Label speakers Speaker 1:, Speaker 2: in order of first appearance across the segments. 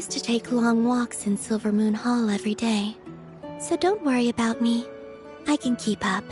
Speaker 1: used to take long walks in Silvermoon Hall every day. So don't worry about me. I can keep up.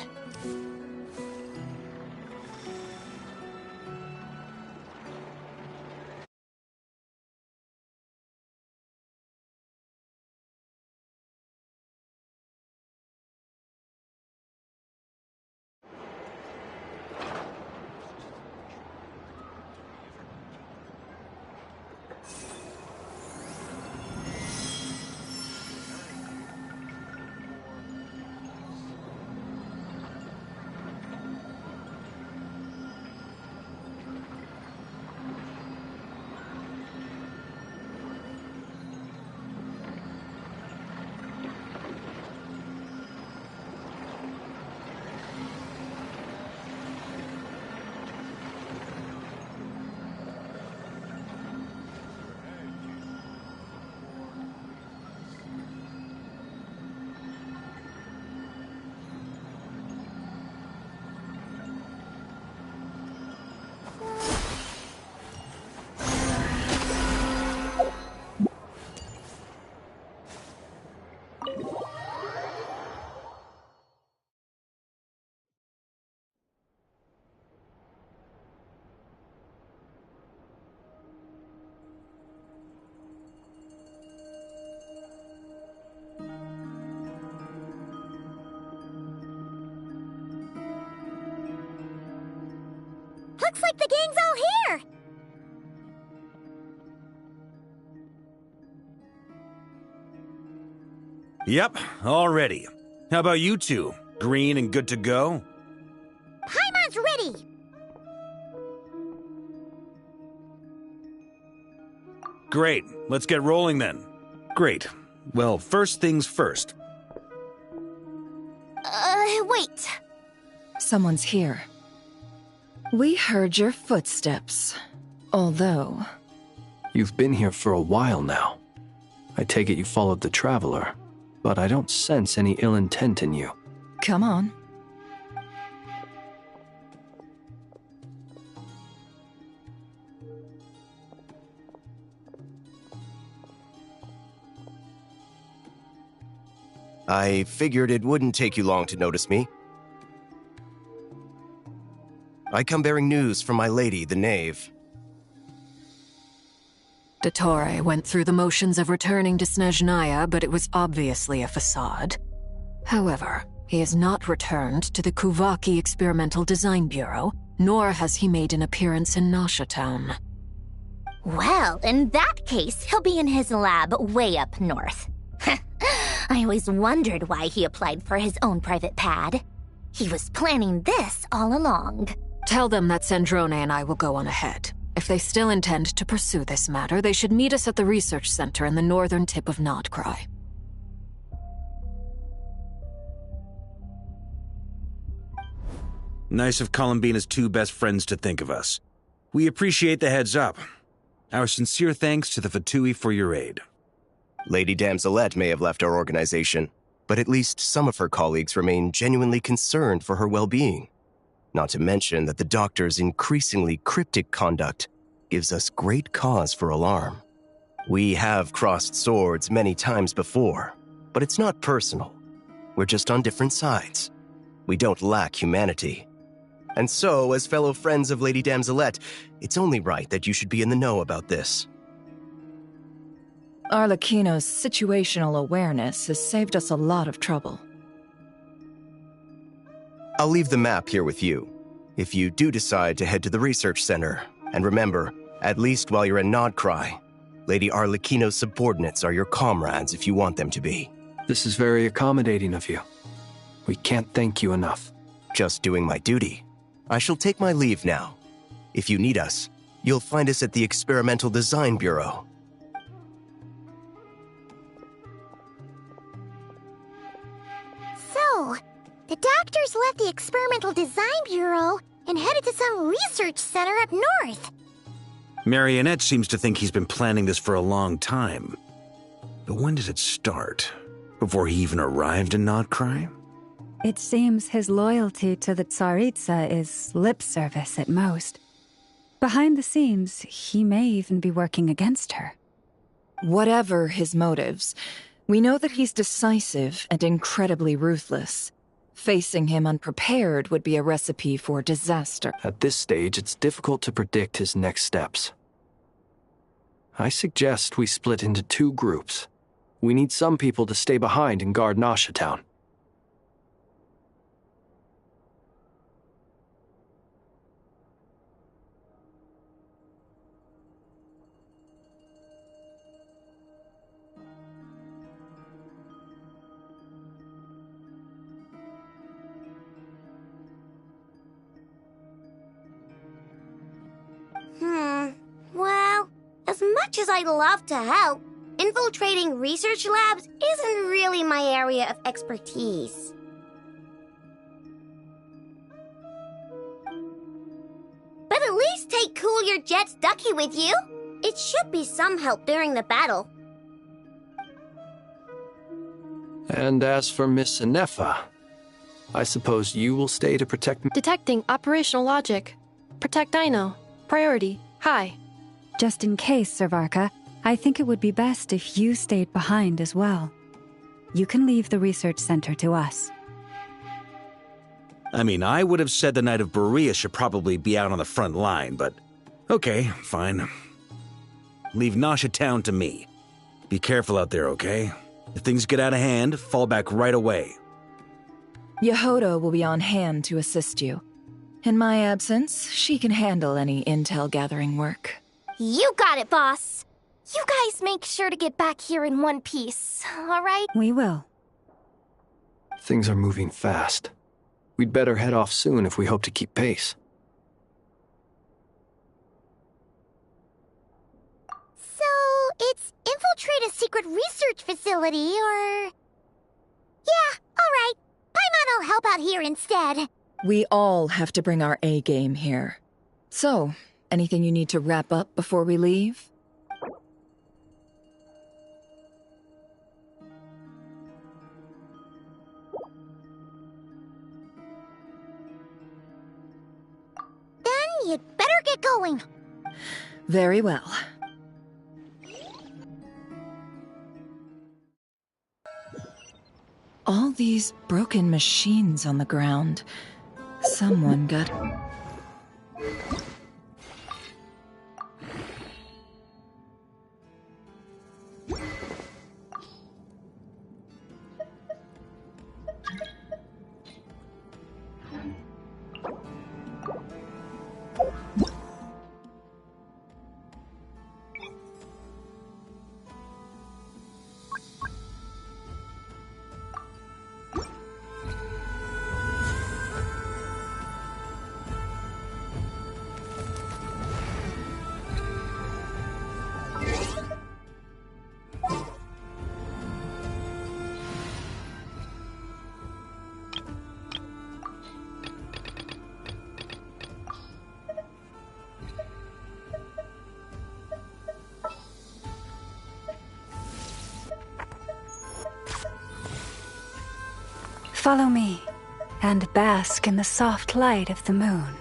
Speaker 2: Looks like the gang's all here!
Speaker 3: Yep, all ready. How about you two? Green and good to go?
Speaker 2: Paimon's ready!
Speaker 3: Great, let's get rolling then. Great. Well, first things first.
Speaker 2: Wait.
Speaker 4: Someone's here. We heard your footsteps. Although...
Speaker 5: You've been here for a while now. I take it you followed the Traveler, but I don't sense any ill intent in you.
Speaker 4: Come on.
Speaker 6: I figured it wouldn't take you long to notice me. I come bearing news from my lady, the Knave.
Speaker 4: Dottore went through the motions of returning to Snezhnaya, but it was obviously a facade. However, he has not returned to the Kuvaki Experimental Design Bureau, nor has he made an appearance in Nasha Town.
Speaker 2: Well, in that case, he'll be in his lab way up north. I always wondered why he applied for his own private pad. He was planning this all along.
Speaker 4: Tell them that Sandrone and I will go on ahead. If they still intend to pursue this matter, they should meet us at the research center in the northern tip of Nodcry.
Speaker 3: Nice of Columbina's two best friends to think of us. We appreciate the heads up. Our sincere thanks to the Fatui for your aid.
Speaker 6: Lady Damselette may have left our organization, but at least some of her colleagues remain genuinely concerned for her well-being. Not to mention that the Doctor's increasingly cryptic conduct gives us great cause for alarm. We have crossed swords many times before, but it's not personal. We're just on different sides. We don't lack humanity. And so, as fellow friends of Lady Damselette, it's only right that you should be in the know about this.
Speaker 4: Arlecchino's situational awareness has saved us a lot of trouble.
Speaker 6: I'll leave the map here with you. If you do decide to head to the research center, and remember, at least while you're in Nodcry, Lady Arlecchino's subordinates are your comrades if you want them to be.
Speaker 5: This is very accommodating of you. We can't thank you enough.
Speaker 6: Just doing my duty. I shall take my leave now. If you need us, you'll find us at the Experimental Design Bureau.
Speaker 2: So, the Doctors left the Experimental Design Bureau and headed to some research center up north.
Speaker 3: Marionette seems to think he's been planning this for a long time. But when did it start? Before he even arrived in Nodcry?
Speaker 7: It seems his loyalty to the Tsaritsa is lip service at most. Behind the scenes, he may even be working against her.
Speaker 8: Whatever his motives, we know that he's decisive and incredibly ruthless. Facing him unprepared would be a recipe for disaster.
Speaker 5: At this stage, it's difficult to predict his next steps. I suggest we split into 2 groups. We need some people to stay behind and guard Nasha Town.
Speaker 9: Well, as much as I'd love to help, infiltrating research labs isn't really my area of expertise. But at least take Cool Your Jets Ducky with you. It should be some help during the battle.
Speaker 5: And as for Miss Inefa, I suppose you will stay to protect me?
Speaker 10: Detecting operational logic. Protect Dino. Priority. High.
Speaker 7: Just in case, Servarka, I think it would be best if you stayed behind as well. You can leave the research center to us.
Speaker 3: I mean, I would have said the Knight of Berea should probably be out on the front line, but okay, fine. Leave Nasha Town to me. Be careful out there, okay? If things get out of hand, fall back right away.
Speaker 8: Yehoda will be on hand to assist you. In my absence, she can handle any intel gathering work.
Speaker 2: You got it, boss. You guys make sure to get back here in one piece, all right?
Speaker 7: We will.
Speaker 5: Things are moving fast. We'd better head off soon if we hope to keep pace.
Speaker 9: So, it's infiltrate a secret research facility, or... Yeah, alright. Paimon will help out here instead.
Speaker 8: We all have to bring our A game here. So, anything you need to wrap up before we leave?
Speaker 9: Then you'd better get going.
Speaker 8: Very well. All these broken machines on the ground. Someone got...
Speaker 7: Follow me, and bask in the soft light of the moon.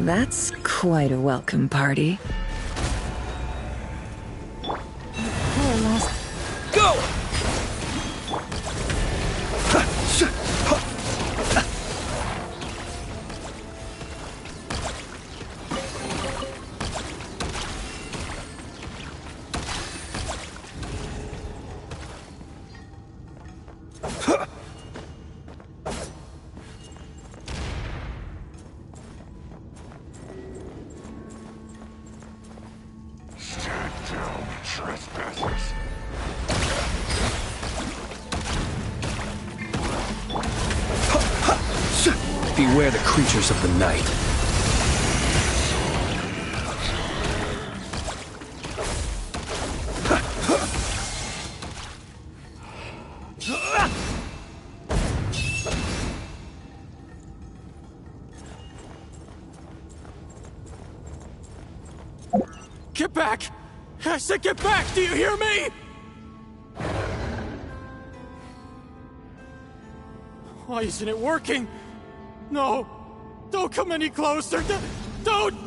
Speaker 8: That's quite a welcome party.
Speaker 5: Go! Beware the creatures of the night.
Speaker 11: Get back! I said get back! Do you hear me? Why isn't it working? No! Don't come any closer! Don't!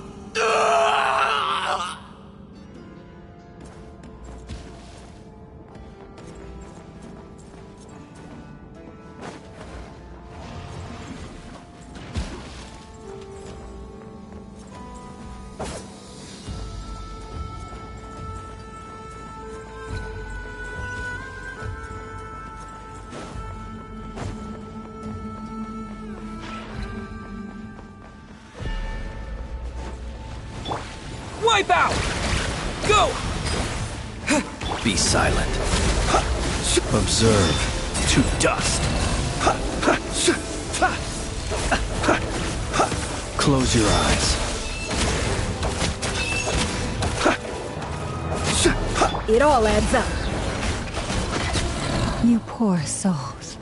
Speaker 5: Wipe out! Go! Be silent. Observe to dust. Close your eyes.
Speaker 7: It all adds up. You poor souls.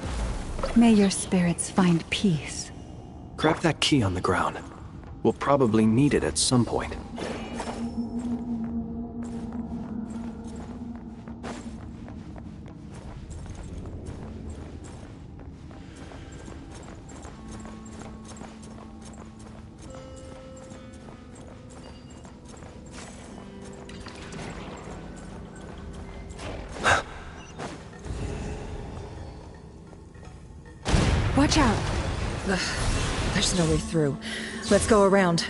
Speaker 7: May your spirits find peace.
Speaker 5: Grab that key on the ground. We'll probably need it at some point.
Speaker 8: Watch out! Ugh, there's no way through. Let's go around.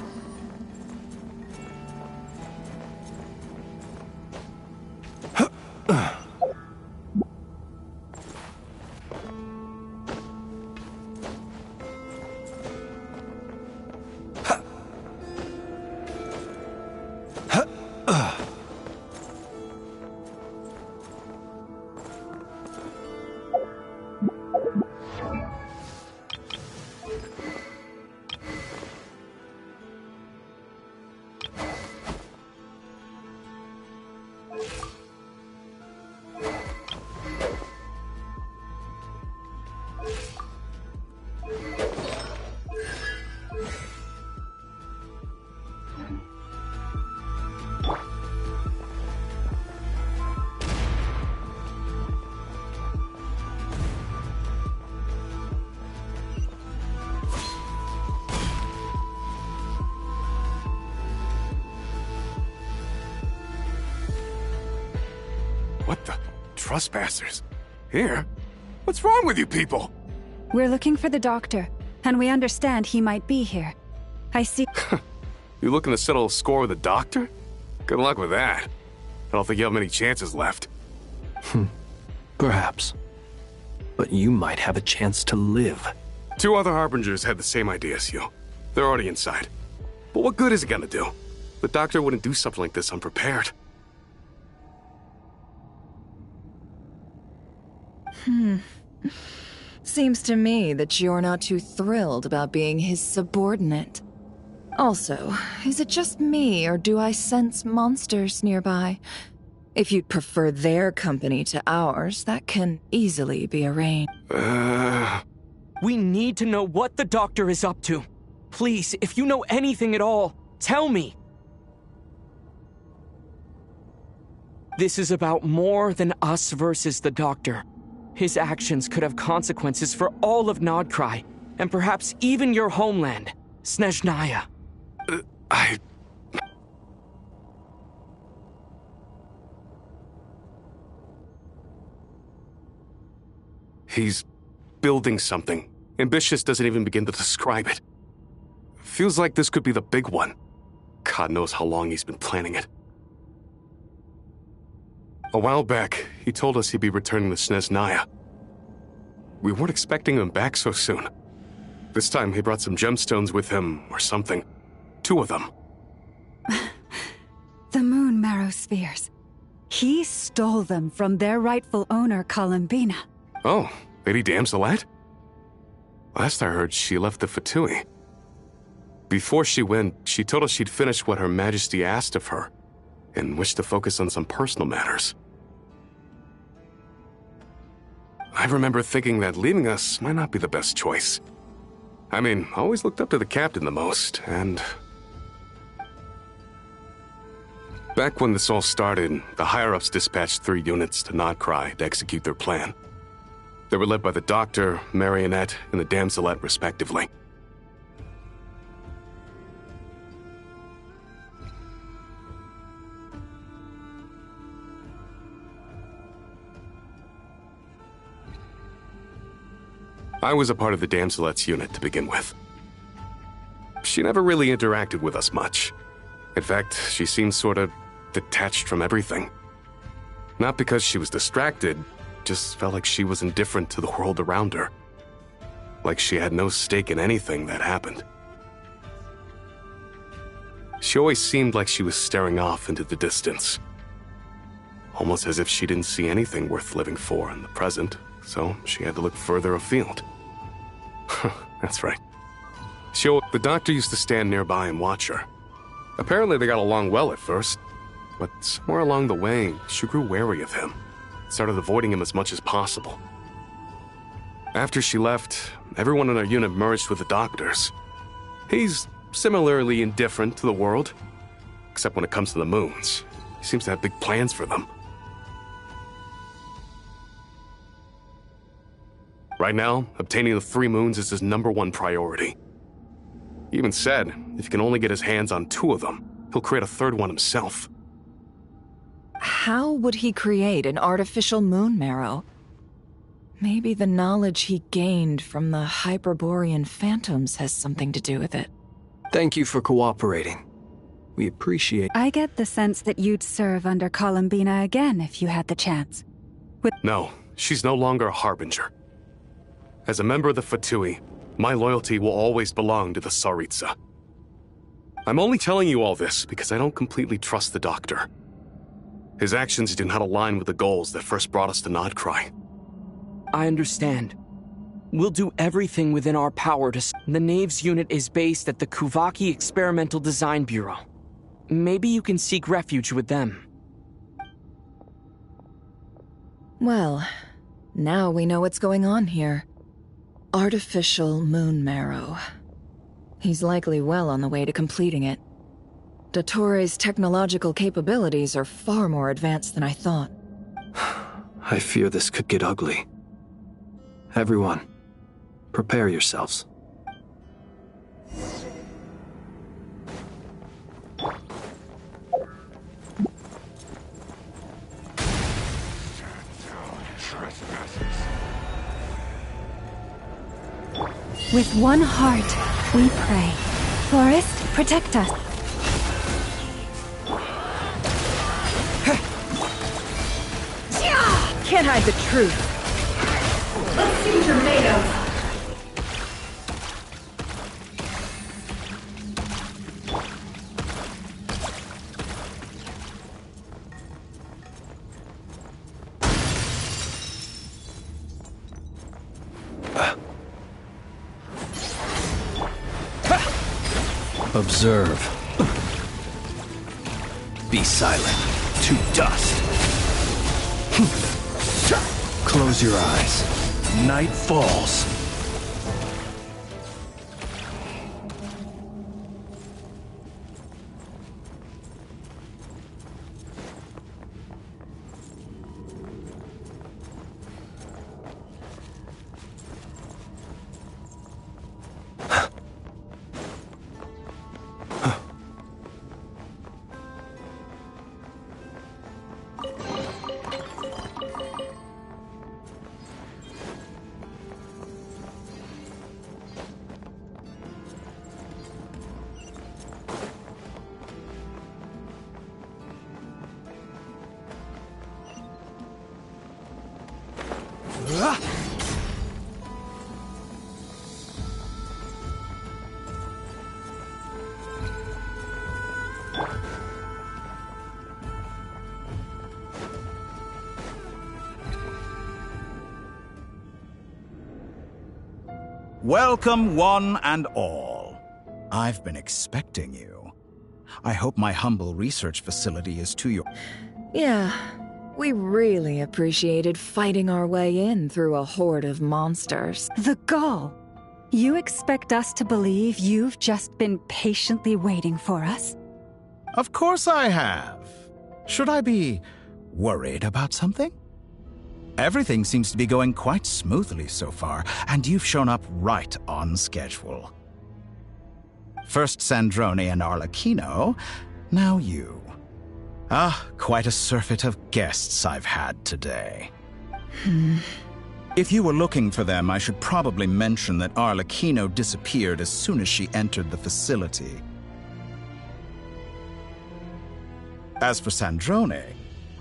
Speaker 11: What the? Trespassers? Here? What's wrong with you people?
Speaker 7: We're looking for the doctor, and we understand he might be here. I see.
Speaker 11: You looking to settle a score with the doctor? Good luck with that. I don't think you have many chances left.
Speaker 5: Perhaps. But you might have a chance to live.
Speaker 11: 2 other Harbingers had the same idea as you. They're already inside. But what good is it gonna do? The doctor wouldn't do something like this unprepared.
Speaker 8: Seems to me that you're not too thrilled about being his subordinate. Also, is it just me, or do I sense monsters nearby? If you'd prefer their company to ours, that can easily be arranged.
Speaker 12: We need to know what the doctor is up to. Please, if you know anything at all, tell me. This is about more than us versus the doctor. His actions could have consequences for all of Nodcry, and perhaps even your homeland, Snezhnaya.
Speaker 11: He's building something. Ambitious doesn't even begin to describe it. Feels like this could be the big one. God knows how long he's been planning it. A while back, he told us he'd be returning to Snezhnaya. We weren't expecting him back so soon. This time he brought some gemstones with him, or something. 2 of them.
Speaker 7: The moon marrow spheres. He stole them from their rightful owner, Columbina.
Speaker 11: Oh, Lady Damselette? Last I heard, she left the Fatui. Before she went, she told us she'd finished what Her Majesty asked of her, and wished to focus on some personal matters. I remember thinking that leaving us might not be the best choice. I mean, I always looked up to the captain the most, and... Back when this all started, the higher-ups dispatched 3 units to Notcry to execute their plan. They were led by the Doctor, Marionette, and the Damselette, respectively. I was a part of the Damselette's unit to begin with. She never really interacted with us much. In fact, she seemed sort of detached from everything. Not because she was distracted, just felt like she was indifferent to the world around her. Like she had no stake in anything that happened. She always seemed like she was staring off into the distance. Almost as if she didn't see anything worth living for in the present, so she had to look further afield. That's right. The Doctor used to stand nearby and watch her. Apparently they got along well at first, but somewhere along the way, she grew wary of him. Started avoiding him as much as possible. After she left, everyone in our unit merged with the Doctor's. He's similarly indifferent to the world, except when it comes to the moons. He seems to have big plans for them. Right now, obtaining the 3 moons is his #1 priority. He even said, if he can only get his hands on 2 of them, he'll create a 3rd one himself.
Speaker 8: How would he create an artificial moon marrow? Maybe the knowledge he gained from the Hyperborean phantoms has something to do with it.
Speaker 5: Thank you for cooperating. We appreciate...
Speaker 7: I get the sense that you'd serve under Columbina again if you had the chance.
Speaker 11: No, she's no longer a Harbinger. As a member of the Fatui, my loyalty will always belong to the Tsaritsa. I'm only telling you all this because I don't completely trust the Doctor. His actions do not align with the goals that first brought us to Notcry.
Speaker 12: I understand. We'll do everything within our power to... The Knaves unit is based at the Kuvaki Experimental Design Bureau. Maybe you can seek refuge with them.
Speaker 8: Well, now we know what's going on here. Artificial moon marrow. He's likely well on the way to completing it. Dottore's technological capabilities are far more advanced than I thought.
Speaker 5: I fear this could get ugly. Everyone, prepare yourselves.
Speaker 7: With one heart, we pray. Forest, protect us.
Speaker 8: Can't hide the truth.
Speaker 13: Let's see what you're made of.
Speaker 5: Observe. Be silent. To dust. Close your eyes. Night falls.
Speaker 14: Welcome, one and all. I've been expecting you. I hope my humble research facility is to your...
Speaker 8: Yeah, we really appreciated fighting our way in through a horde of monsters.
Speaker 7: The gall! You expect us to believe you've just been patiently waiting for us?
Speaker 14: Of course I have. Should I be worried about something? Everything seems to be going quite smoothly so far, and you've shown up right on schedule. First Sandrone and Arlecchino, now you. Quite a surfeit of guests I've had today. If you were looking for them, I should probably mention that Arlecchino disappeared as soon as she entered the facility. As for Sandrone,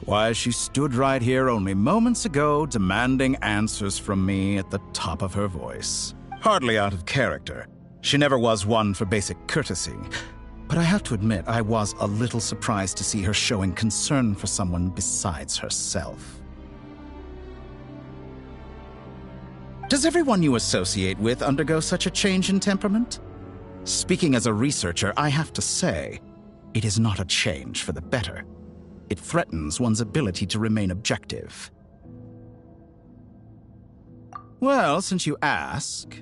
Speaker 14: why, she stood right here only moments ago demanding answers from me at the top of her voice. Hardly out of character. She never was one for basic courtesy. But I have to admit, I was a little surprised to see her showing concern for someone besides herself. Does everyone you associate with undergo such a change in temperament? Speaking as a researcher, I have to say, it is not a change for the better. It threatens one's ability to remain objective. Well, since you ask...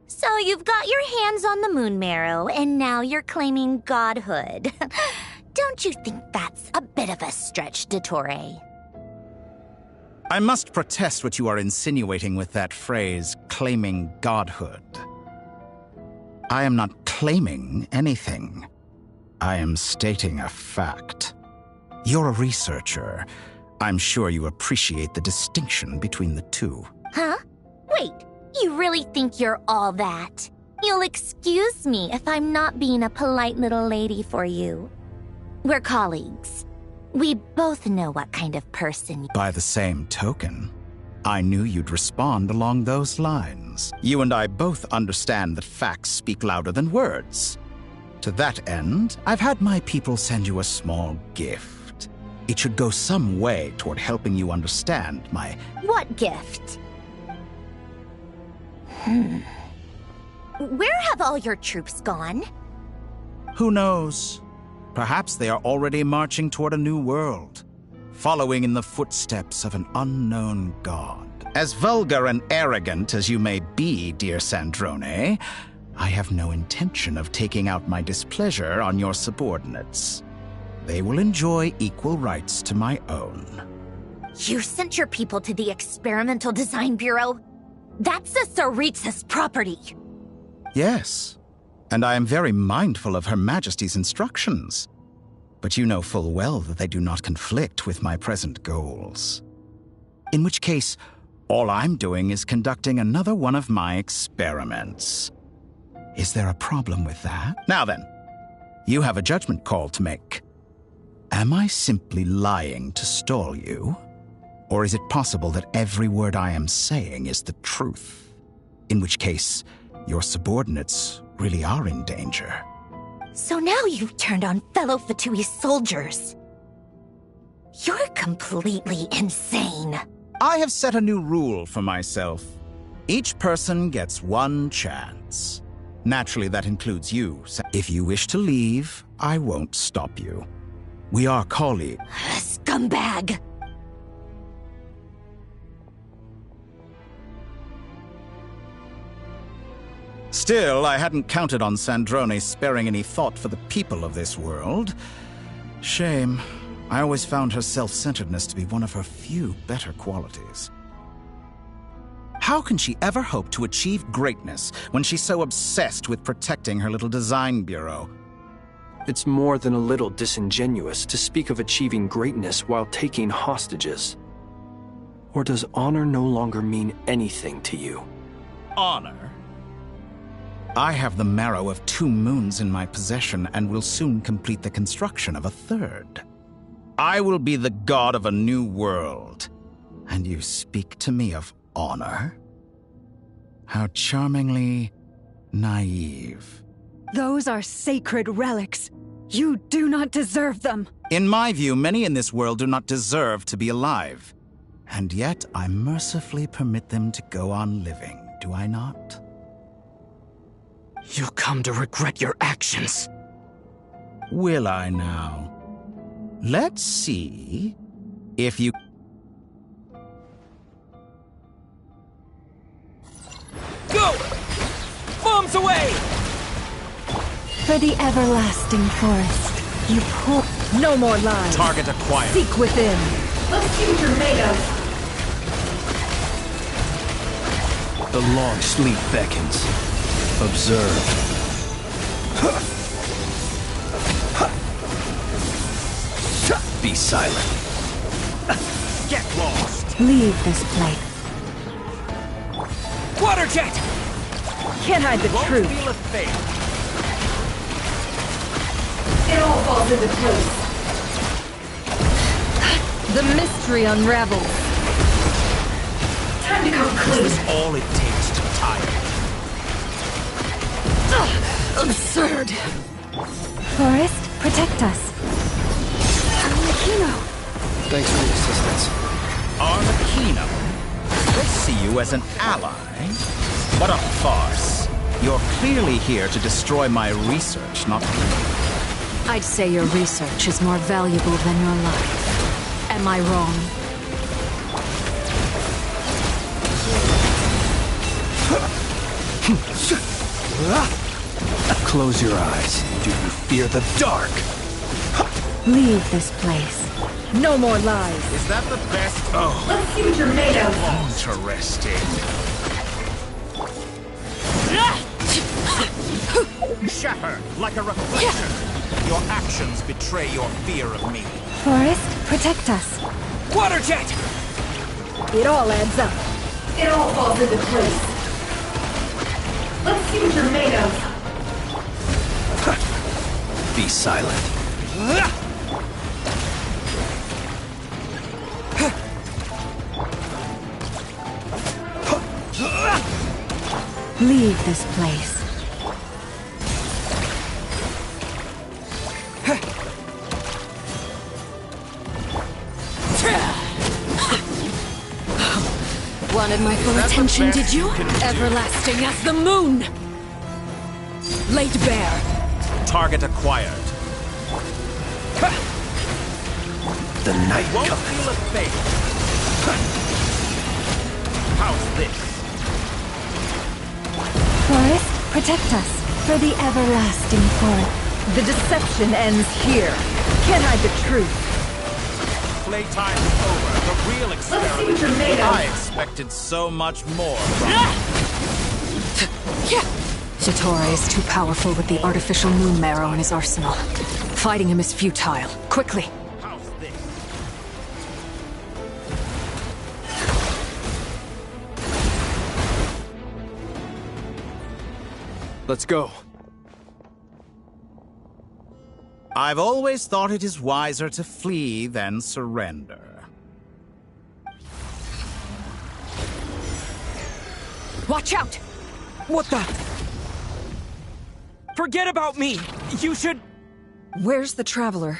Speaker 2: So you've got your hands on the moon marrow, and now you're claiming godhood. Don't you think that's a bit of a stretch, Dottore?
Speaker 14: I must protest what you are insinuating with that phrase, claiming godhood. I am not claiming anything. I am stating a fact. You're a researcher. I'm sure you appreciate the distinction between the two.
Speaker 2: Huh? Wait, you really think you're all that? You'll excuse me if I'm not being a polite little lady for you. We're colleagues. We both know what kind of person...
Speaker 14: By the same token, I knew you'd respond along those lines. You and I both understand that facts speak louder than words. To that end, I've had my people send you a small gift. It should go some way toward helping you understand my...
Speaker 2: What gift? Where have all your troops gone?
Speaker 14: Who knows? Perhaps they are already marching toward a new world, following in the footsteps of an unknown god. As vulgar and arrogant as you may be, dear Sandrone, I have no intention of taking out my displeasure on your subordinates. They will enjoy equal rights to my own.
Speaker 2: You sent your people to the Experimental Design Bureau? That's the Tsaritsa's property.
Speaker 14: Yes, and I am very mindful of Her Majesty's instructions. But you know full well that they do not conflict with my present goals. In which case, all I'm doing is conducting another one of my experiments. Is there a problem with that? Now then, you have a judgment call to make. Am I simply lying to stall you? Or is it possible that every word I am saying is the truth? In which case, your subordinates really are in danger.
Speaker 2: So now you've turned on fellow Fatui soldiers. You're completely insane.
Speaker 14: I have set a new rule for myself. Each person gets one chance. Naturally, that includes you. If you wish to leave, I won't stop you. We are colleagues.
Speaker 2: Scumbag!
Speaker 14: Still, I hadn't counted on Sandrone sparing any thought for the people of this world. Shame. I always found her self-centeredness to be one of her few better qualities. How can she ever hope to achieve greatness when she's so obsessed with protecting her little design bureau?
Speaker 5: It's more than a little disingenuous to speak of achieving greatness while taking hostages. Or does honor no longer mean anything to you?
Speaker 14: Honor? I have the marrow of 2 moons in my possession and will soon complete the construction of a 3rd. I will be the god of a new world. And you speak to me of honor? How charmingly naive.
Speaker 7: Those are sacred relics. You do not deserve them.
Speaker 14: In my view, many in this world do not deserve to be alive. And yet I mercifully permit them to go on living, do I not?
Speaker 12: You'll come to regret your actions.
Speaker 14: Will I now? Let's see if you...
Speaker 12: Go! Bombs away!
Speaker 7: For the everlasting forest, you pull. No more lies.
Speaker 14: Target acquired.
Speaker 7: Seek within.
Speaker 13: Let's see what you're made of.
Speaker 5: The long sleep beckons. Observe. Be silent.
Speaker 14: Get lost!
Speaker 7: Leave this place.
Speaker 12: Water jet!
Speaker 7: Can't hide the truth.
Speaker 14: Feel a fate.
Speaker 13: It all falls into place.
Speaker 7: The mystery unravels.
Speaker 13: Time to come clean.
Speaker 14: All it takes to tire.
Speaker 7: Absurd. Forest, protect us. Arlecchino.
Speaker 5: Thanks for the assistance.
Speaker 14: Arlecchino. They see you as an ally? What a farce. You're clearly here to destroy my research, not me.
Speaker 4: I'd say your research is more valuable than your life. Am I wrong?
Speaker 5: Close your eyes. Do you fear the dark?
Speaker 7: Leave this place. No more lies.
Speaker 14: Is that the best? Oh,
Speaker 13: Let's see what you're made of.
Speaker 14: interesting. Shatter like a reflection. Your actions betray your fear of me.
Speaker 7: Forest, protect us.
Speaker 12: Water jet!
Speaker 7: It all adds up.
Speaker 13: It all falls into place. Let's see what you're made of.
Speaker 5: Be silent.
Speaker 7: Leave this place.
Speaker 4: Wanted my full attention, did you? Everlasting as the moon! Laid bare.
Speaker 14: Target acquired.
Speaker 5: The night
Speaker 14: Won't
Speaker 5: cometh.
Speaker 14: feel a fate. How's this?
Speaker 7: Forest, protect us. For the everlasting forest. The deception ends here. Can't hide the truth.
Speaker 14: Playtime is over. The real
Speaker 13: Let's see what
Speaker 14: experiment.
Speaker 13: you're made of.
Speaker 14: I expected so much more from
Speaker 4: Chitore is too powerful with the artificial moon marrow in his arsenal. Fighting him is futile. Quickly!
Speaker 14: How's this?
Speaker 5: Let's go.
Speaker 14: I've always thought it is wiser to flee than surrender.
Speaker 12: Watch out! What the? Forget about me! You should...
Speaker 8: Where's the Traveler?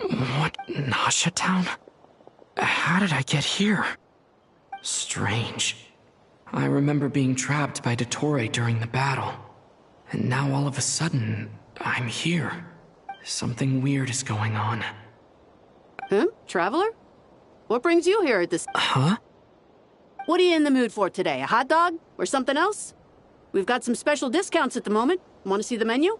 Speaker 12: What? Nasha Town? How did I get here? Strange. I remember being trapped by Dottore during the battle. And now all of a sudden, I'm here. Something weird is going on.
Speaker 15: Huh? Traveler? What brings you here at this...
Speaker 12: Huh?
Speaker 15: What are you in the mood for today? A hot dog? Or something else? We've got some special discounts at the moment. Want to see the menu?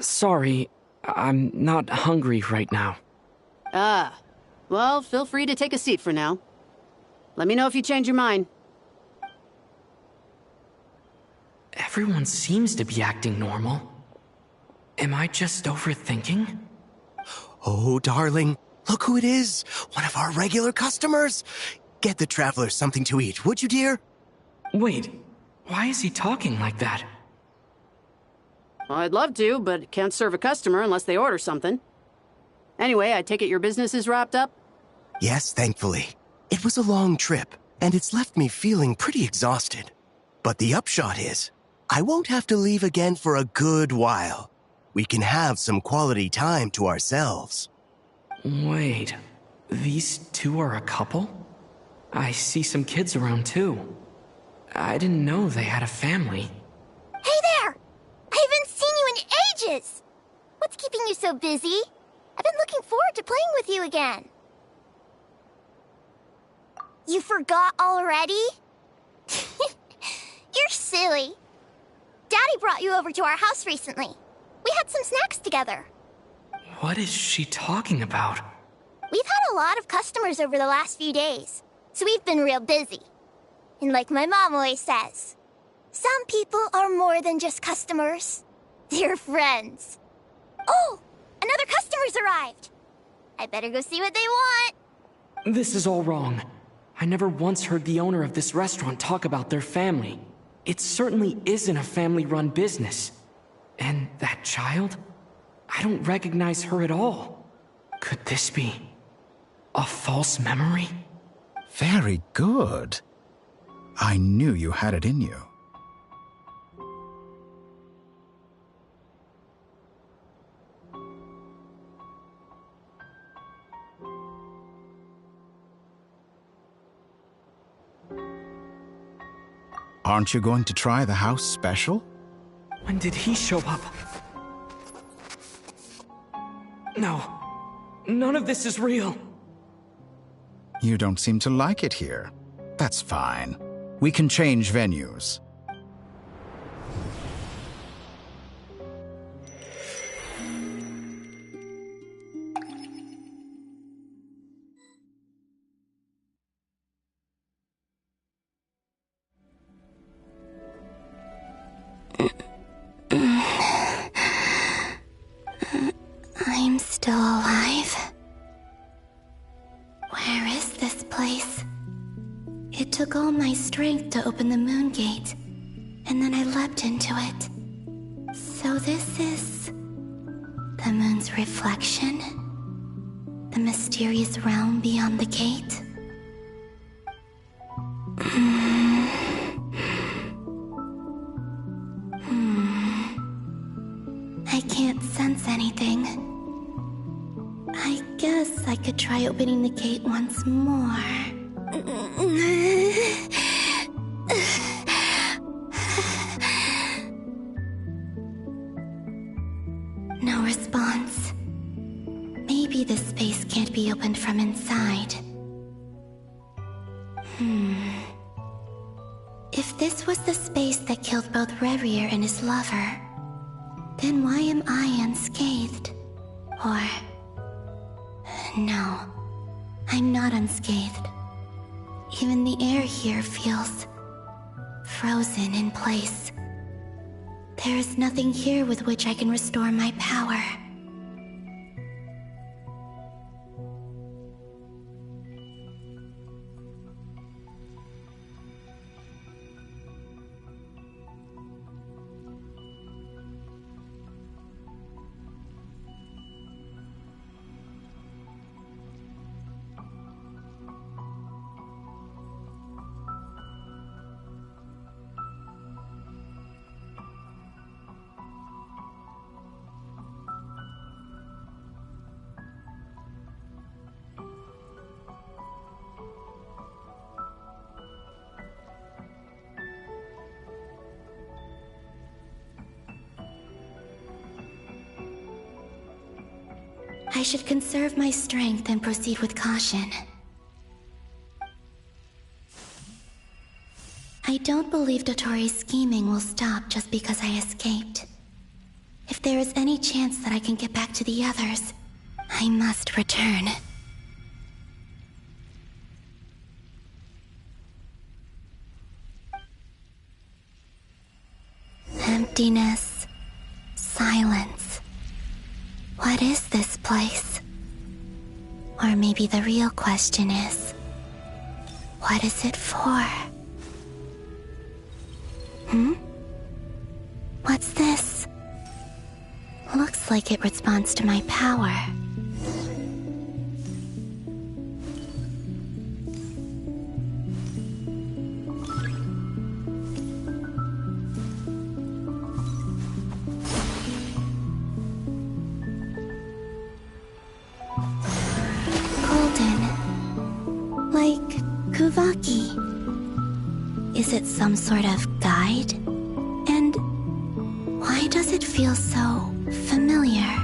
Speaker 12: Sorry, I'm not hungry right now.
Speaker 15: Ah, well, feel free to take a seat for now. Let me know if you change your mind.
Speaker 12: Everyone seems to be acting normal. Am I just overthinking?
Speaker 6: Oh, darling, look who it is. One of our regular customers. Get the traveler something to eat, would you, dear?
Speaker 12: Wait, why is he talking like that?
Speaker 15: Well, I'd love to, but can't serve a customer unless they order something. Anyway, I take it your business is wrapped up?
Speaker 6: Yes, thankfully. It was a long trip, and it's left me feeling pretty exhausted. But the upshot is, I won't have to leave again for a good while. We can have some quality time to ourselves.
Speaker 12: Wait, these two are a couple? I see some kids around too. I didn't know they had a family.
Speaker 9: Hey there! I haven't seen you in ages! What's keeping you so busy? I've been looking forward to playing with you again. You forgot already? You're silly. Daddy brought you over to our house recently. We had some snacks together.
Speaker 12: What is she talking about?
Speaker 9: We've had a lot of customers over the last few days, so we've been real busy. And like my mom always says, some people are more than just customers. They're friends. Oh, another customer's arrived. I better go see what they want.
Speaker 12: This is all wrong. I never once heard the owner of this restaurant talk about their family. It certainly isn't a family-run business. And that child? I don't recognize her at all. Could this be a false memory?
Speaker 14: Very good. I knew you had it in you. Aren't you going to try the house special?
Speaker 12: When did he show up? No. None of this is real.
Speaker 14: You don't seem to like it here. That's fine. We can change venues.
Speaker 1: I'm still alive. Where is this place? It took all my strength to open the moon gate, and then I leapt into it. So this is the moon's reflection? The mysterious realm beyond the gate? I can't sense anything. I guess I could try opening the gate once more. No response. Maybe this space can't be opened from inside. If this was the space that killed both Revier and his lover, then why am I unscathed? Or... no, I'm not unscathed. Even the air here feels frozen in place. There is nothing here with which I can restore my power. I should conserve my strength and proceed with caution. I don't believe Dotori's scheming will stop just because I escaped. If there is any chance that I can get back to the others, I must return. Emptiness. Silence. What is this place? Or maybe the real question is, what is it for? What's this? Looks like it responds to my power. Like Kuvaki. Is it some sort of guide? And why does it feel so familiar?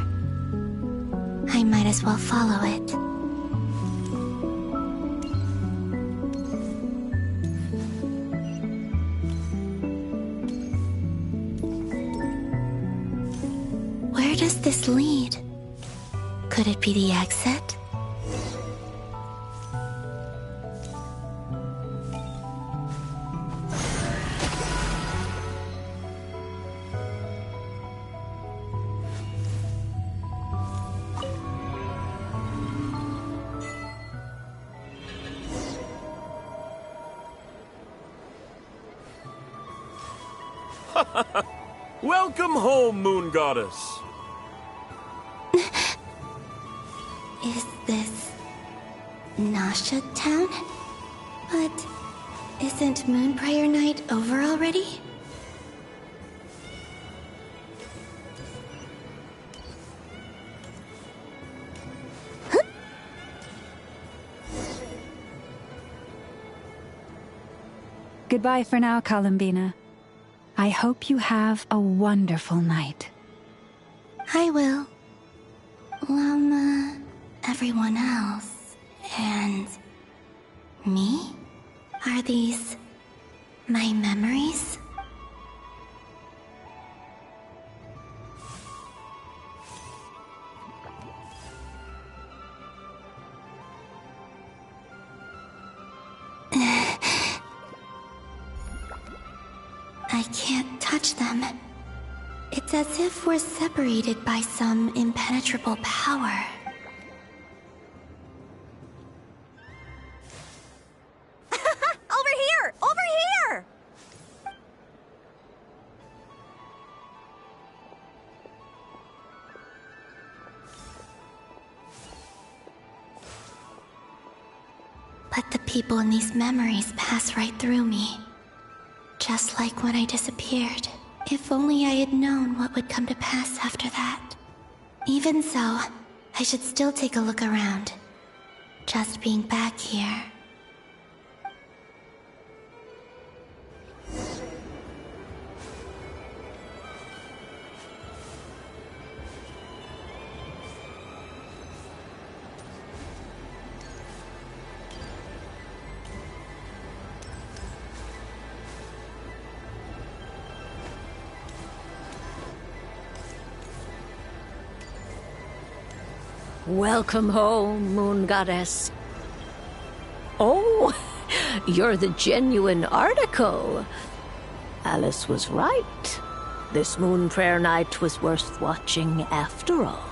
Speaker 1: I might as well follow it. Where does this lead? Could it be the exit?
Speaker 16: Welcome home, Moon Goddess.
Speaker 1: Is this Nasha Town? But isn't Moon Prayer Night over already?
Speaker 7: Goodbye for now, Columbina. I hope you have a wonderful night.
Speaker 1: I will. Everyone else. And me? Are these my memories? I can't touch them. It's as if we're separated by some impenetrable power.
Speaker 2: Over here! Over here!
Speaker 1: But the people in these memories pass right through me. Just like when I disappeared. If only I had known what would come to pass after that. Even so, I should still take a look around. Just being back here.
Speaker 17: Welcome home, Moon Goddess. Oh, you're the genuine article. Alice was right. This Moon Prayer Night was worth watching after all.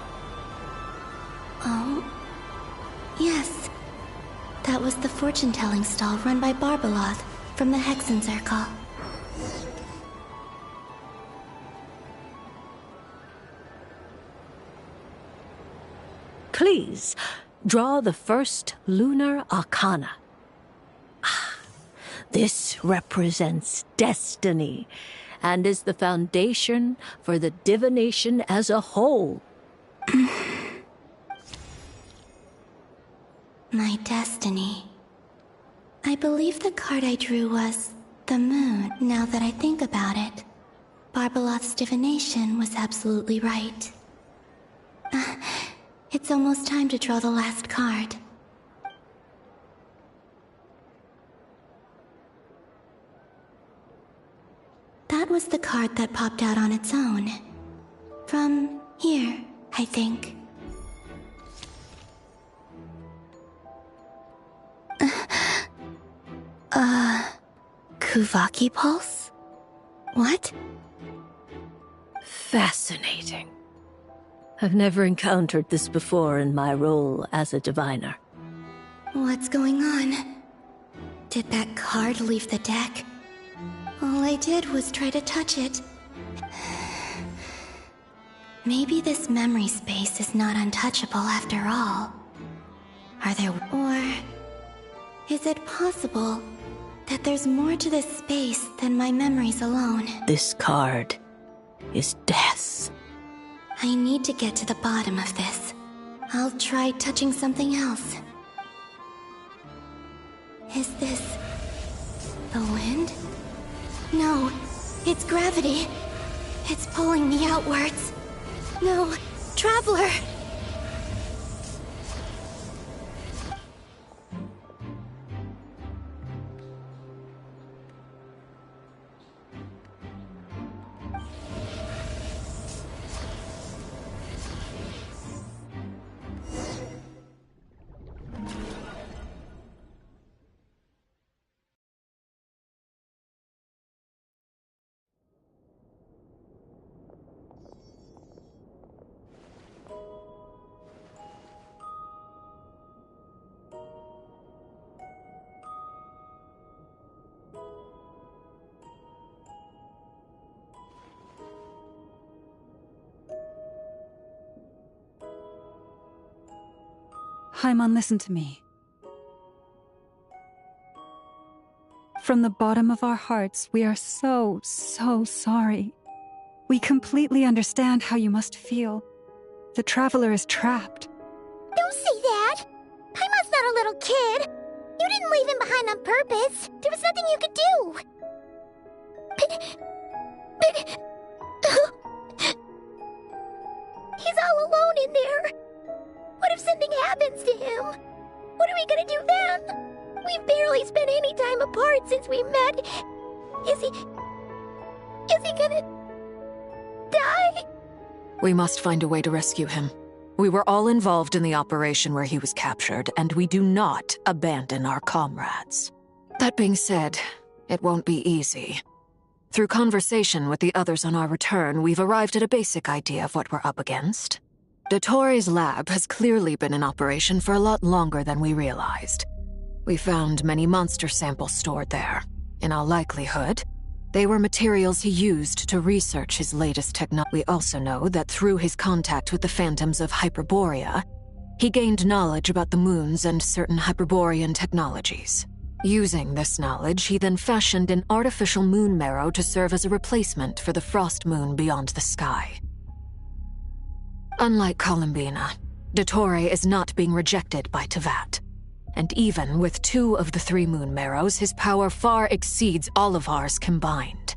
Speaker 1: Oh, yes. That was the fortune-telling stall run by Barbeloth from the Hexen Circle.
Speaker 17: Please, draw the first lunar arcana. This represents destiny and is the foundation for the divination as a whole.
Speaker 1: My destiny. I believe the card I drew was the moon, now that I think about it. Barbeloth's divination was absolutely right. It's almost time to draw the last card. That was the card that popped out on its own. From here, I think. Kuvaki pulse? What?
Speaker 17: Fascinating. I've never encountered this before in my role as a diviner.
Speaker 1: What's going on? Did that card leave the deck? All I did was try to touch it. Maybe this memory space is not untouchable after all. Are there... Or... is it possible that there's more to this space than my memories alone?
Speaker 17: This card is death.
Speaker 1: I need to get to the bottom of this. I'll try touching something else. Is this... the wind? No, it's gravity. It's pulling me outwards. No, Traveler!
Speaker 7: Haimon, listen to me. From the bottom of our hearts, we are so sorry. We completely understand how you must feel. The Traveler is trapped.
Speaker 9: Don't say that! Haimon's not a little kid! You didn't leave him behind on purpose! There was nothing you could do! He's all alone in there! What if something happens to him? What are we gonna do then? We've barely spent any time apart since we met. Is he gonna... die?
Speaker 4: We must find a way to rescue him. We were all involved in the operation where he was captured, and we do not abandon our comrades. That being said, it won't be easy. Through conversation with the others on our return, we've arrived at a basic idea of what we're up against. Dottore's lab has clearly been in operation for a lot longer than we realized. We found many monster samples stored there. In all likelihood, they were materials he used to research his latest technology. We also know that through his contact with the phantoms of Hyperborea, he gained knowledge about the moons and certain Hyperborean technologies. Using this knowledge, he then fashioned an artificial moon marrow to serve as a replacement for the frost moon beyond the sky. Unlike Columbina, Dottore is not being rejected by Teyvat. And even with 2 of the 3 moon marrows, his power far exceeds all of ours combined.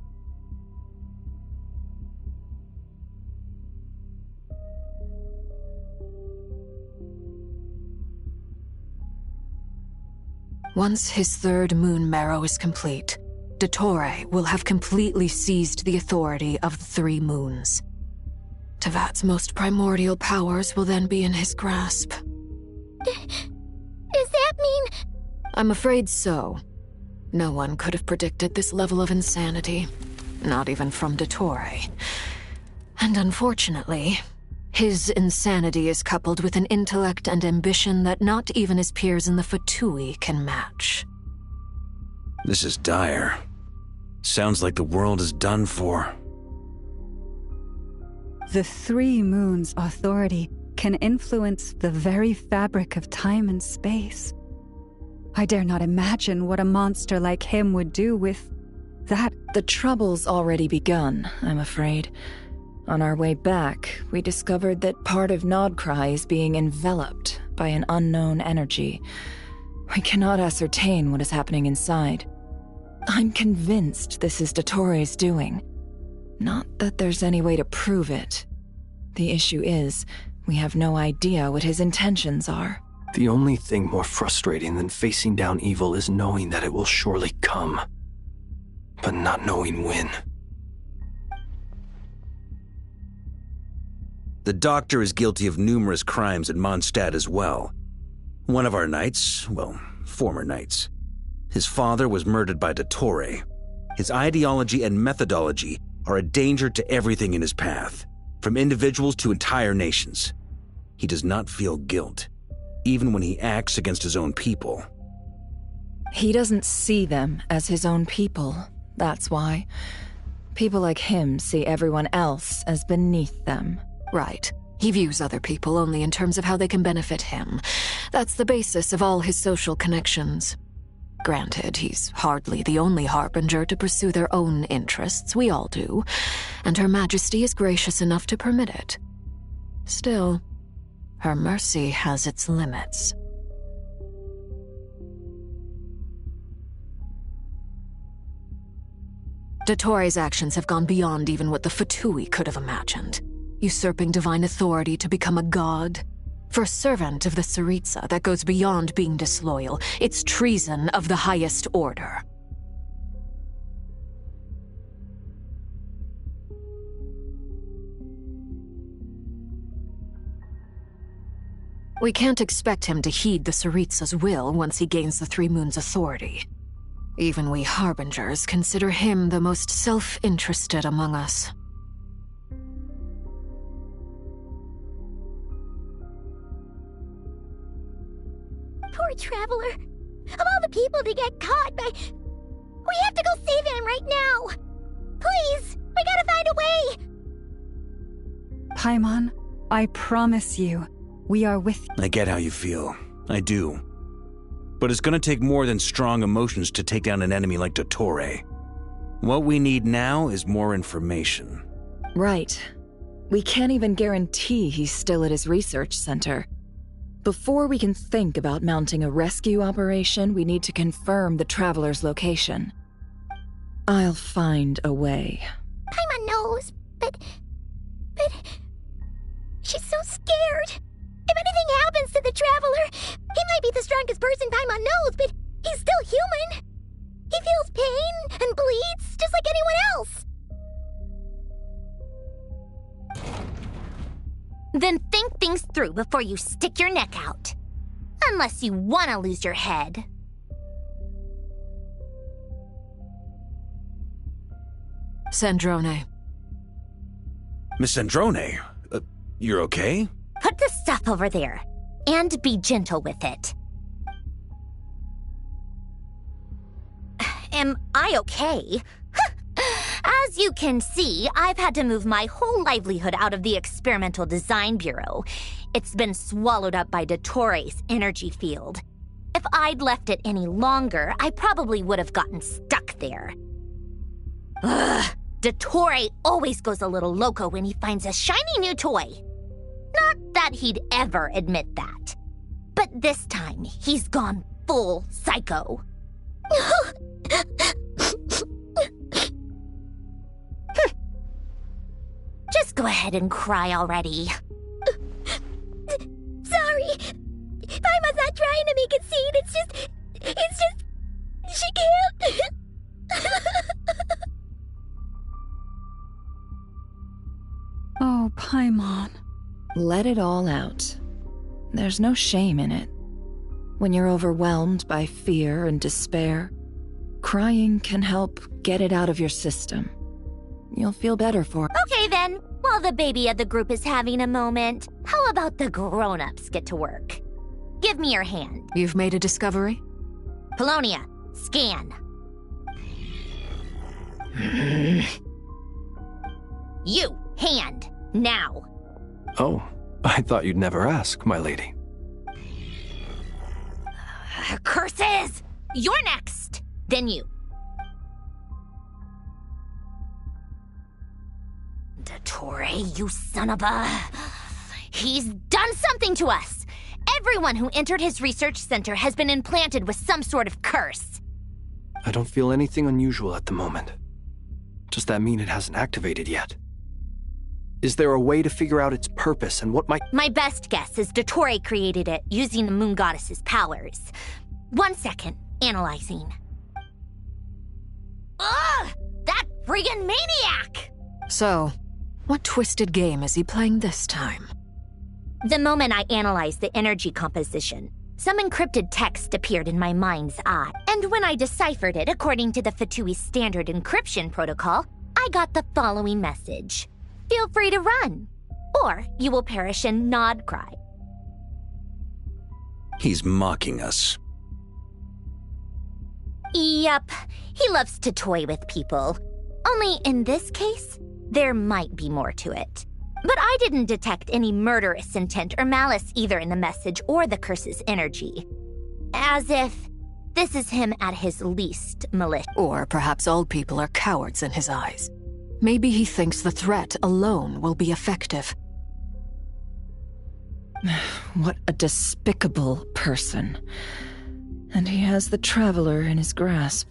Speaker 4: Once his 3rd moon marrow is complete, Dottore will have completely seized the authority of the 3 moons. Teyvat's most primordial powers will then be in his grasp.
Speaker 9: Does that mean...
Speaker 4: I'm afraid so. No one could have predicted this level of insanity. Not even from Dottore. And unfortunately, his insanity is coupled with an intellect and ambition that not even his peers in the Fatui can match.
Speaker 3: This is dire. Sounds like the world is done for.
Speaker 7: The 3 moons' authority can influence the very fabric of time and space. I dare not imagine what a monster like him would do with that.
Speaker 8: The trouble's already begun, I'm afraid. On our way back, we discovered that part of Nodcry is being enveloped by an unknown energy. We cannot ascertain what is happening inside. I'm convinced this is Dottore's doing. Not that there's any way to prove it. The issue is, we have no idea what his intentions are.
Speaker 5: The only thing more frustrating than facing down evil is knowing that it will surely come, but not knowing when.
Speaker 3: The doctor is guilty of numerous crimes in Mondstadt as well. One of our knights, well, former knights. His father was murdered by Dottore. His ideology and methodology are a danger to everything in his path, from individuals to entire nations. He does not feel guilt, even when he acts against his own people.
Speaker 8: He doesn't see them as his own people, that's why. People like him see everyone else as beneath them.
Speaker 4: Right. He views other people only in terms of how they can benefit him. That's the basis of all his social connections. Granted, he's hardly the only harbinger to pursue their own interests. We all do. And Her Majesty is gracious enough to permit it. Still, her mercy has its limits. Dottore's actions have gone beyond even what the Fatui could have imagined. Usurping divine authority to become a god. For a servant of the Tsaritsa, that goes beyond being disloyal. It's treason of the highest order. We can't expect him to heed the Tsaritsa's will once he gains the Three Moons' authority. Even we Harbingers consider him the most self-interested among us.
Speaker 9: Poor Traveler. Of all the people to get caught by... We have to go save him right now! Please! We gotta find a way!
Speaker 7: Paimon, I promise you, we are with you.
Speaker 3: I get how you feel. I do. But it's gonna take more than strong emotions to take down an enemy like Dottore. What we need now is more information.
Speaker 8: Right. We can't even guarantee he's still at his research center. Before we can think about mounting a rescue operation, we need to confirm the Traveler's location. I'll find a way.
Speaker 9: Paimon knows, but... She's so scared. If anything happens to the Traveler, he might be the strongest person Paimon knows, but he's still human. He feels pain and bleeds just like anyone else.
Speaker 2: Then think things through before you stick your neck out. Unless you want to lose your head.
Speaker 4: Sandrone.
Speaker 3: Miss Sandrone, you're okay?
Speaker 2: Put the stuff over there, and be gentle with it. Am I okay? As you can see, I've had to move my whole livelihood out of the Experimental Design Bureau. It's been swallowed up by Dottore's energy field. If I'd left it any longer, I probably would have gotten stuck there. Ugh, Dottore always goes a little loco when he finds a shiny new toy. Not that he'd ever admit that. But this time, he's gone full psycho. Just go ahead and cry already.
Speaker 9: Sorry. Paimon's not trying to make it seem. It's just... She can't.
Speaker 7: Oh, Paimon.
Speaker 8: Let it all out. There's no shame in it. When you're overwhelmed by fear and despair, crying can help get it out of your system. You'll feel better for it.
Speaker 2: Okay then, while the baby of the group is having a moment, how about the grown-ups get to work? Give me your hand.
Speaker 4: You've made a discovery?
Speaker 2: Polonia, scan. You, hand, now.
Speaker 5: Oh, I thought you'd never ask, my lady.
Speaker 2: Curses! You're next, then you. Dottore, you son of a... He's done something to us! Everyone who entered his research center has been implanted with some sort of curse.
Speaker 5: I don't feel anything unusual at the moment. Does that mean it hasn't activated yet? Is there a way to figure out its purpose and what might...
Speaker 2: My best guess is Dottore created it using the Moon Goddess's powers. 1 second, analyzing. Ugh! That friggin' maniac!
Speaker 4: So, What twisted game is he playing this time?
Speaker 2: The moment I analyzed the energy composition, some encrypted text appeared in my mind's eye. And when I deciphered it according to the Fatui standard encryption protocol, I got the following message. Feel free to run, or you will perish in Nod Cry.
Speaker 3: He's mocking us.
Speaker 2: Yup, he loves to toy with people. Only in this case, there might be more to it. But I didn't detect any murderous intent or malice either in the message or the curse's energy. As if this is him at his least malicious.
Speaker 4: Or perhaps all people are cowards in his eyes. Maybe he thinks the threat alone will be effective.
Speaker 8: What a despicable person. And he has the Traveler in his grasp.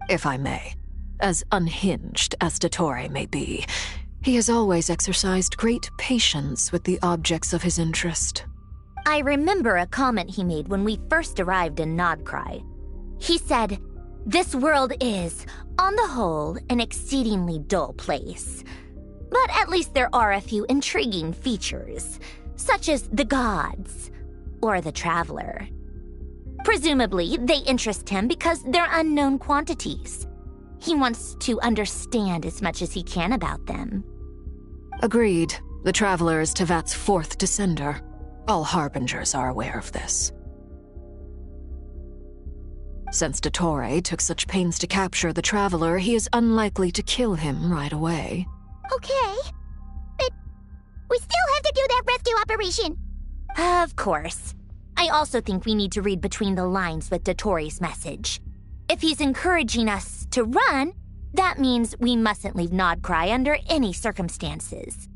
Speaker 4: If I may, as unhinged as Dottore may be, he has always exercised great patience with the objects of his interest.
Speaker 2: I remember a comment he made when we first arrived in Nod Cry. He said, "This world is, on the whole, an exceedingly dull place. But at least there are a few intriguing features, such as the gods or the Traveler. Presumably, they interest him because they're unknown quantities. He wants to understand as much as he can about them."
Speaker 4: Agreed. The Traveler is Tevat's fourth descender. All Harbingers are aware of this. Since Dottore took such pains to capture the Traveler, he is unlikely to kill him right away.
Speaker 9: Okay. But we still have to do that rescue operation.
Speaker 2: Of course. I also think we need to read between the lines with Dottore's message. If he's encouraging us to run, that means we mustn't leave Nod Cry under any circumstances.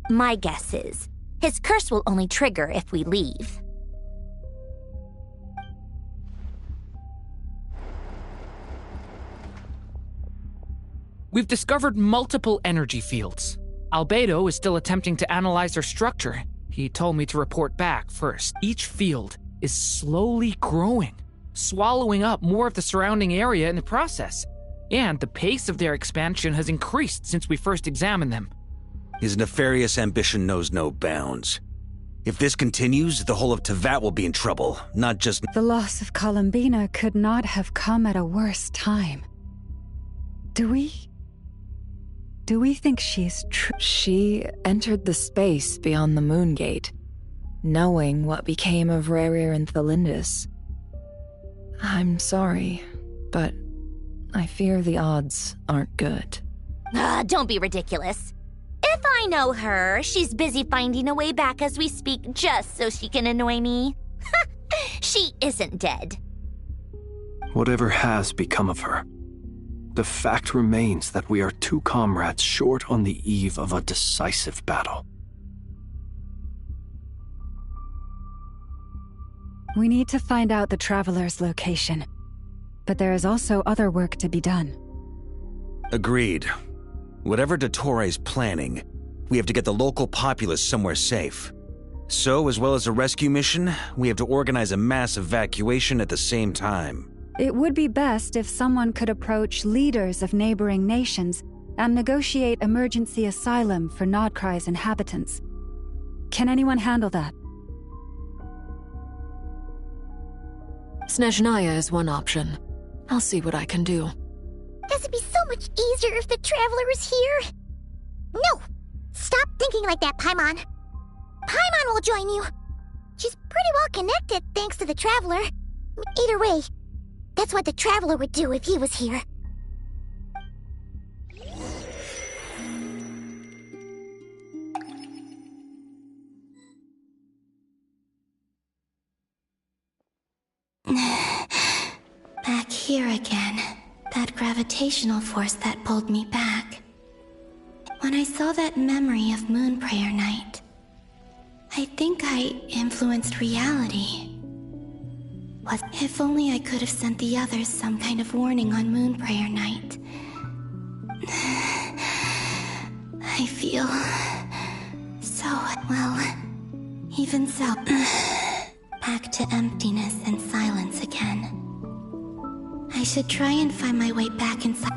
Speaker 2: My guess is, his curse will only trigger if we leave.
Speaker 12: We've discovered multiple energy fields. Albedo is still attempting to analyze their structure. He told me to report back first. Each field is slowly growing, swallowing up more of the surrounding area in the process. And the pace of their expansion has increased since we first examined them.
Speaker 3: His nefarious ambition knows no bounds. If this continues, the whole of Tevat will be in trouble, not just...
Speaker 7: The loss of Columbina could not have come at a worse time. Do we think she's true?
Speaker 8: She entered the space beyond the Moon Gate, knowing what became of Rerir and Thalindus. I'm sorry, but I fear the odds aren't good.
Speaker 2: Don't be ridiculous. If I know her, she's busy finding a way back as we speak just so she can annoy me. She isn't dead.
Speaker 5: Whatever has become of her, the fact remains that we are two comrades short on the eve of a decisive battle.
Speaker 7: We need to find out the Traveler's location. But there is also other work to be done.
Speaker 3: Agreed. Whatever Dottore's planning, we have to get the local populace somewhere safe. So, as well as a rescue mission, we have to organize a mass evacuation at the same time.
Speaker 7: It would be best if someone could approach leaders of neighboring nations and negotiate emergency asylum for Nod Cry's inhabitants. Can anyone handle that?
Speaker 4: Snezhnaya is one option. I'll see what I can do.
Speaker 9: This would be so much easier if the Traveler was here. No! Stop thinking like that, Paimon. Paimon will join you. She's pretty well connected thanks to the Traveler. Either way, that's what the Traveler would do if he was here.
Speaker 1: Back here again. That gravitational force that pulled me back. When I saw that memory of Moon Prayer Night, I think I influenced reality. If only I could have sent the others some kind of warning on Moon Prayer Night. I feel so, well, even so, back to emptiness and silence again. I should try and find my way back inside.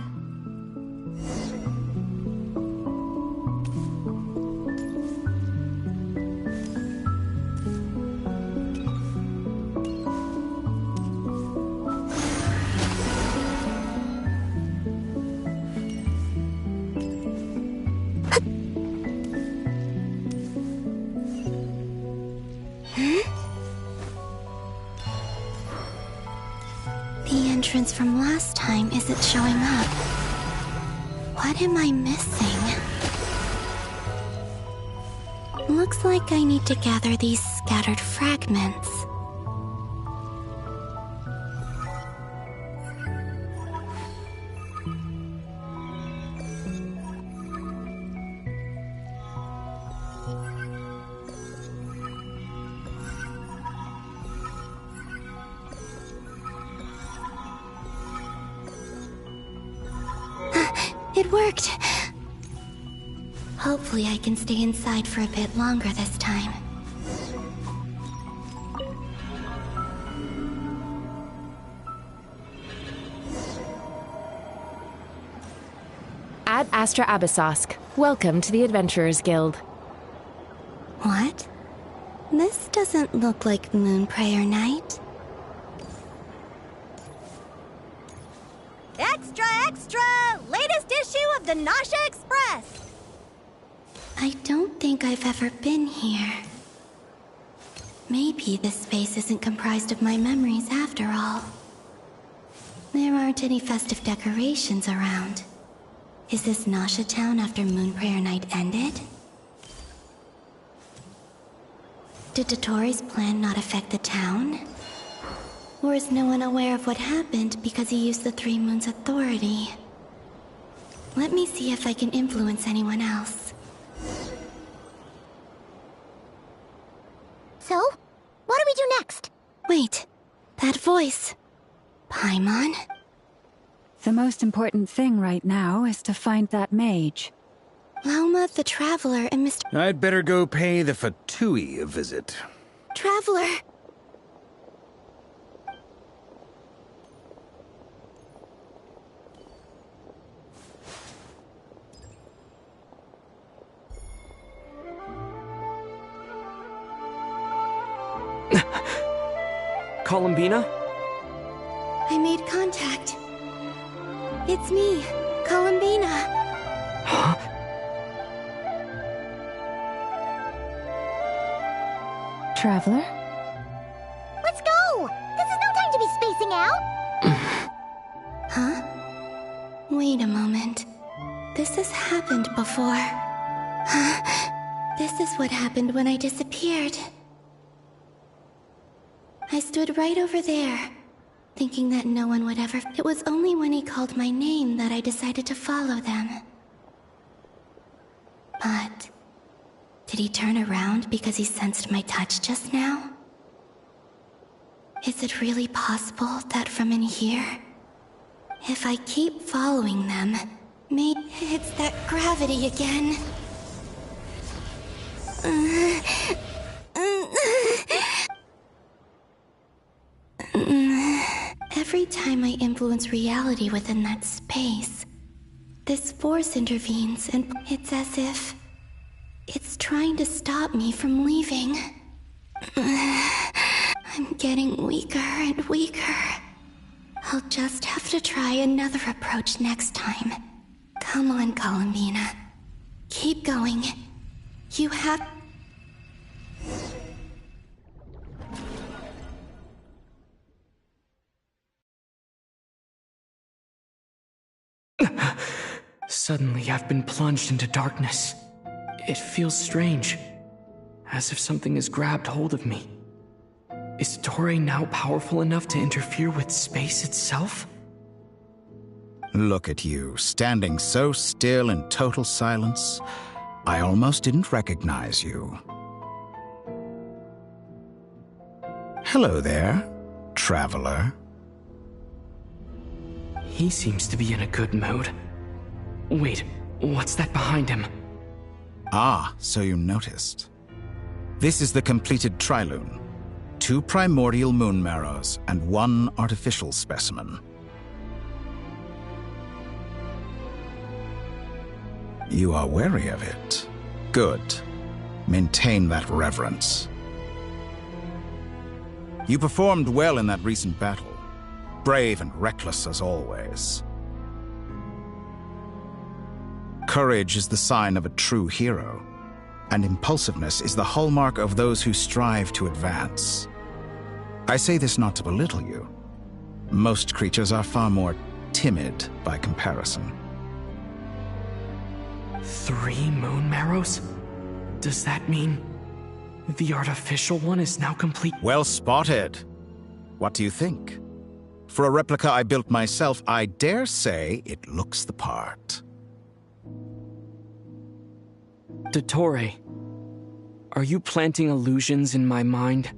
Speaker 1: entrance from last time isn't showing up. What am I missing? Looks like I need to gather these scattered fragments. It worked! Hopefully I can stay inside for a bit longer this time.
Speaker 18: Ad Astra Abyssosque. Welcome to the Adventurers Guild.
Speaker 1: What? This doesn't look like Moonprayer Night.
Speaker 19: Extra, extra! Latest issue of the Nasha Express!
Speaker 1: I don't think I've ever been here. Maybe this space isn't comprised of my memories after all. There aren't any festive decorations around. Is this Nasha Town after Moonprayer Night ended? Did Dotori's plan not affect the town? Or is no one aware of what happened because he used the Three Moons' authority? Let me see if I can influence anyone else.
Speaker 9: So, what do we do next?
Speaker 1: Wait, that voice. Paimon?
Speaker 7: The most important thing right now is to find that mage.
Speaker 1: Lauma the Traveler and Mr.
Speaker 3: I'd better go pay the Fatui a visit.
Speaker 1: Traveler!
Speaker 12: Columbina?
Speaker 1: I made contact. It's me, Columbina.
Speaker 12: Huh?
Speaker 7: Traveler?
Speaker 9: Let's go! This is no time to be spacing out!
Speaker 1: Huh? Wait a moment. This has happened before. This is what happened when I disappeared. I stood right over there, thinking that no one would ever... It was only when he called my name that I decided to follow them. But... did he turn around because he sensed my touch just now? Is it really possible that from in here, if I keep following them, maybe it's that gravity again? Every time I influence reality within that space, this force intervenes, and it's as if it's trying to stop me from leaving. I'm getting weaker and weaker. I'll just have to try another approach next time. Come on, Columbina. Keep going. You have...
Speaker 12: Suddenly, I've been plunged into darkness. It feels strange, as if something has grabbed hold of me. Is Dottore now powerful enough to interfere with space itself?
Speaker 14: Look at you, standing so still in total silence. I almost didn't recognize you. Hello there, traveler.
Speaker 12: He seems to be in a good mood. Wait, what's that behind him?
Speaker 14: Ah, so you noticed. This is the completed Trilune. 2 primordial moon marrows and 1 artificial specimen. You are wary of it. Good. Maintain that reverence. You performed well in that recent battle. Brave and reckless as always. Courage is the sign of a true hero, and impulsiveness is the hallmark of those who strive to advance. I say this not to belittle you. Most creatures are far more timid by comparison.
Speaker 12: 3 moon marrows? Does that mean the artificial one is now complete?
Speaker 14: Well spotted. What do you think? For a replica I built myself, I dare say it looks the part.
Speaker 12: Dottore, are you planting illusions in my mind?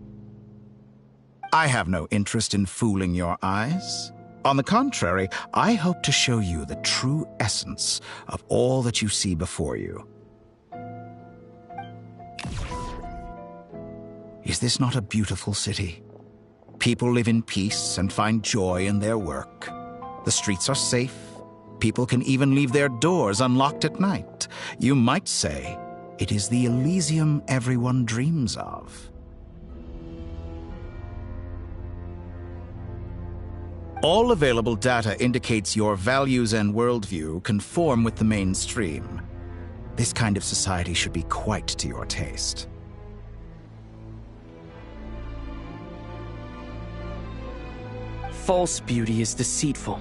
Speaker 14: I have no interest in fooling your eyes. On the contrary, I hope to show you the true essence of all that you see before you. Is this not a beautiful city? People live in peace and find joy in their work. The streets are safe. People can even leave their doors unlocked at night. You might say it is the Elysium everyone dreams of. All available data indicates your values and worldview conform with the mainstream. This kind of society should be quite to your taste.
Speaker 12: False beauty is deceitful.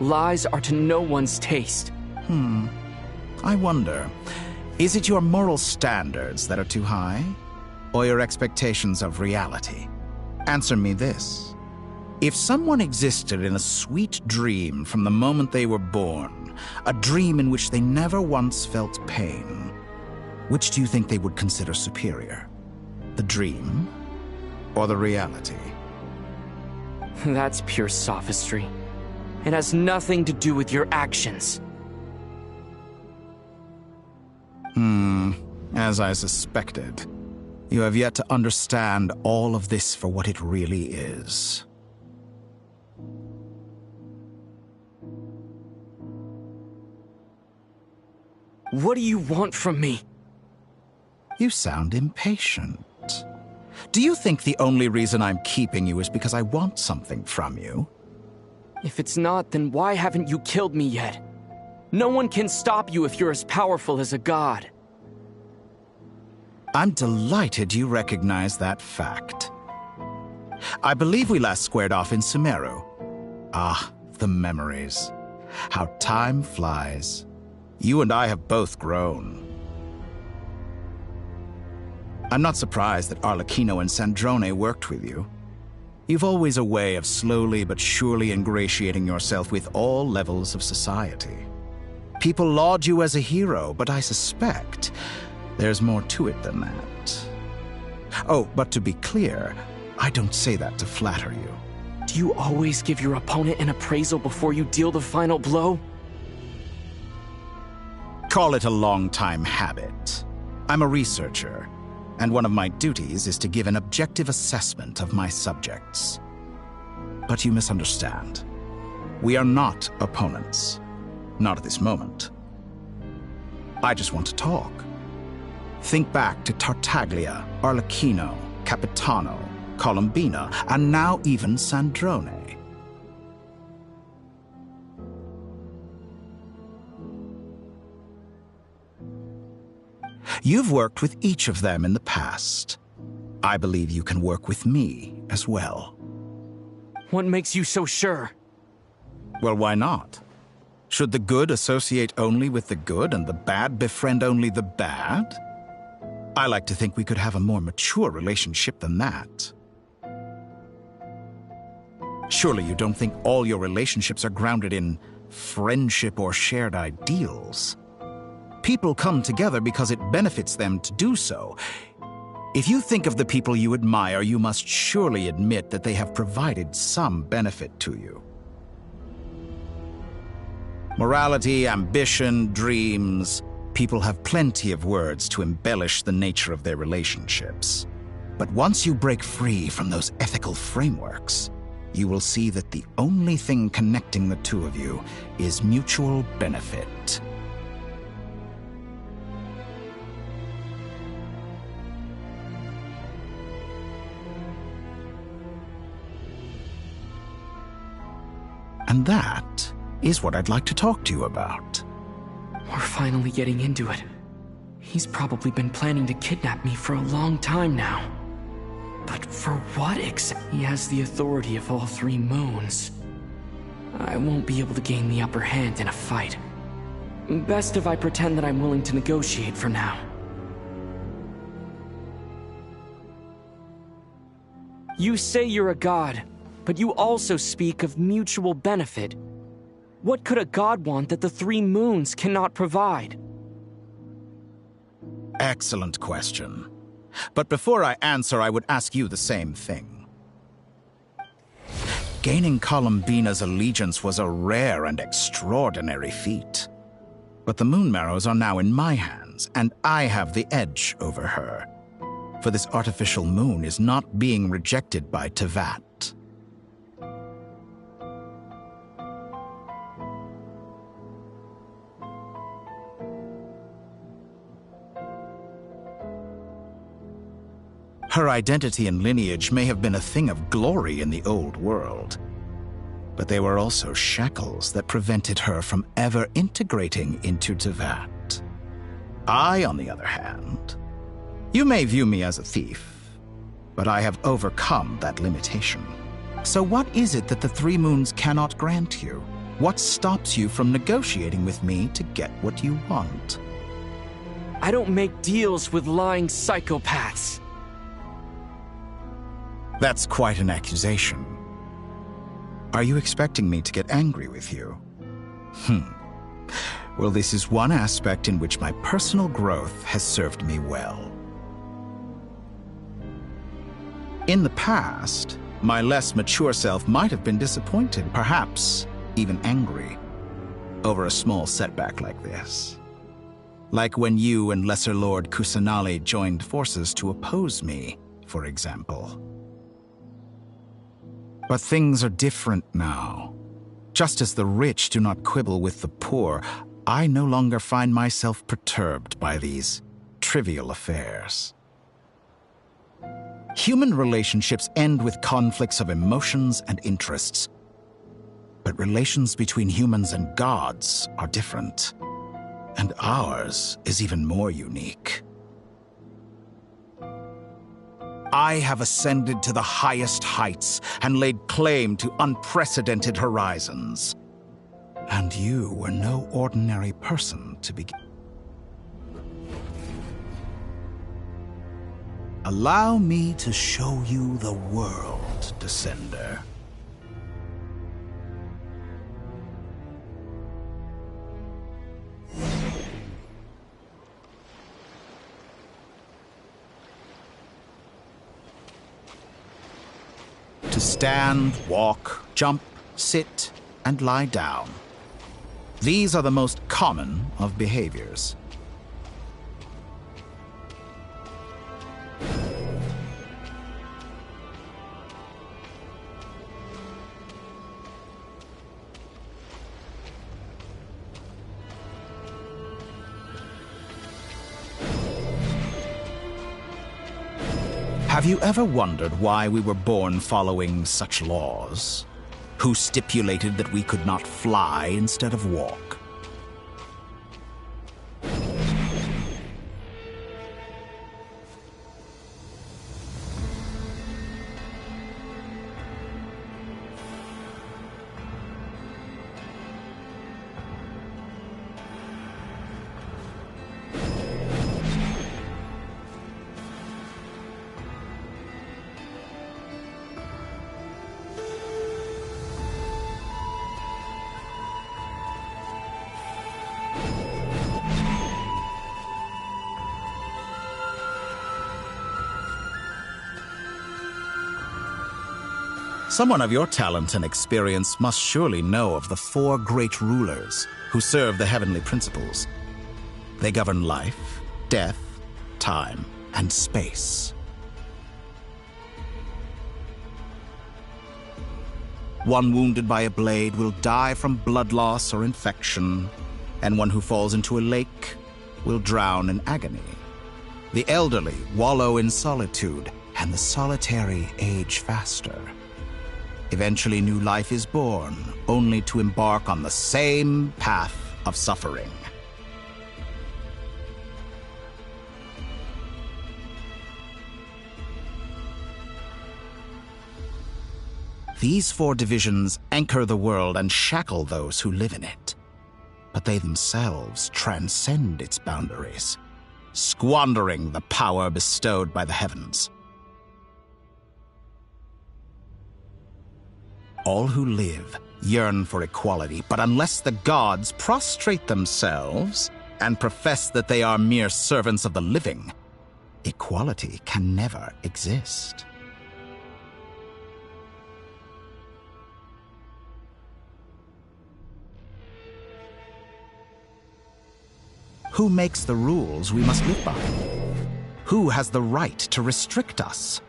Speaker 12: Lies are to no one's taste.
Speaker 14: I wonder, is it your moral standards that are too high? Or your expectations of reality? Answer me this. If someone existed in a sweet dream from the moment they were born, a dream in which they never once felt pain, which do you think they would consider superior? The dream or the reality?
Speaker 12: That's pure sophistry. It has nothing to do with your actions.
Speaker 14: As I suspected. You have yet to understand all of this for what it really is.
Speaker 12: What do you want from me?
Speaker 14: You sound impatient. Do you think the only reason I'm keeping you is because I want something from you?
Speaker 12: If it's not, then why haven't you killed me yet? No one can stop you if you're as powerful as a god.
Speaker 14: I'm delighted you recognize that fact. I believe we last squared off in Sumeru. Ah, the memories. How time flies. You and I have both grown. I'm not surprised that Arlecchino and Sandrone worked with you. You've always a way of slowly but surely ingratiating yourself with all levels of society. People laud you as a hero, but I suspect there's more to it than that. Oh, but to be clear, I don't say that to flatter you.
Speaker 12: Do you always give your opponent an appraisal before you deal the final blow?
Speaker 14: Call it a long-time habit. I'm a researcher, and one of my duties is to give an objective assessment of my subjects. But you misunderstand. We are not opponents. Not at this moment. I just want to talk. Think back to Tartaglia, Arlecchino, Capitano, Columbina, and now even Sandrone. You've worked with each of them in the past. I believe you can work with me as well.
Speaker 12: What makes you so sure?
Speaker 14: Well, why not? Should the good associate only with the good and the bad befriend only the bad? I like to think we could have a more mature relationship than that. Surely you don't think all your relationships are grounded in friendship or shared ideals? People come together because it benefits them to do so. If you think of the people you admire, you must surely admit that they have provided some benefit to you. Morality, ambition, dreams. People have plenty of words to embellish the nature of their relationships. But once you break free from those ethical frameworks, you will see that the only thing connecting the two of you is mutual benefit. And that is what I'd like to talk to you about.
Speaker 12: We're finally getting into it. He's probably been planning to kidnap me for a long time now. But for what exactly? He has the authority of all 3 moons. I won't be able to gain the upper hand in a fight. Best if I pretend that I'm willing to negotiate for now. You say you're a god, but you also speak of mutual benefit. What could a god want that the three moons cannot provide?
Speaker 14: Excellent question. But before I answer, I would ask you the same thing. Gaining Columbina's allegiance was a rare and extraordinary feat. But the Moon Marrows are now in my hands, and I have the edge over her. For this artificial moon is not being rejected by Teyvat. Her identity and lineage may have been a thing of glory in the old world, but they were also shackles that prevented her from ever integrating into Teyvat. I, on the other hand, you may view me as a thief, but I have overcome that limitation. So what is it that the Three Moons cannot grant you? What stops you from negotiating with me to get what you want?
Speaker 12: I don't make deals with lying psychopaths.
Speaker 14: That's quite an accusation. Are you expecting me to get angry with you? Well, this is one aspect in which my personal growth has served me well. In the past, my less mature self might have been disappointed, perhaps even angry, over a small setback like this. Like when you and Lesser Lord Kusanali joined forces to oppose me, for example. But things are different now. Just as the rich do not quibble with the poor, I no longer find myself perturbed by these trivial affairs. Human relationships end with conflicts of emotions and interests. But relations between humans and gods are different. And ours is even more unique. I have ascended to the highest heights and laid claim to unprecedented horizons. And you were no ordinary person to begin. Allow me to show you the world, Descender. To stand, walk, jump, sit, and lie down. These are the most common of behaviors. Have you ever wondered why we were born following such laws? Who stipulated that we could not fly instead of walk? Someone of your talent and experience must surely know of the four great rulers who serve the heavenly principles. They govern life, death, time, and space. One wounded by a blade will die from blood loss or infection, and one who falls into a lake will drown in agony. The elderly wallow in solitude, and the solitary age faster. Eventually, new life is born, only to embark on the same path of suffering. These 4 divisions anchor the world and shackle those who live in it. But they themselves transcend its boundaries, squandering the power bestowed by the heavens. All who live yearn for equality, but unless the gods prostrate themselves and profess that they are mere servants of the living, equality can never exist. Who makes the rules we must live by? Who has the right to restrict us?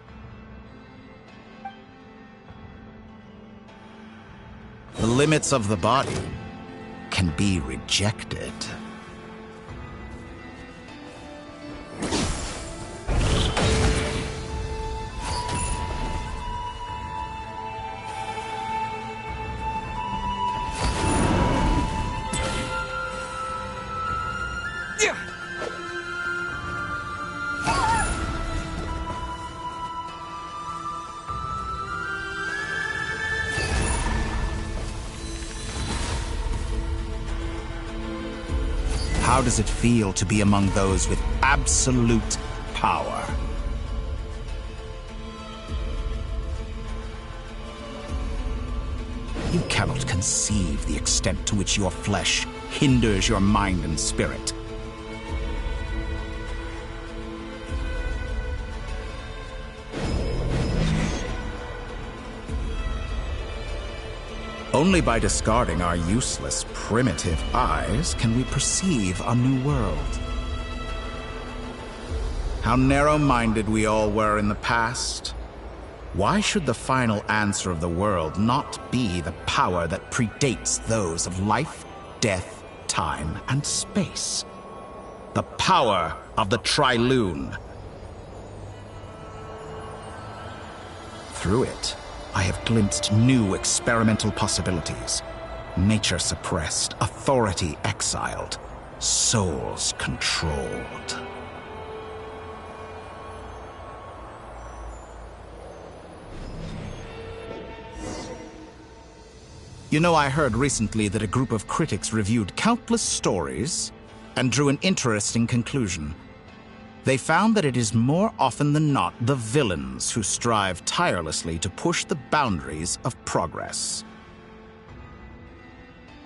Speaker 14: The limits of the body can be rejected. How does it feel to be among those with absolute power? You cannot conceive the extent to which your flesh hinders your mind and spirit. Only by discarding our useless, primitive eyes can we perceive a new world. How narrow-minded we all were in the past. Why should the final answer of the world not be the power that predates those of life, death, time, and space? The power of the Trilune. Through it, I have glimpsed new experimental possibilities. Nature suppressed, authority exiled, souls controlled. You know, I heard recently that a group of critics reviewed countless stories and drew an interesting conclusion. They found that it is more often than not the villains who strive tirelessly to push the boundaries of progress.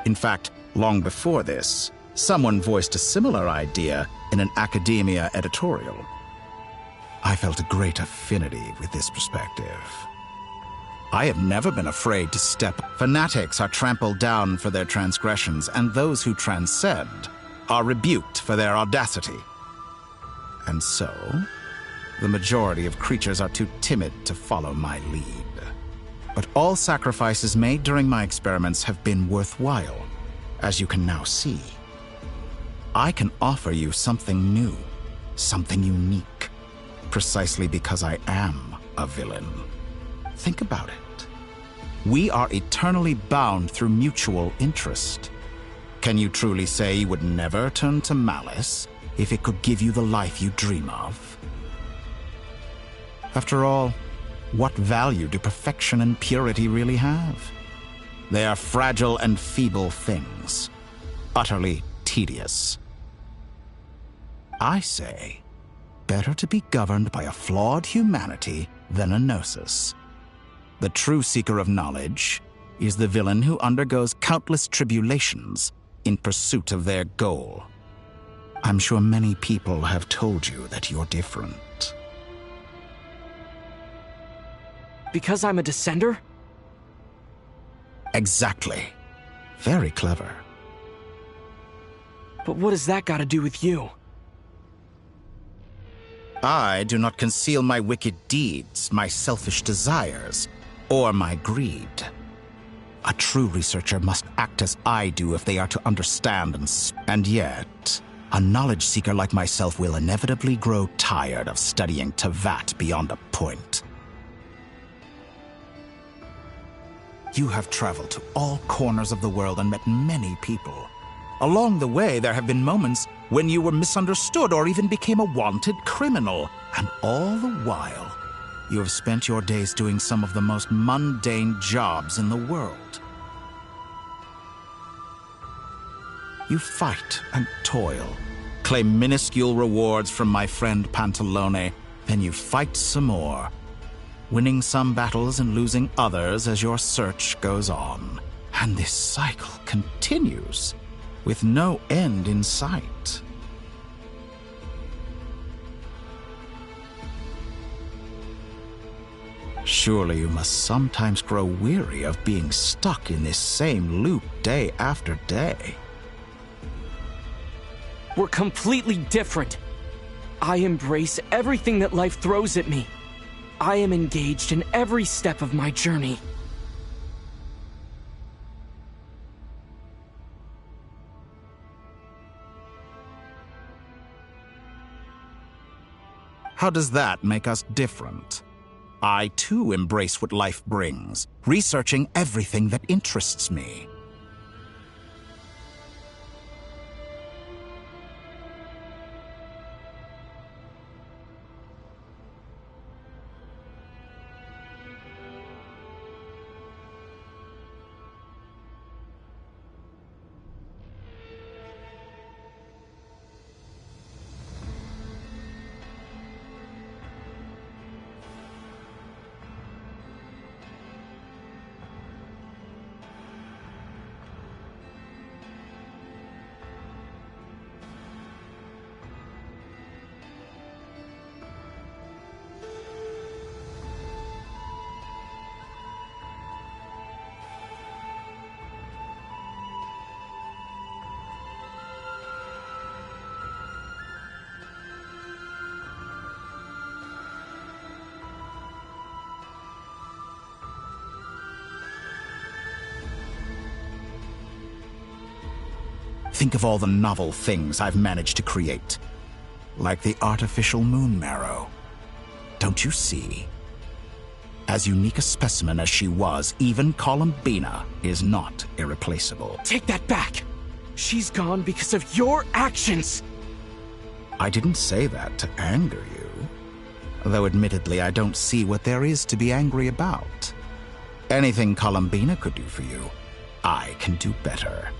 Speaker 14: In fact, long before this, someone voiced a similar idea in an academia editorial. I felt a great affinity with this perspective. I have never been afraid to step. Fanatics are trampled down for their transgressions, and those who transcend are rebuked for their audacity. And so, the majority of creatures are too timid to follow my lead. But all sacrifices made during my experiments have been worthwhile, as you can now see. I can offer you something new, something unique, precisely because I am a villain. Think about it. We are eternally bound through mutual interest. Can you truly say you would never turn to malice if it could give you the life you dream of? After all, what value do perfection and purity really have? They are fragile and feeble things, utterly tedious. I say, better to be governed by a flawed humanity than a gnosis. The true seeker of knowledge is the villain who undergoes countless tribulations in pursuit of their goal. I'm sure many people have told you that you're different.
Speaker 12: Because I'm a descender?
Speaker 14: Exactly. Very clever.
Speaker 12: But what has that got to do with you?
Speaker 14: I do not conceal my wicked deeds, my selfish desires, or my greed. A true researcher must act as I do if they are to understand and yet, a knowledge seeker like myself will inevitably grow tired of studying Tevat beyond a point. You have traveled to all corners of the world and met many people. Along the way, there have been moments when you were misunderstood or even became a wanted criminal. And all the while, You have spent your days doing some of the most mundane jobs in the world. You fight and toil, claim minuscule rewards from my friend Pantalone, then you fight some more, winning some battles and losing others as your search goes on. And this cycle continues, with no end in sight. Surely you must sometimes grow weary of being stuck in this same loop day after day.
Speaker 12: We're completely different. I embrace everything that life throws at me. I am engaged in every step of my journey.
Speaker 14: How does that make us different? I too embrace what life brings, researching everything that interests me. Think of all the novel things I've managed to create. Like the artificial moon marrow. Don't you see? As unique a specimen as she was, even Columbina is not irreplaceable.
Speaker 12: Take that back! She's gone because of your actions!
Speaker 14: I didn't say that to anger you. Though admittedly, I don't see what there is to be angry about. Anything Columbina could do for you, I can do better.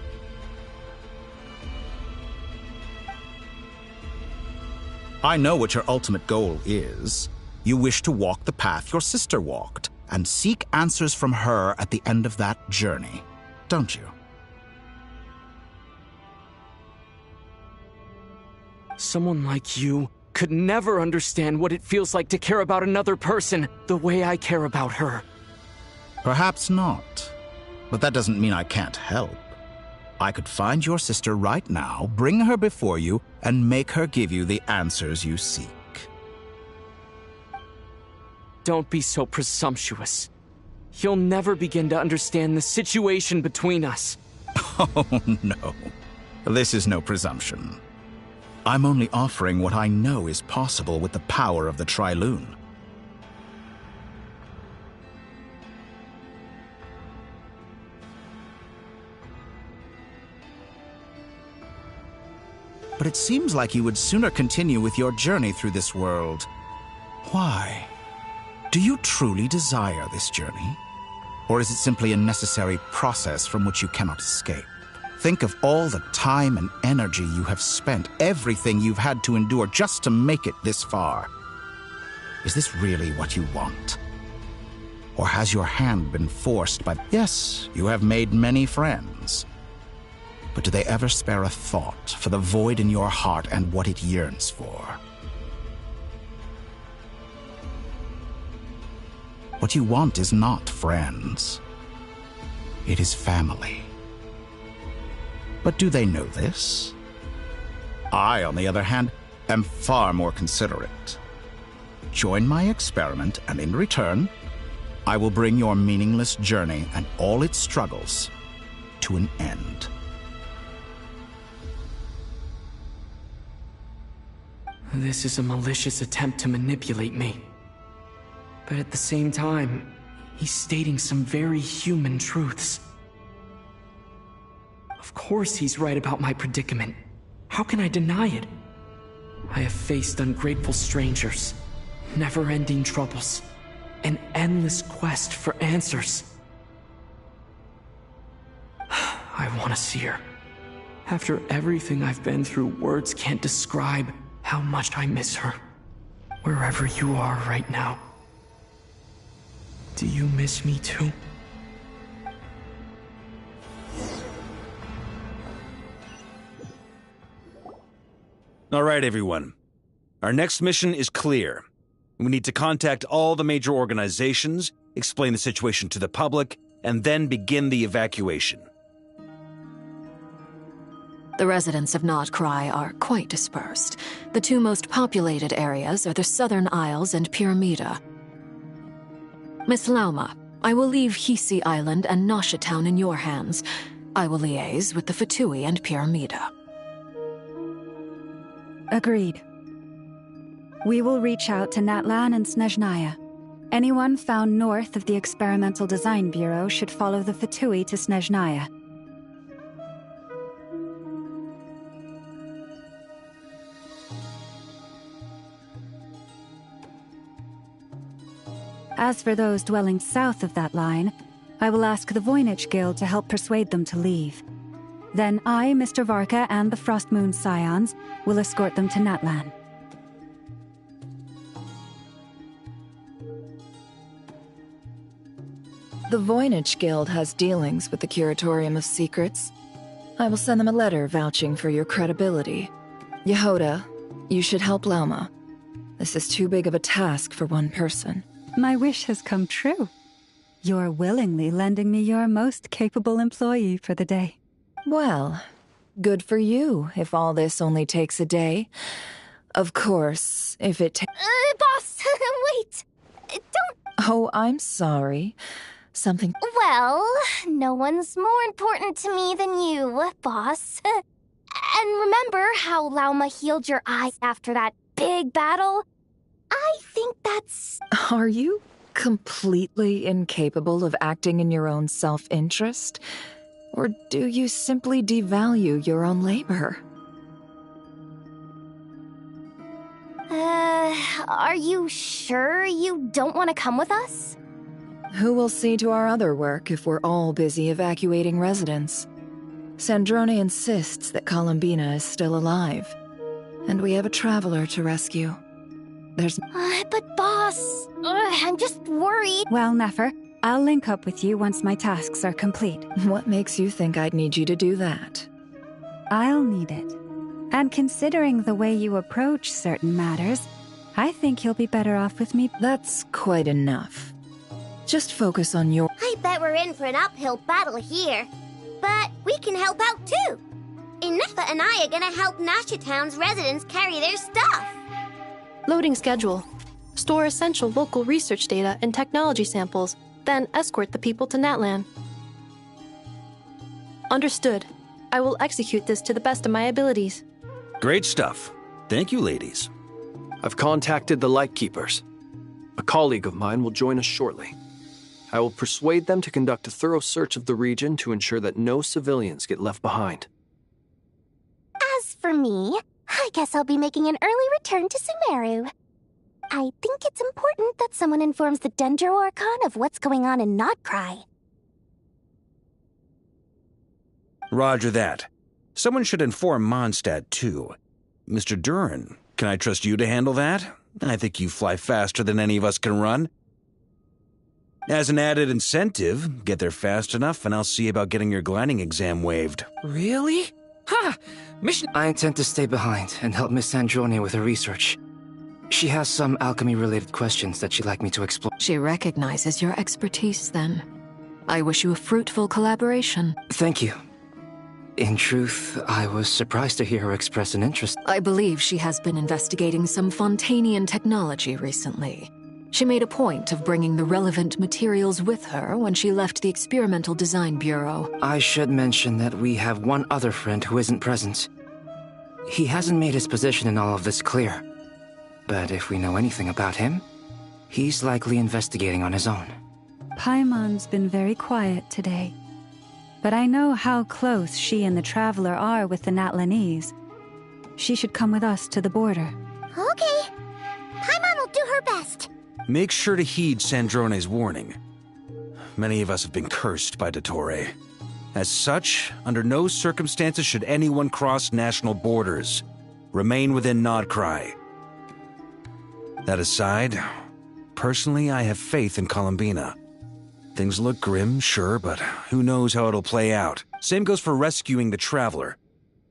Speaker 14: I know what your ultimate goal is. You wish to walk the path your sister walked, and seek answers from her at the end of that journey, don't you?
Speaker 12: Someone like you could never understand what it feels like to care about another person the way I care about her.
Speaker 14: Perhaps not, but that doesn't mean I can't help. I could find your sister right now, bring her before you, and make her give you the answers you seek.
Speaker 12: Don't be so presumptuous. You'll never begin to understand the situation between us.
Speaker 14: Oh, no. This is no presumption. I'm only offering what I know is possible with the power of the Trilune. But it seems like you would sooner continue with your journey through this world. Why? Do you truly desire this journey? Or is it simply a necessary process from which you cannot escape? Think of all the time and energy you have spent, everything you've had to endure just to make it this far. Is this really what you want? Or has your hand been forced by... Yes, you have made many friends. But do they ever spare a thought for the void in your heart and what it yearns for? What you want is not friends. It is family. But do they know this? I, on the other hand, am far more considerate. Join my experiment, and in return, I will bring your meaningless journey and all its struggles to an end.
Speaker 12: This is a malicious attempt to manipulate me. But at the same time, he's stating some very human truths. Of course he's right about my predicament. How can I deny it? I have faced ungrateful strangers, never-ending troubles, an endless quest for answers. I want to see her. After everything I've been through, words can't describe how much I miss her. Wherever you are right now. Do you miss me too?
Speaker 3: All right, everyone. Our next mission is clear. We need to contact all the major organizations, explain the situation to the public, and then begin the evacuation.
Speaker 4: The residents of Notcry are quite dispersed. The two most populated areas are the Southern Isles and Pyramida. Miss Lauma, I will leave Hisi Island and Nasha Town in your hands. I will liaise with the Fatui and Pyramida.
Speaker 7: Agreed. We will reach out to Natlan and Snezhnaya. Anyone found north of the Experimental Design Bureau should follow the Fatui to Snezhnaya. As for those dwelling south of that line, I will ask the Voynich Guild to help persuade them to leave. Then I, Mr. Varka, and the Frostmoon Scions will escort them to Natlan.
Speaker 8: The Voynich Guild has dealings with the Curatorium of Secrets. I will send them a letter vouching for your credibility. Yehoda, you should help Lauma. This is too big of a task for one person.
Speaker 7: My wish has come true. You're willingly lending me your most capable employee for the day.
Speaker 8: Well, good for you if all this only takes a day. Of course, if it
Speaker 9: Boss, wait! Don't...
Speaker 8: Oh, I'm sorry. Something...
Speaker 9: Well, no one's more important to me than you, boss. And remember how Lauma healed your eyes after that big battle? I think that's...
Speaker 8: Are you completely incapable of acting in your own self-interest? Or do you simply devalue your own labor?
Speaker 9: Are you sure you don't want to come with us?
Speaker 8: Who will see to our other work if we're all busy evacuating residents? Sandrone insists that Columbina is still alive, and we have a traveler to rescue. There's...
Speaker 9: But boss, I'm just worried.
Speaker 7: Well, Nefer, I'll link up with you once my tasks are complete.
Speaker 8: What makes you think I'd need you to do that?
Speaker 7: I'll need it. And considering the way you approach certain matters, I think you'll be better off with me.
Speaker 8: That's quite enough. Just focus on your...
Speaker 9: I bet we're in for an uphill battle here. But we can help out too. Inefa and I are gonna help Nasha Town's residents carry their stuff.
Speaker 10: Loading schedule. Store essential local research data and technology samples, then escort the people to Natlan. Understood. I will execute this to the best of my abilities.
Speaker 3: Great stuff. Thank you, ladies.
Speaker 5: I've contacted the Lightkeepers. A colleague of mine will join us shortly. I will persuade them to conduct a thorough search of the region to ensure that no civilians get left behind.
Speaker 9: As for me, I guess I'll be making an early return to Sumeru. I think it's important that someone informs the Dendro Archon of what's going on in Notcry.
Speaker 3: Roger that. Someone should inform Mondstadt, too. Mr. Duran, can I trust you to handle that? I think you fly faster than any of us can run. As an added incentive, get there fast enough and I'll see about getting your gliding exam waived.
Speaker 20: Really? Ha! Mission... I intend to stay behind and help Miss Sandrone with her research. She has some alchemy-related questions that she'd like me to explore.
Speaker 4: She recognizes your expertise, then. I wish you a fruitful collaboration.
Speaker 20: Thank you. In truth, I was surprised to hear her express an interest.
Speaker 4: I believe she has been investigating some Fontanian technology recently. She made a point of bringing the relevant materials with her when she left the Experimental Design Bureau.
Speaker 20: I should mention that we have one other friend who isn't present. He hasn't made his position in all of this clear. But if we know anything about him, he's likely investigating on his own.
Speaker 7: Paimon's been very quiet today. But I know how close she and the Traveler are with the Natlanese. She should come with us to the border.
Speaker 9: Okay. Paimon will do her best.
Speaker 3: Make sure to heed Sandrone's warning. Many of us have been cursed by Dottore. As such, under no circumstances should anyone cross national borders. Remain within Nodcry. That aside, personally, I have faith in Columbina. Things look grim, sure, but who knows how it'll play out. Same goes for rescuing the Traveler.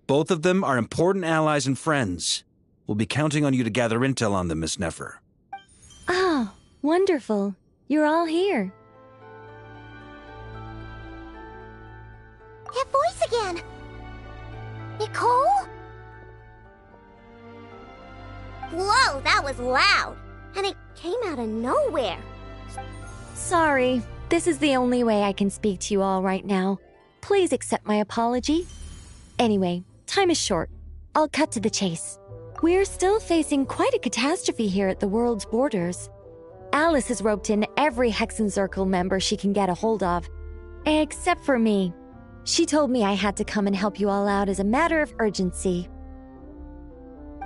Speaker 3: Both of them are important allies and friends. We'll be counting on you to gather intel on them, Miss Nefer.
Speaker 21: Oh, wonderful. You're all here.
Speaker 9: That voice again! Nicole? Whoa, that was loud! And it came out of nowhere.
Speaker 21: Sorry, this is the only way I can speak to you all right now. Please accept my apology. Anyway, time is short. I'll cut to the chase. We're still facing quite a catastrophe here at the world's borders. Alice has roped in every Hexencircle member she can get a hold of. Except for me. She told me I had to come and help you all out as a matter of urgency.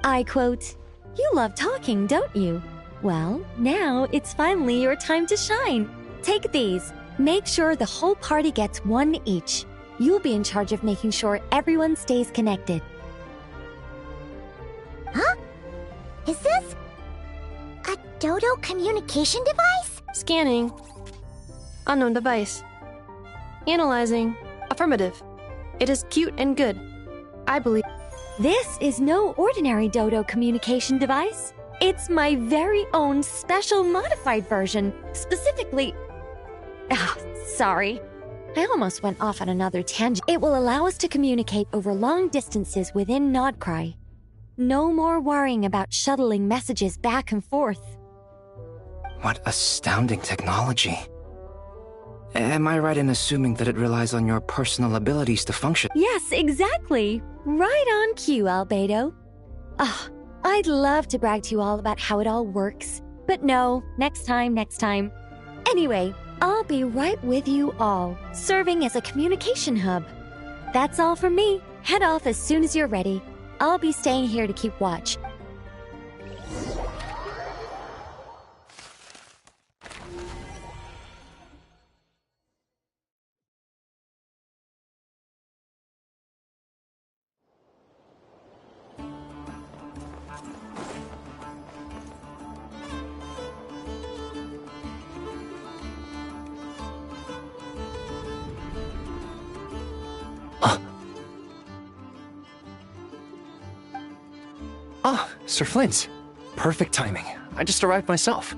Speaker 21: I quote, "You love talking, don't you? Well, now it's finally your time to shine. Take these. Make sure the whole party gets one each. You'll be in charge of making sure everyone stays connected."
Speaker 9: Huh? Is this a Dodo communication device?
Speaker 10: Scanning. Unknown device. Analyzing. Affirmative. It is cute and good. I believe.
Speaker 21: This is no ordinary Dodo communication device. It's my very own special modified version, specifically... sorry. I almost went off on another tangent. It will allow us to communicate over long distances within Nodcry. No more worrying about shuttling messages back and forth.
Speaker 20: What astounding technology. Am I right in assuming that it relies on your personal abilities to function?
Speaker 21: Yes, exactly. Right on cue, Albedo. I'd love to brag to you all about how it all works. But no, next time. Anyway, I'll be right with you all, serving as a communication hub. That's all from me. Head off as soon as you're ready. I'll be staying here to keep watch.
Speaker 5: Ah, Sir Flint. Perfect timing. I just arrived myself.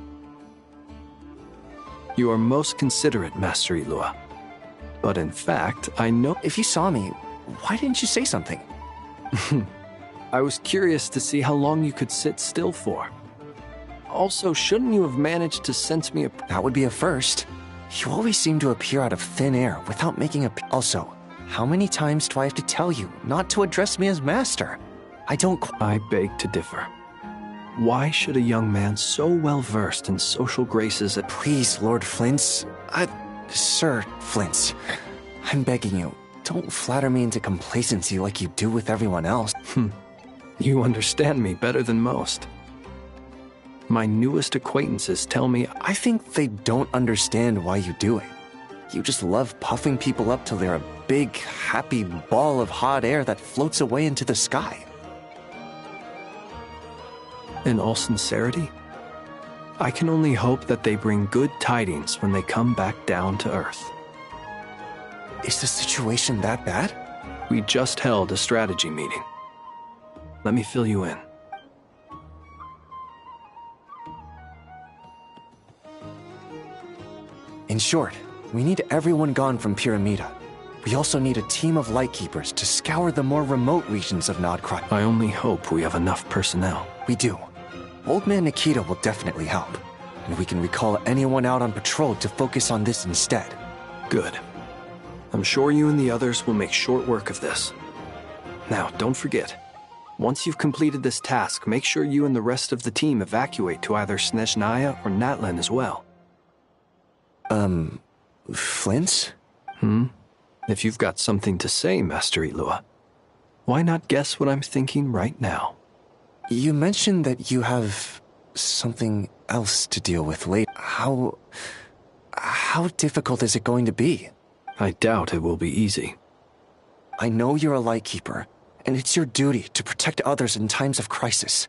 Speaker 5: You are most considerate, Master Ilua. But in fact, I know... If you saw me, why didn't you say something? I was curious to see how long you could sit still for. Also, shouldn't you have managed to sense me a...
Speaker 22: That would be a first. You always seem to appear out of thin air without making a... Also, how many times do I have to tell you not to address me as master?
Speaker 5: I beg to differ. Why should a young man so well-versed in social graces...
Speaker 22: Please, Lord Flint's... Sir Flint's... I'm begging you, don't flatter me into complacency like you do with everyone else.
Speaker 5: You understand me better than most. My newest acquaintances tell me...
Speaker 22: I think they don't understand why you do it. You just love puffing people up till they're a big, happy ball of hot air that floats away into the sky.
Speaker 5: In all sincerity, I can only hope that they bring good tidings when they come back down to Earth.
Speaker 22: Is the situation that bad?
Speaker 5: We just held a strategy meeting. Let me fill you in.
Speaker 22: In short, we need everyone gone from Pyramida. We also need a team of Lightkeepers to scour the more remote regions of Nodcry.
Speaker 5: I only hope we have enough personnel.
Speaker 22: We do. Old Man Nikita will definitely help, and we can recall anyone out on patrol to focus on this instead.
Speaker 5: Good. I'm sure you and the others will make short work of this. Now, don't forget, once you've completed this task, make sure you and the rest of the team evacuate to either Snezhnaya or Natlan as well.
Speaker 22: Flint?
Speaker 5: If you've got something to say, Master Ilua, why not guess what I'm thinking right now?
Speaker 22: You mentioned that you have something else to deal with later. How difficult is it going to be?
Speaker 5: I doubt it will be easy.
Speaker 22: I know you're a Lightkeeper, and it's your duty to protect others in times of crisis.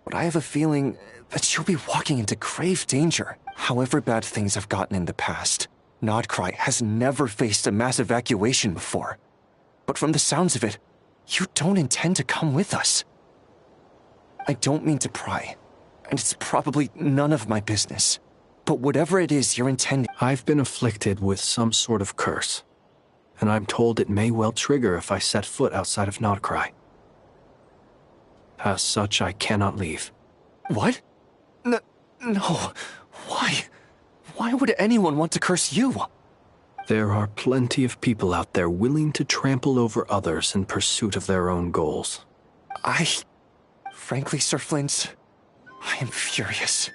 Speaker 22: But I have a feeling that you'll be walking into grave danger. However bad things have gotten in the past, Nodcry has never faced a mass evacuation before. But from the sounds of it, you don't intend to come with us. I don't mean to pry, and it's probably none of my business. But whatever it is you're intending...
Speaker 5: I've been afflicted with some sort of curse, and I'm told it may well trigger if I set foot outside of Nodcry. As such, I cannot leave.
Speaker 22: What? No. Why? Why would anyone want to curse you?
Speaker 5: There are plenty of people out there willing to trample over others in pursuit of their own goals.
Speaker 22: Frankly, Sir Flint, I am furious.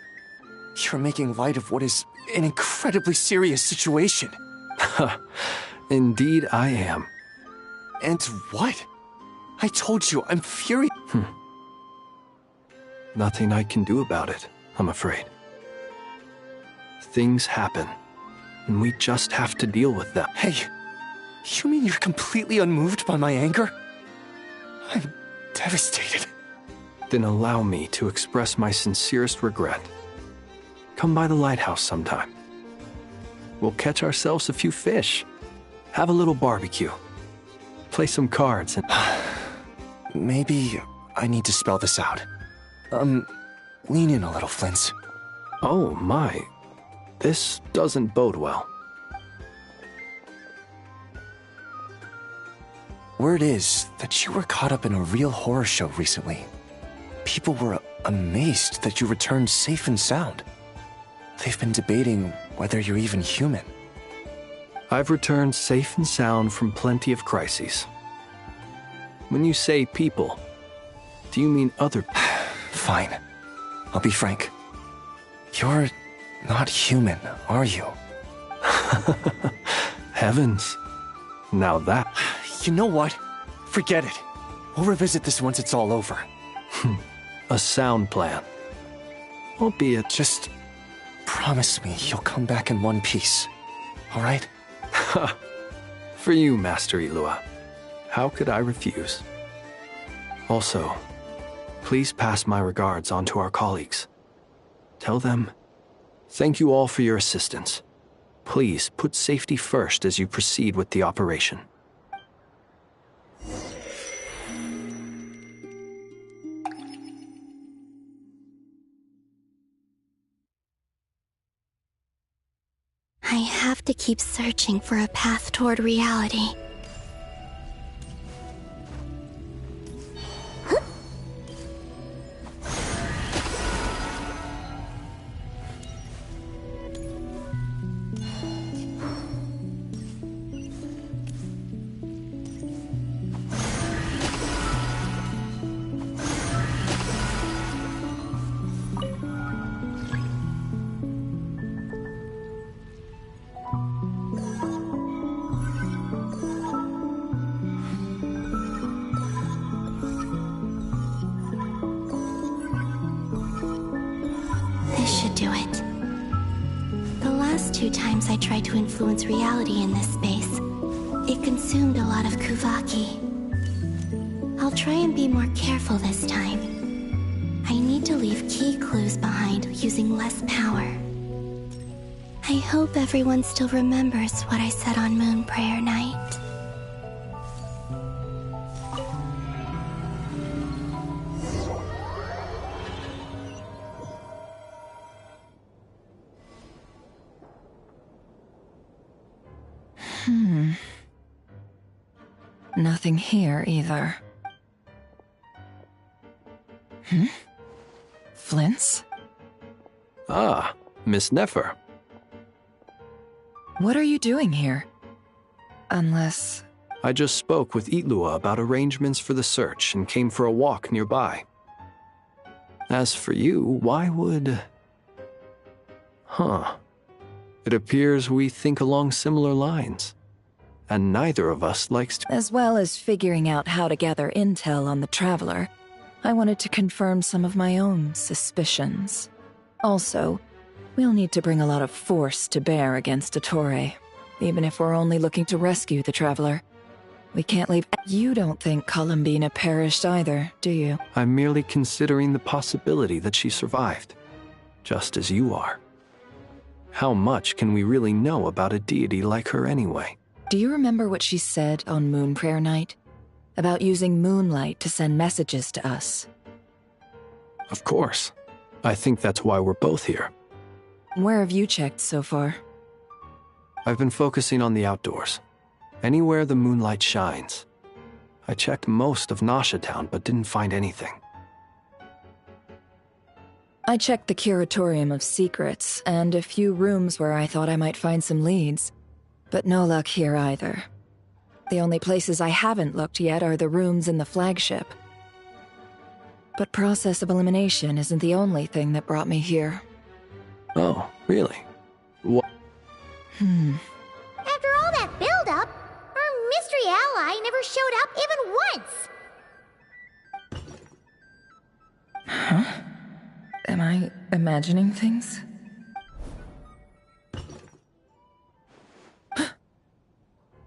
Speaker 22: You're making light of what is an incredibly serious situation.
Speaker 5: Indeed I am.
Speaker 22: And what? I told you, I'm furious.
Speaker 5: Nothing I can do about it, I'm afraid. Things happen, and we just have to deal with them.
Speaker 22: Hey, you mean you're completely unmoved by my anger? I'm devastated.
Speaker 5: Then allow me to express my sincerest regret. Come by the lighthouse sometime. We'll catch ourselves a few fish, have a little barbecue, play some cards, and...
Speaker 22: Maybe I need to spell this out. Lean in a little, Flint.
Speaker 5: Oh my, this doesn't bode well.
Speaker 22: Word is that you were caught up in a real horror show recently. People were amazed that you returned safe and sound. They've been debating whether you're even human.
Speaker 5: I've returned safe and sound from plenty of crises. When you say people, do you mean other...
Speaker 22: Fine. I'll be frank. You're not human, are you?
Speaker 5: Heavens. Now that...
Speaker 22: You know what? Forget it. We'll revisit this once it's all over.
Speaker 5: A sound plan. Albeit...
Speaker 22: Just promise me you'll come back in one piece. All right?
Speaker 5: For you, Master Ilua. How could I refuse? Also, please pass my regards on to our colleagues. Tell them, thank you all for your assistance. Please put safety first as you proceed with the operation.
Speaker 1: I have to keep searching for a path toward reality. This should do it. The last 2 times I tried to influence reality in this space, it consumed a lot of Kuvaki. I'll try and be more careful this time. I need to leave key clues behind using less power. I hope everyone still remembers what I said on Moon Prayer Night.
Speaker 8: Nothing here either. Flint's?
Speaker 5: Ah, Miss Nefer.
Speaker 8: What are you doing here? Unless...
Speaker 5: I just spoke with Itlua about arrangements for the search and came for a walk nearby. As for you, why would... It appears we think along similar lines. And neither of us likes to...
Speaker 8: As well as figuring out how to gather intel on the Traveler, I wanted to confirm some of my own suspicions. Also, we'll need to bring a lot of force to bear against Ettore, even if we're only looking to rescue the Traveler. We can't leave. You don't think Columbina perished either, do you?
Speaker 5: I'm merely considering the possibility that she survived, just as you are. How much can we really know about a deity like her anyway?
Speaker 8: Do you remember what she said on Moon Prayer Night? About using moonlight to send messages to us?
Speaker 5: Of course. I think that's why we're both here.
Speaker 8: Where have you checked so far?
Speaker 5: I've been focusing on the outdoors. Anywhere the moonlight shines. I checked most of Nasha Town, but didn't find anything.
Speaker 8: I checked the Curatorium of Secrets, and a few rooms where I thought I might find some leads. But no luck here either. The only places I haven't looked yet are the rooms in the flagship. But process of elimination isn't the only thing that brought me here.
Speaker 5: Oh, really? What?
Speaker 9: After all that build-up, our mystery ally never showed up even once!
Speaker 8: Huh? Am I imagining things?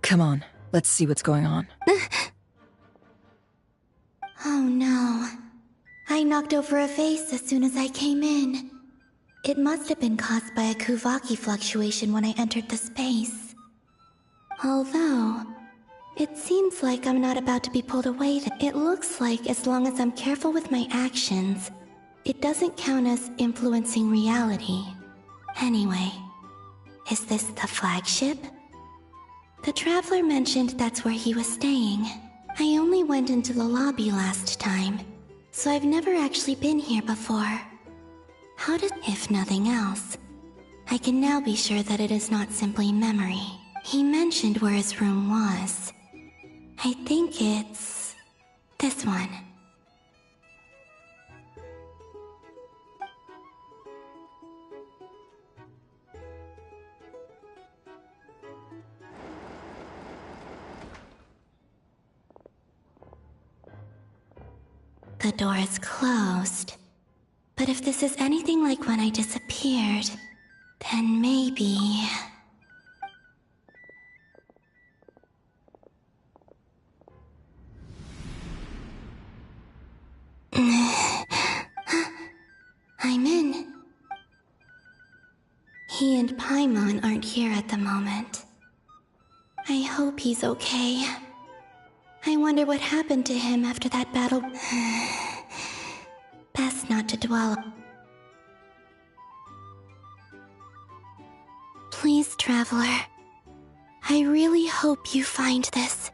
Speaker 8: Come on, let's see what's going on.
Speaker 1: Oh no. I knocked over a vase as soon as I came in. It must have been caused by a Kuvaki fluctuation when I entered the space. Although, it seems like I'm not about to be pulled away. It looks like as long as I'm careful with my actions, it doesn't count as influencing reality. Anyway, is this the flagship? The Traveler mentioned that's where he was staying. I only went into the lobby last time, so I've never actually been here before. How does, if nothing else, I can now be sure that it is not simply memory. He mentioned where his room was. I think it's this one. The door is closed. But if this is anything like when I disappeared, then maybe... I'm in. He and Paimon aren't here at the moment. I hope he's okay. I wonder what happened to him after that battle. Best not to dwell. Please, Traveler. I really hope you find this.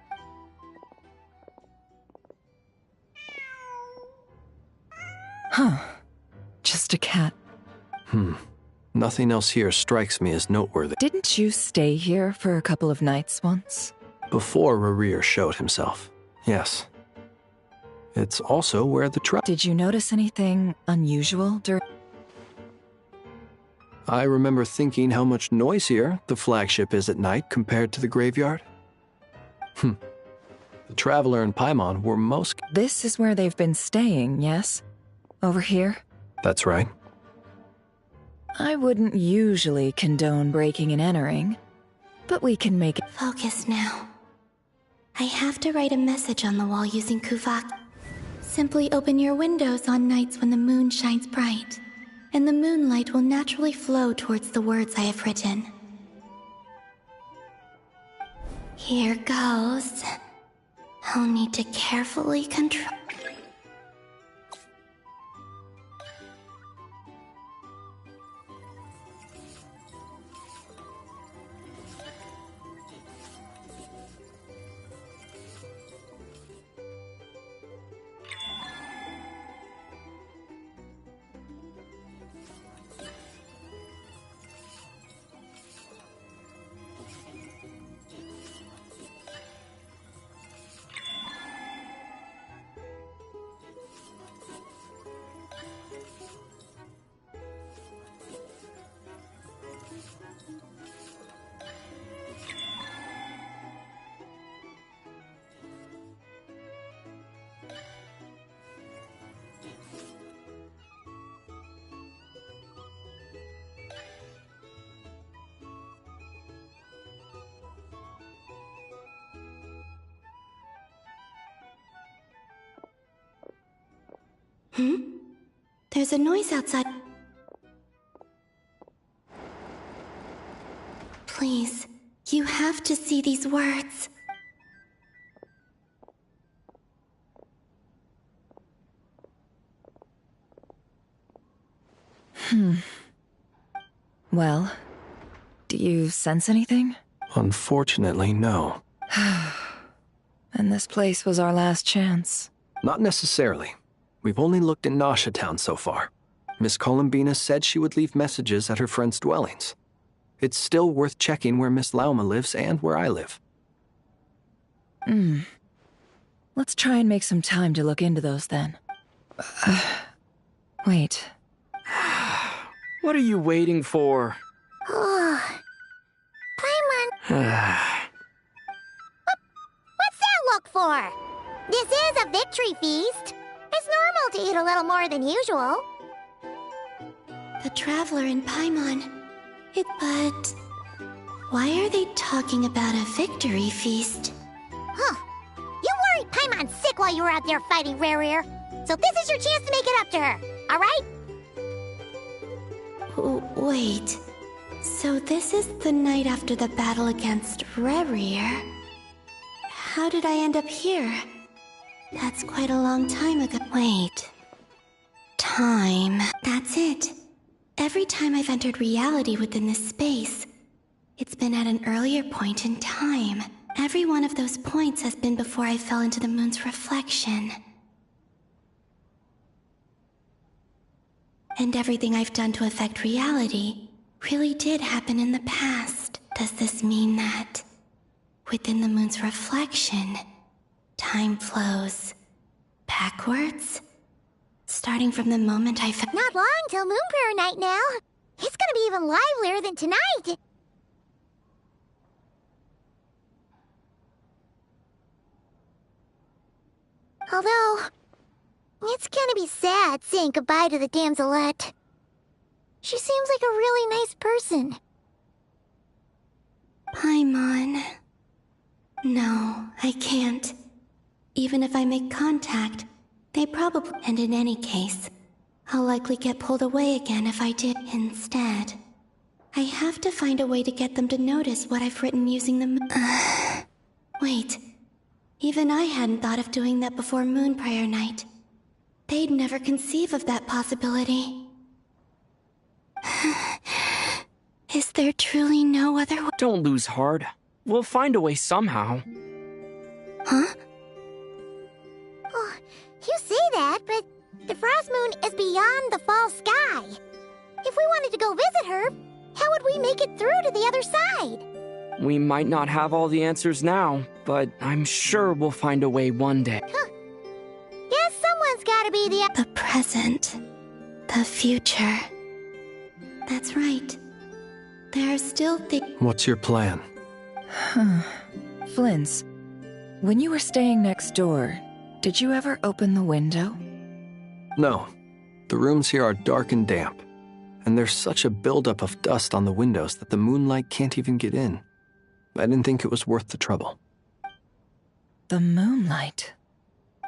Speaker 8: Huh. Just a cat.
Speaker 5: Nothing else here strikes me as noteworthy.
Speaker 8: Didn't you stay here for a couple of nights once?
Speaker 5: Before Rarir showed himself, yes. It's also where the
Speaker 8: Did you notice anything unusual during...
Speaker 5: I remember thinking how much noisier the flagship is at night compared to the graveyard. The Traveler and Paimon were most...
Speaker 8: This is where they've been staying, yes? Over here?
Speaker 5: That's right.
Speaker 8: I wouldn't usually condone breaking and entering, but we can make it...
Speaker 1: Focus now. I have to write a message on the wall using Kuvak. Simply open your windows on nights when the moon shines bright, and the moonlight will naturally flow towards the words I have written. Here goes. I'll need to carefully control... There's a noise outside. Please, you have to see these words.
Speaker 8: Well, do you sense anything?
Speaker 5: Unfortunately, no.
Speaker 8: And this place was our last chance.
Speaker 5: Not necessarily. We've only looked in Nasha Town so far. Miss Columbina said she would leave messages at her friends' dwellings. It's still worth checking where Miss Lauma lives and where I live.
Speaker 8: Let's try and make some time to look into those then. Wait.
Speaker 12: What are you waiting for?
Speaker 9: Paimon. What's that look for? This is a victory feast. It's normal to eat a little more than usual.
Speaker 1: The Traveler in Paimon. But why are they talking about a victory feast?
Speaker 9: Huh. You worried Paimon's sick while you were out there fighting Rare. So this is your chance to make it up to her, alright?
Speaker 1: Wait. So this is the night after the battle against Rare. How did I end up here? That's quite a long time ago. Wait. Time. That's it. Every time I've entered reality within this space, it's been at an earlier point in time. Every one of those points has been before I fell into the moon's reflection. And everything I've done to affect reality really did happen in the past. Does this mean that within the moon's reflection, time flows backwards? Starting from the moment I fell—
Speaker 9: Not long till Moon Prayer Night now. It's gonna be even livelier than tonight. Although, it's gonna be sad saying goodbye to the damselette. She seems like a really nice person.
Speaker 1: Paimon. No, I can't. Even if I make contact, they probably— And in any case, I'll likely get pulled away again if I did. Instead, I have to find a way to get them to notice what I've written using the— Wait. Even I hadn't thought of doing that before Moon Prayer Night. They'd never conceive of that possibility. Is there truly no other way?
Speaker 12: Don't lose heart. We'll find a way somehow.
Speaker 1: Huh?
Speaker 9: Oh, you say that, but the Frost Moon is beyond the fall sky. If we wanted to go visit her, how would we make it through to the other side?
Speaker 12: We might not have all the answers now, but I'm sure we'll find a way one day.
Speaker 9: Huh. Guess someone's gotta be
Speaker 1: the present. The future. That's right. There are still things—
Speaker 5: What's your plan?
Speaker 8: Flint's, when you were staying next door, did you ever open the window?
Speaker 5: No. The rooms here are dark and damp, and there's such a buildup of dust on the windows that the moonlight can't even get in. I didn't think it was worth the trouble.
Speaker 8: The moonlight?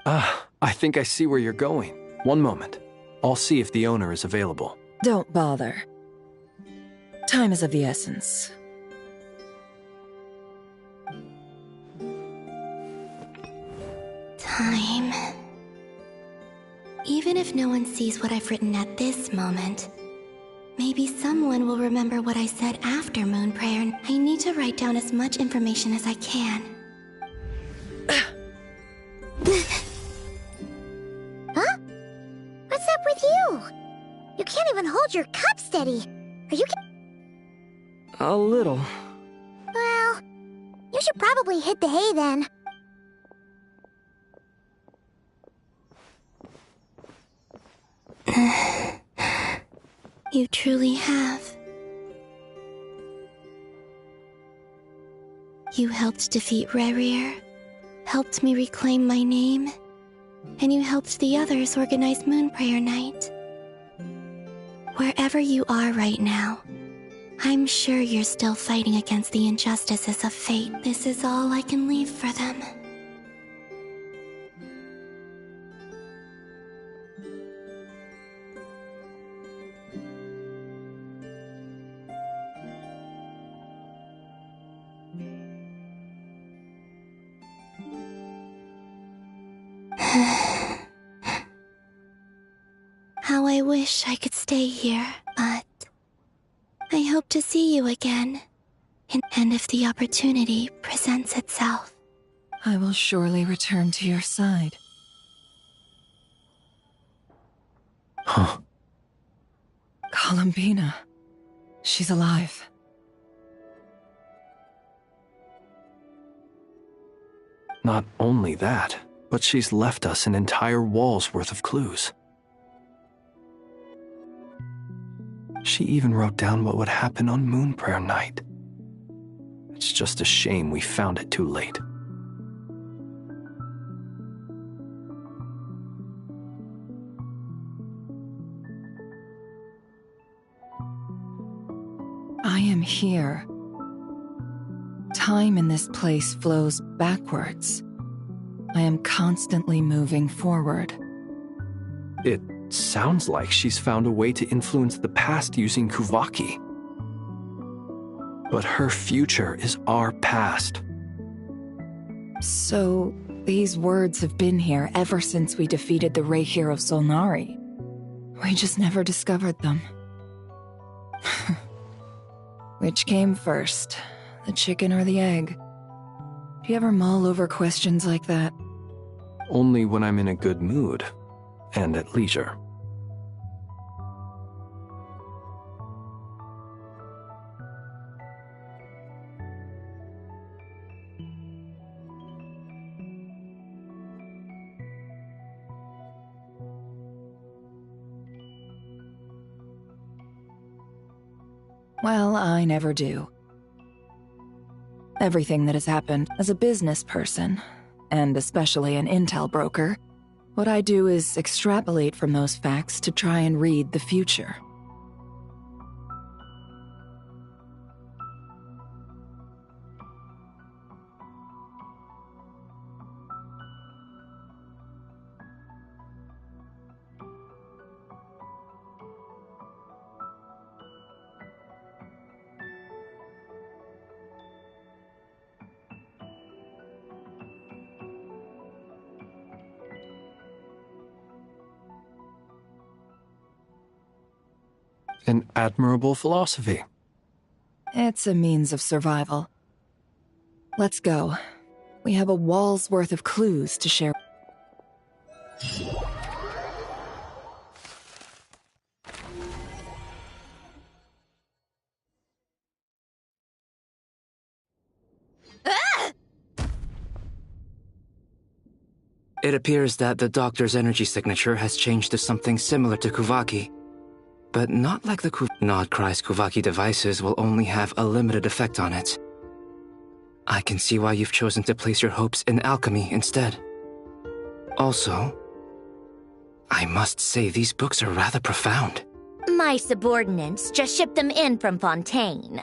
Speaker 5: I think I see where you're going. One moment. I'll see if the owner is available.
Speaker 8: Don't bother. Time is of the essence.
Speaker 1: Time. Even if no one sees what I've written at this moment, maybe someone will remember what I said after Moon Prayer. I need to write down as much information as I can.
Speaker 9: Huh? What's up with you? You can't even hold your cup steady. Are you—
Speaker 12: A little.
Speaker 9: Well, you should probably hit the hay then.
Speaker 1: You truly have. You helped defeat Rare, helped me reclaim my name, and you helped the others organize Moon Prayer Night. Wherever you are right now, I'm sure you're still fighting against the injustices of fate. This is all I can leave for them. How I wish I could stay here, but I hope to see you again. And if the opportunity presents itself.
Speaker 8: I will surely return to your side.
Speaker 5: Huh.
Speaker 8: Columbina. She's alive.
Speaker 5: Not only that, but she's left us an entire wall's worth of clues. She even wrote down what would happen on Moon Prayer Night. It's just a shame we found it too late.
Speaker 8: I am here. Time in this place flows backwards. I am constantly moving forward.
Speaker 5: It sounds like she's found a way to influence the past using Kuvaki. But her future is our past.
Speaker 8: So, these words have been here ever since we defeated the Ray Hero Solnari. We just never discovered them. Which came first, the chicken or the egg? Do you ever mull over questions like that?
Speaker 5: Only when I'm in a good mood and at leisure.
Speaker 8: Well, I never do. Everything that has happened as a business person, and especially an intel broker, what I do is extrapolate from those facts to try and read the future.
Speaker 5: An admirable philosophy.
Speaker 8: It's a means of survival. Let's go. We have a wall's worth of clues to share.
Speaker 20: It appears that the doctor's energy signature has changed to something similar to Kuvaki. But not like the Nodcry's Kuvaki devices will only have a limited effect on it. I can see why you've chosen to place your hopes in alchemy instead. Also, I must say these books are rather profound.
Speaker 2: My subordinates just shipped them in from Fontaine.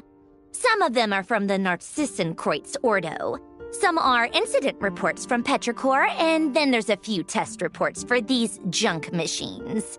Speaker 2: Some of them are from the Narcissenkreuz Ordo. Some are incident reports from Petrichor, and then there's a few test reports for these junk machines.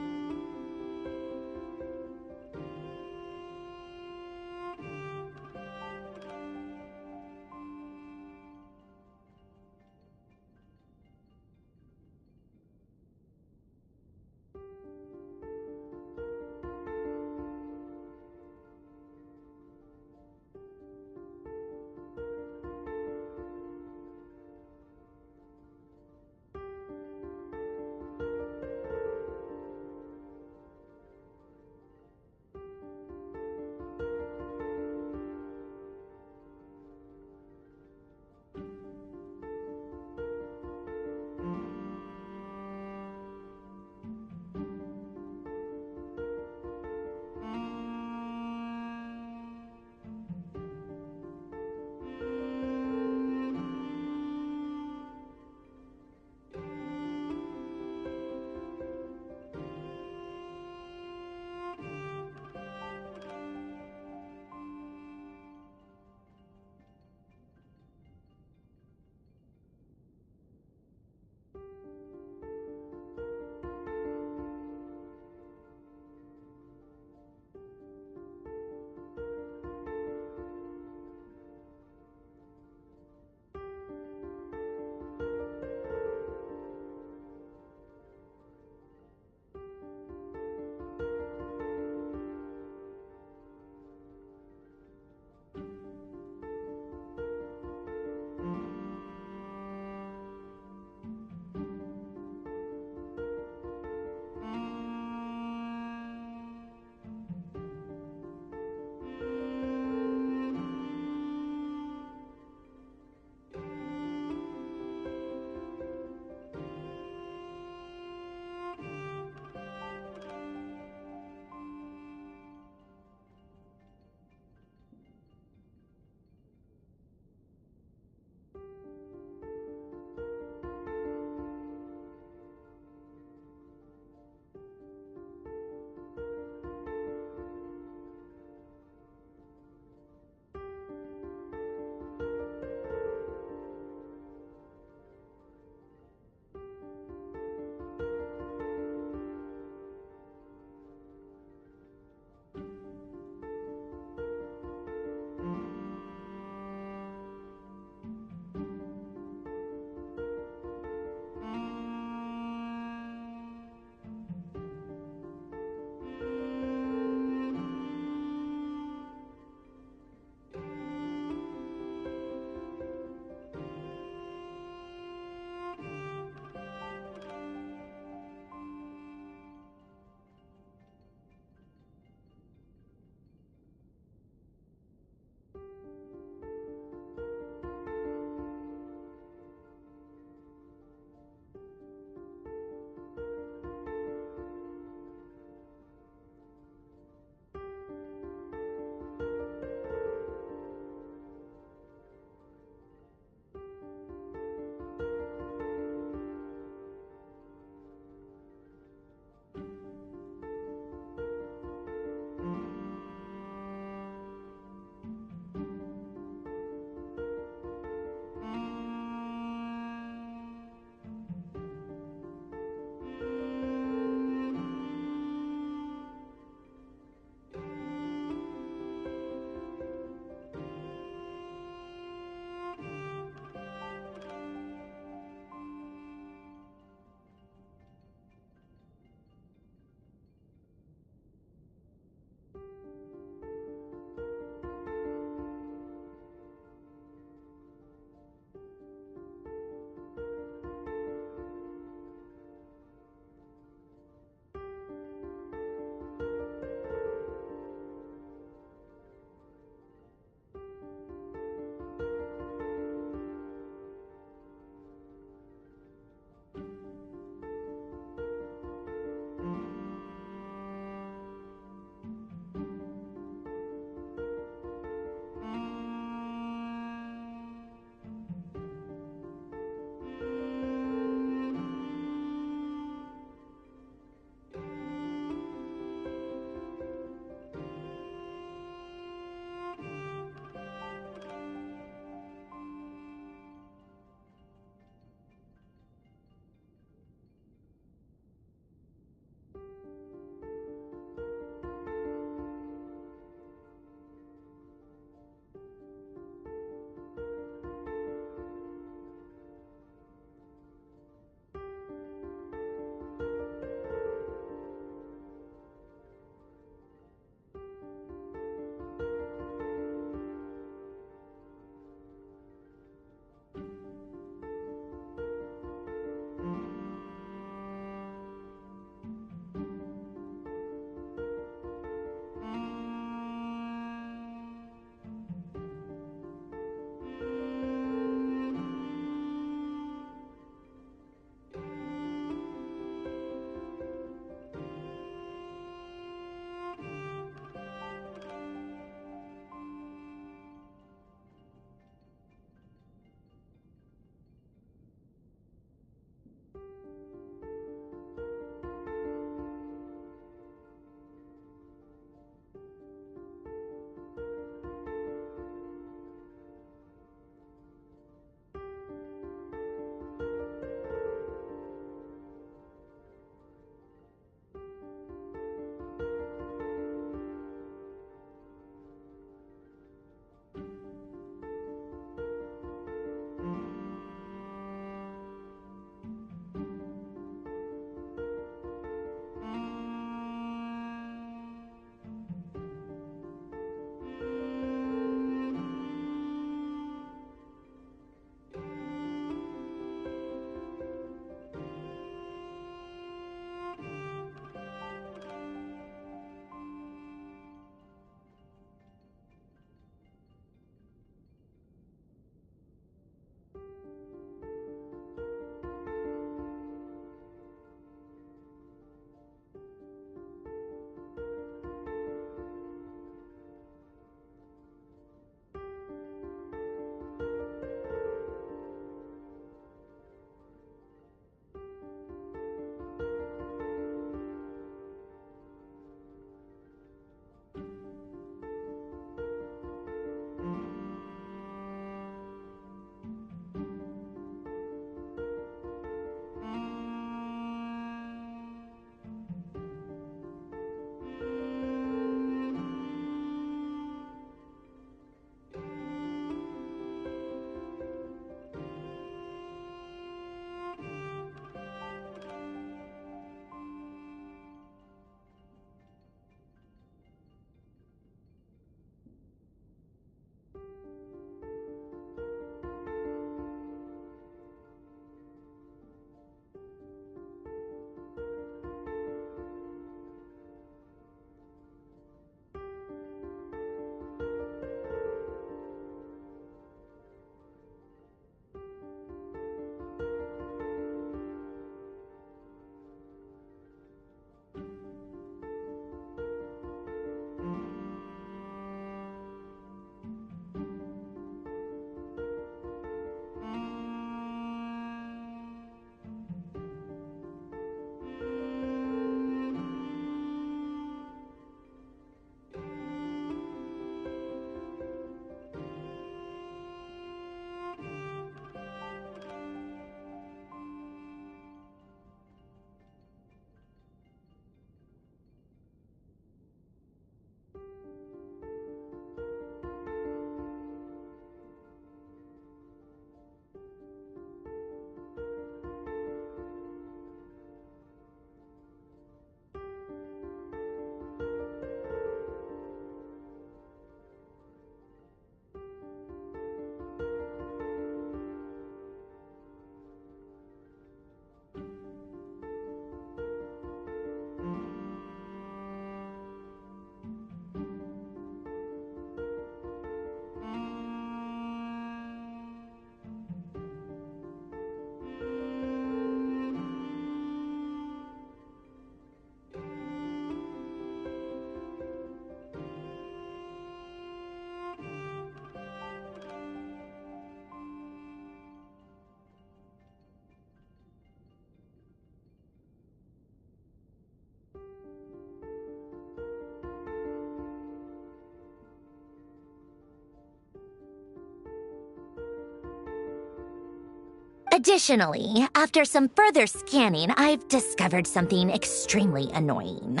Speaker 2: Additionally, after some further scanning, I've discovered something extremely annoying.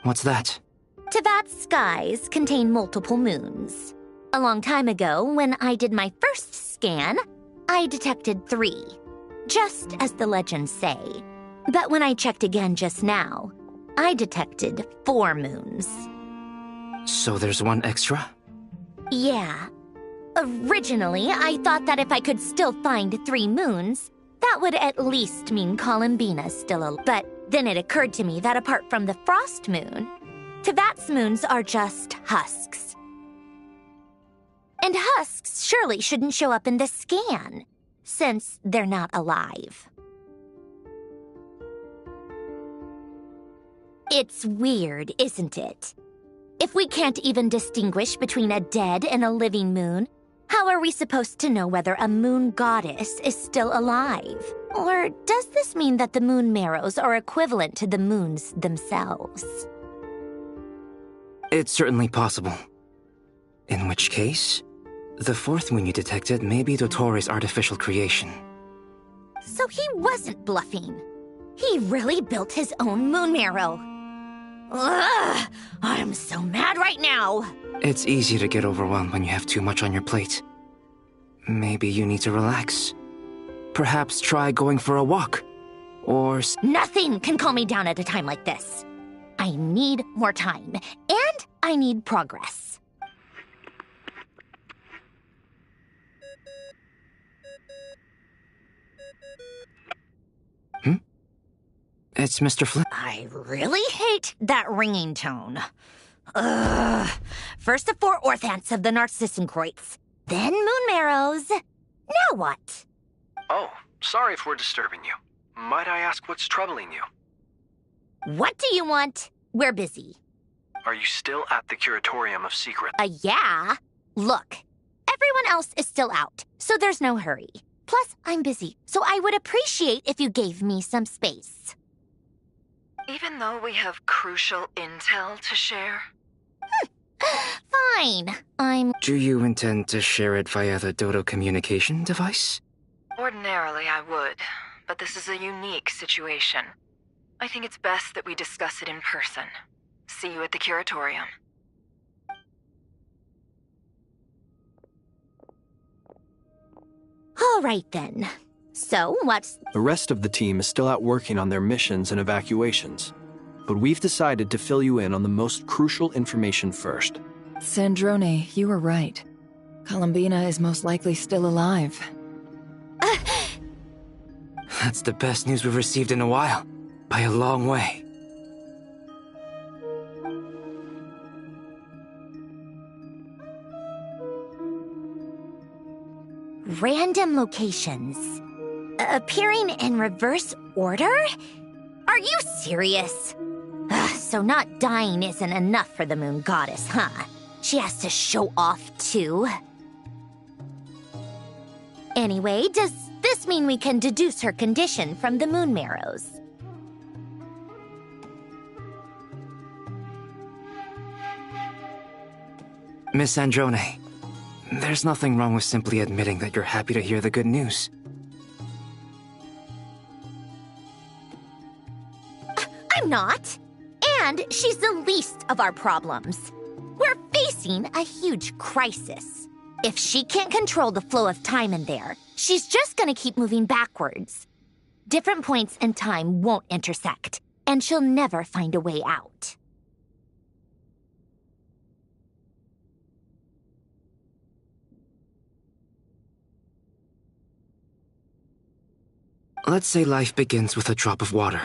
Speaker 20: What's that?
Speaker 2: Teyvat's skies contain multiple moons. A long time ago, when I did my first scan, I detected 3, just as the legends say. But when I checked again just now, I detected 4 moons.
Speaker 20: So there's one extra?
Speaker 2: Yeah. Originally, I thought that if I could still find 3 moons, that would at least mean Columbina's still alive. But then it occurred to me that apart from the frost moon, Teyvat's moons are just husks. And husks surely shouldn't show up in the scan, since they're not alive. It's weird, isn't it? If we can't even distinguish between a dead and a living moon, how are we supposed to know whether a moon goddess is still alive? Or does this mean that the moon marrows are equivalent to the moons themselves?
Speaker 20: It's certainly possible. In which case, the 4th moon you detected may be Dottore artificial creation.
Speaker 2: So he wasn't bluffing. He really built his own moon marrow. Ugh! I'm so mad right now!
Speaker 20: It's easy to get overwhelmed when you have too much on your plate. Maybe you need to relax. Perhaps try going for a walk. Or...
Speaker 2: Nothing can calm me down at a time like this. I need more time, and I need progress.
Speaker 20: It's Mr. Flynn.
Speaker 2: I really hate that ringing tone. Ugh. First the 4 orthants of the Narcissenkreuz, then moon marrows. Now what?
Speaker 5: Oh, sorry if we're disturbing you. Might I ask what's troubling you?
Speaker 2: What do you want? We're busy.
Speaker 5: Are you still at the Curatorium of Secret?
Speaker 2: Yeah. Look, everyone else is still out, so there's no hurry. Plus, I'm busy, so I would appreciate if you gave me some space.
Speaker 8: Even though we have crucial intel to share?
Speaker 2: Fine,
Speaker 20: Do you intend to share it via the Dodo communication device?
Speaker 8: Ordinarily I would, but this is a unique situation. I think it's best that we discuss it in person. See you at the Curatorium.
Speaker 2: All right then. So, what's...
Speaker 5: The rest of the team is still out working on their missions and evacuations, but we've decided to fill you in on the most crucial information first.
Speaker 8: Sandrone, you were right. Columbina is most likely still alive.
Speaker 20: That's the best news we've received in a while. By a long way.
Speaker 2: Random locations. Appearing in reverse order? Are you serious? So not dying isn't enough for the moon goddess, huh? She has to show off too. Anyway, does this mean we can deduce her condition from the moon marrows?
Speaker 20: Miss Sandrone, there's nothing wrong with simply admitting that you're happy to hear the good news.
Speaker 2: I'm not. And she's the least of our problems. We're facing a huge crisis. If she can't control the flow of time in there, she's just gonna keep moving backwards. Different points in time won't intersect, and she'll never find a way out.
Speaker 20: Let's say life begins with a drop of water.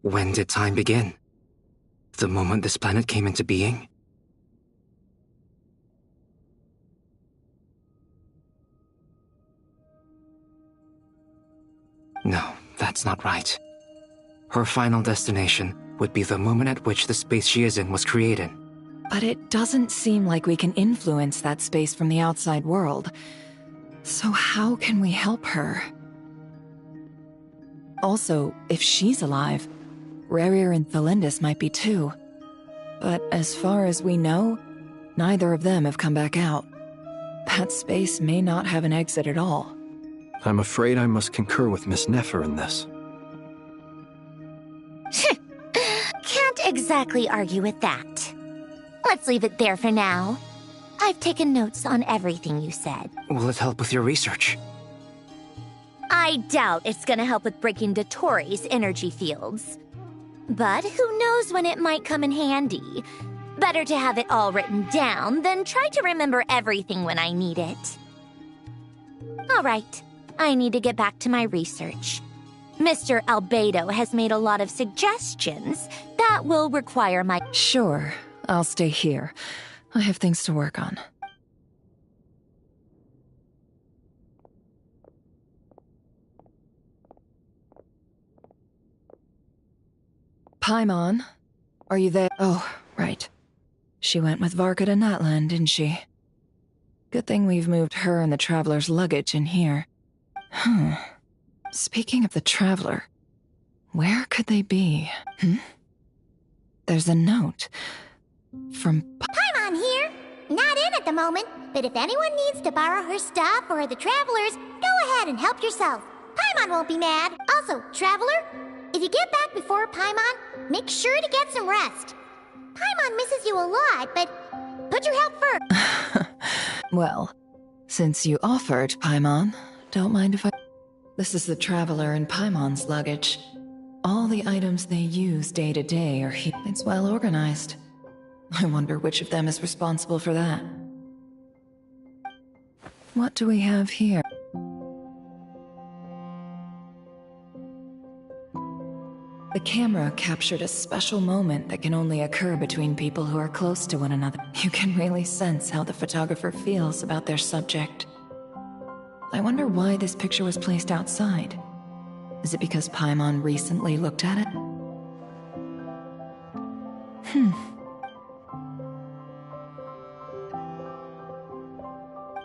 Speaker 20: When did time begin? The moment this planet came into being? No, that's not right. Her final destination would be the moment at which the space she is in was created.
Speaker 8: But it doesn't seem like we can influence that space from the outside world. So how can we help her? Also, if she's alive, Rerir and Thelindis might be too. But as far as we know, neither of them have come back out. That space may not have an exit at all.
Speaker 5: I'm afraid I must concur with Miss Nefer in this.
Speaker 2: Can't exactly argue with that. Let's leave it there for now. I've taken notes on everything you said.
Speaker 20: Will it help with your research?
Speaker 2: I doubt it's gonna help with breaking Dotori's energy fields. But who knows when it might come in handy. Better to have it all written down than try to remember everything when I need it. All right, I need to get back to my research. Mr. Albedo has made a lot of suggestions that will require my—
Speaker 8: Sure, I'll stay here. I have things to work on. Paimon, are you there? Oh, right. She went with Varka to Natlan, didn't she? Good thing we've moved her and the Traveler's luggage in here. Speaking of the Traveler, where could they be? There's a note from
Speaker 9: Paimon here. Not in at the moment, but if anyone needs to borrow her stuff or the Travelers, go ahead and help yourself. Paimon won't be mad. Also, Traveler, if you get back before Paimon, make sure to get some rest. Paimon misses you a lot, but put your health first.
Speaker 8: Well, since you offered, Paimon, don't mind if I... This is the Traveler and Paimon's luggage. All the items they use day to day are here. It's well organized. I wonder which of them is responsible for that. What do we have here? The camera captured a special moment that can only occur between people who are close to one another. You can really sense how the photographer feels about their subject. I wonder why this picture was placed outside. Is it because Paimon recently looked at it?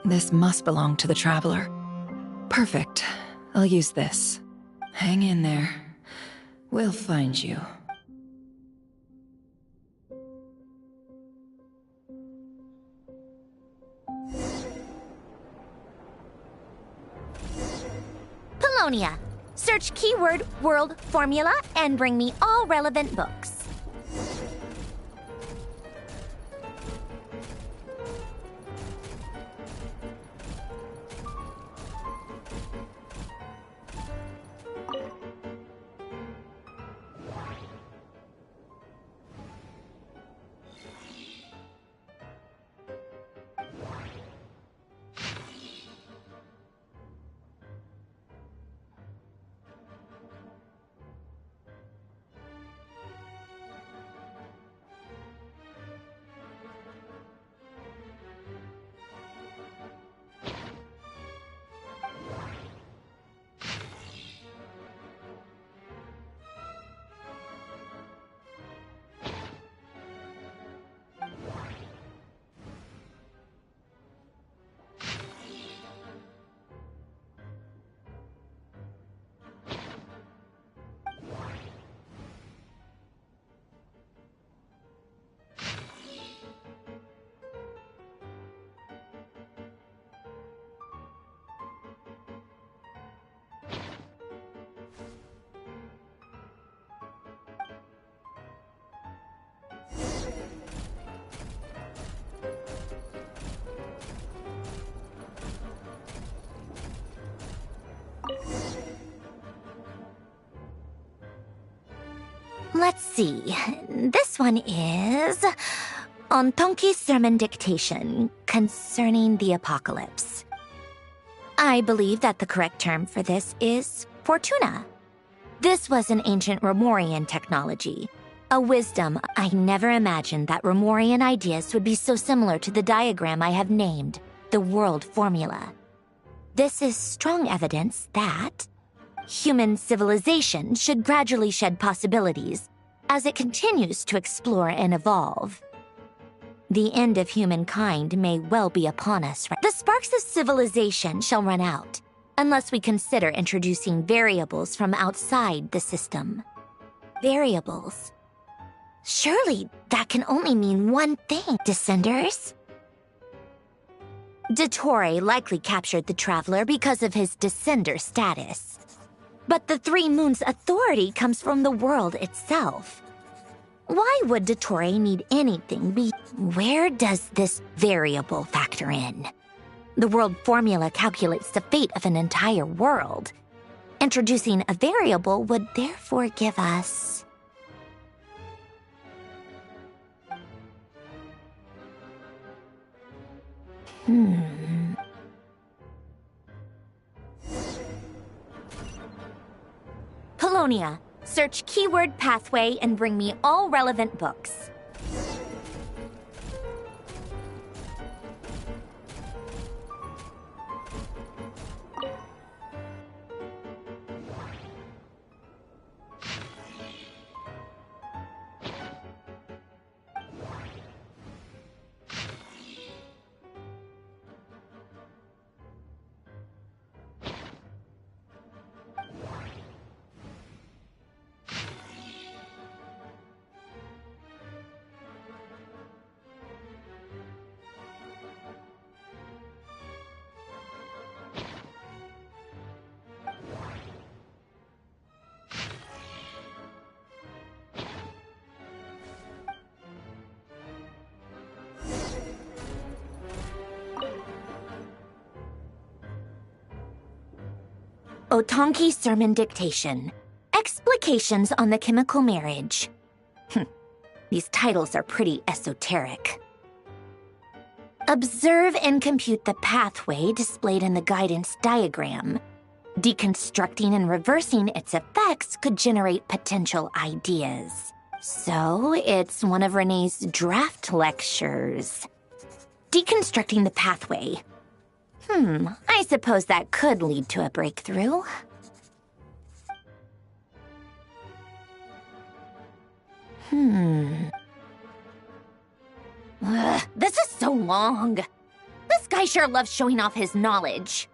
Speaker 8: This must belong to the Traveler. Perfect. I'll use this. Hang in there. We'll find you.
Speaker 2: Polonia. Search keyword world formula and bring me all relevant books. Let's see. This one is on Tonki's sermon dictation concerning the apocalypse. I believe that the correct term for this is Fortuna. This was an ancient Romorian technology, a wisdom I never imagined that Romorian ideas would be so similar to the diagram I have named, the world formula. This is strong evidence that human civilization should gradually shed possibilities as it continues to explore and evolve. The end of humankind may well be upon us. The sparks of civilization shall run out, unless we consider introducing variables from outside the system. Variables? Surely that can only mean one thing, Descenders. Dottore likely captured the Traveler because of his descender status. But the Three Moons' authority comes from the world itself. Why would Dottore need anything Where does this variable factor in? The world formula calculates the fate of an entire world. Introducing a variable would therefore give us... Polonia, search keyword pathway and bring me all relevant books. Otonki Sermon Dictation. Explications on the Chemical Marriage. These titles are pretty esoteric. Observe and compute the pathway displayed in the guidance diagram. Deconstructing and reversing its effects could generate potential ideas. So, it's one of Renee's draft lectures. Deconstructing the pathway. I suppose that could lead to a breakthrough. This is so long. This guy sure loves showing off his knowledge.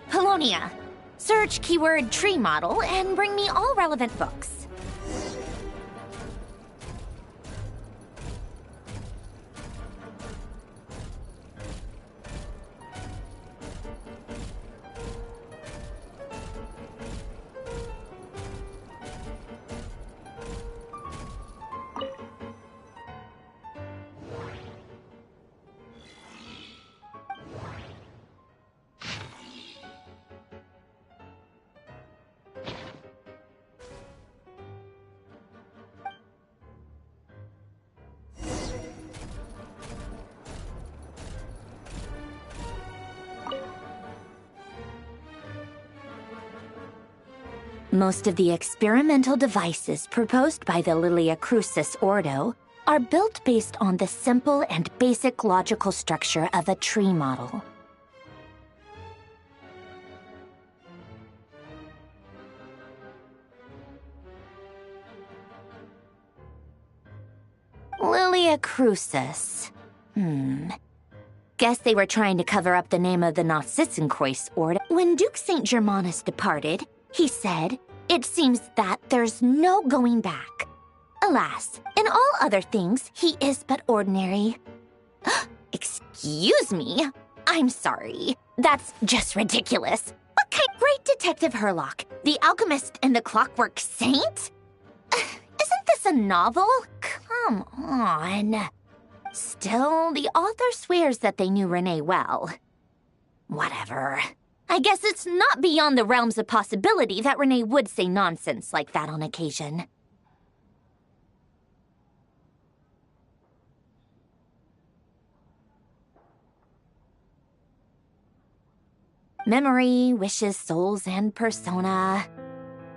Speaker 2: Polonia, search keyword tree model and bring me all relevant books. Most of the experimental devices proposed by the Lilia Crucis Ordo are built based on the simple and basic logical structure of a tree model. Lilia Crucis. Guess they were trying to cover up the name of the Nausitzenkreuz Ordo. When Duke St. Germanus departed, he said, "It seems that there's no going back." Alas, in all other things, he is but ordinary. Excuse me? I'm sorry. That's just ridiculous. What kind? Great Detective Herlock, the alchemist and the clockwork saint? Isn't this a novel? Come on. Still, the author swears that they knew Renee well. Whatever. I guess it's not beyond the realms of possibility that Renee would say nonsense like that on occasion. Memory, wishes, souls, and persona.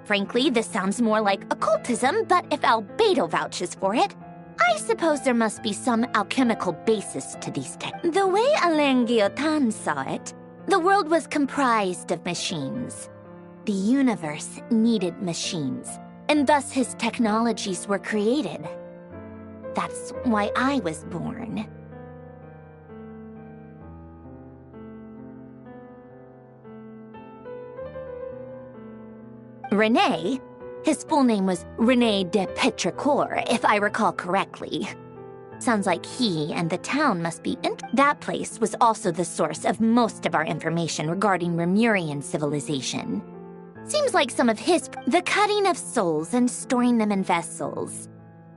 Speaker 2: Frankly, this sounds more like occultism, but if Albedo vouches for it, I suppose there must be some alchemical basis to these texts. The way Alain Guillotin saw it, the world was comprised of machines. The universe needed machines, and thus his technologies were created. That's why I was born. Renee, His full name was René de Petrichor, if I recall correctly. Sounds like he and the town must be that place was also the source of most of our information regarding Remurian civilization. Seems like some of the cutting of souls and storing them in vessels.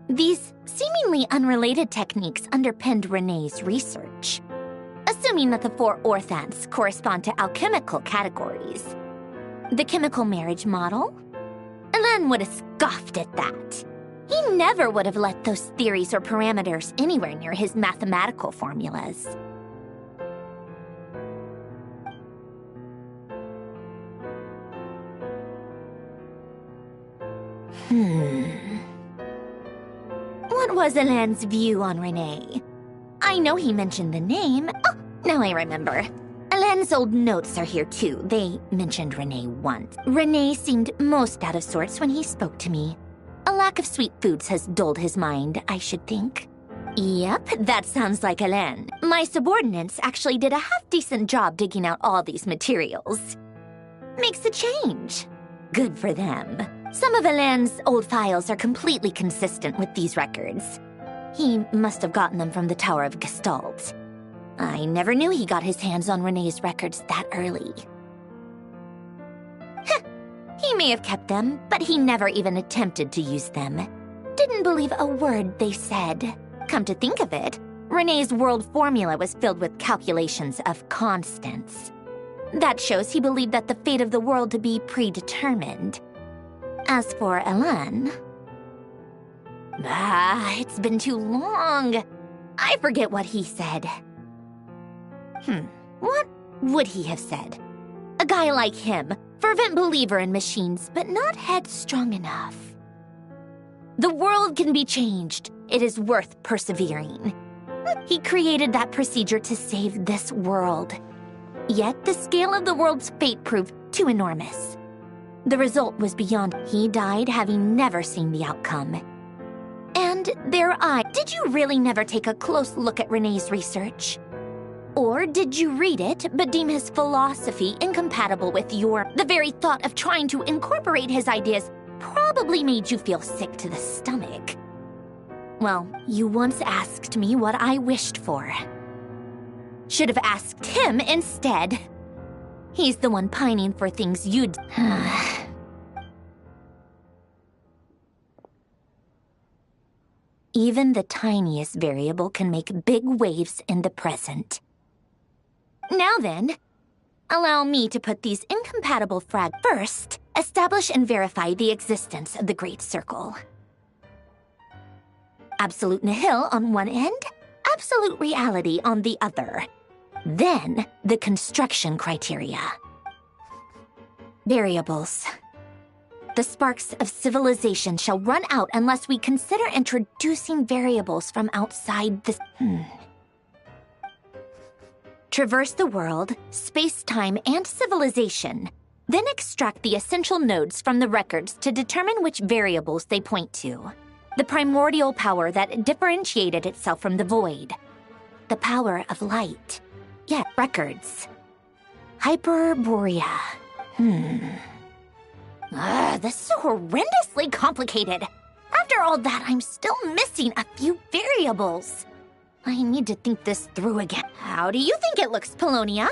Speaker 2: These seemingly unrelated techniques underpinned René's research. Assuming that the 4 orthants correspond to alchemical categories. The chemical marriage model? Elen would have scoffed at that. He never would have let those theories or parameters anywhere near his mathematical formulas. What was Elen's view on René? I know he mentioned the name. Oh, now I remember. Elen's old notes are here too. They mentioned René once. René seemed most out of sorts when he spoke to me. A lack of sweet foods has dulled his mind, I should think. Yep, that sounds like Elen. My subordinates actually did a half-decent job digging out all these materials. Makes a change. Good for them. Some of Elen's old files are completely consistent with these records. He must have gotten them from the Tower of Gestalt. I never knew he got his hands on René's records that early. He may have kept them, but he never even attempted to use them. Didn't believe a word they said. Come to think of it, René's world formula was filled with calculations of constants. That shows he believed that the fate of the world to be predetermined. As for Elen... it's been too long. I forget what he said. What would he have said? A guy like him, fervent believer in machines, but not headstrong enough. The world can be changed. It is worth persevering. He created that procedure to save this world. Yet the scale of the world's fate proved too enormous. The result was beyond. He died having never seen the outcome. And did you really never take a close look at René's research? Or did you read it, but deem his philosophy incompatible with the very thought of trying to incorporate his ideas probably made you feel sick to the stomach? Well, you once asked me what I wished for. Should have asked him instead. He's the one pining for things you'd... Even the tiniest variable can make big waves in the present. Now then, allow me to put these incompatible first, establish and verify the existence of the Great Circle. Absolute nihil on one end, absolute reality on the other. Then, the construction criteria. Variables. The sparks of civilization shall run out unless we consider introducing variables from outside the... Traverse the world, space-time, and civilization, then extract the essential nodes from the records to determine which variables they point to. The primordial power that differentiated itself from the void. The power of light. Yeah, records. Hyperborea. This is so horrendously complicated. After all that, I'm still missing a few variables. I need to think this through again. How do you think it looks, Polonia?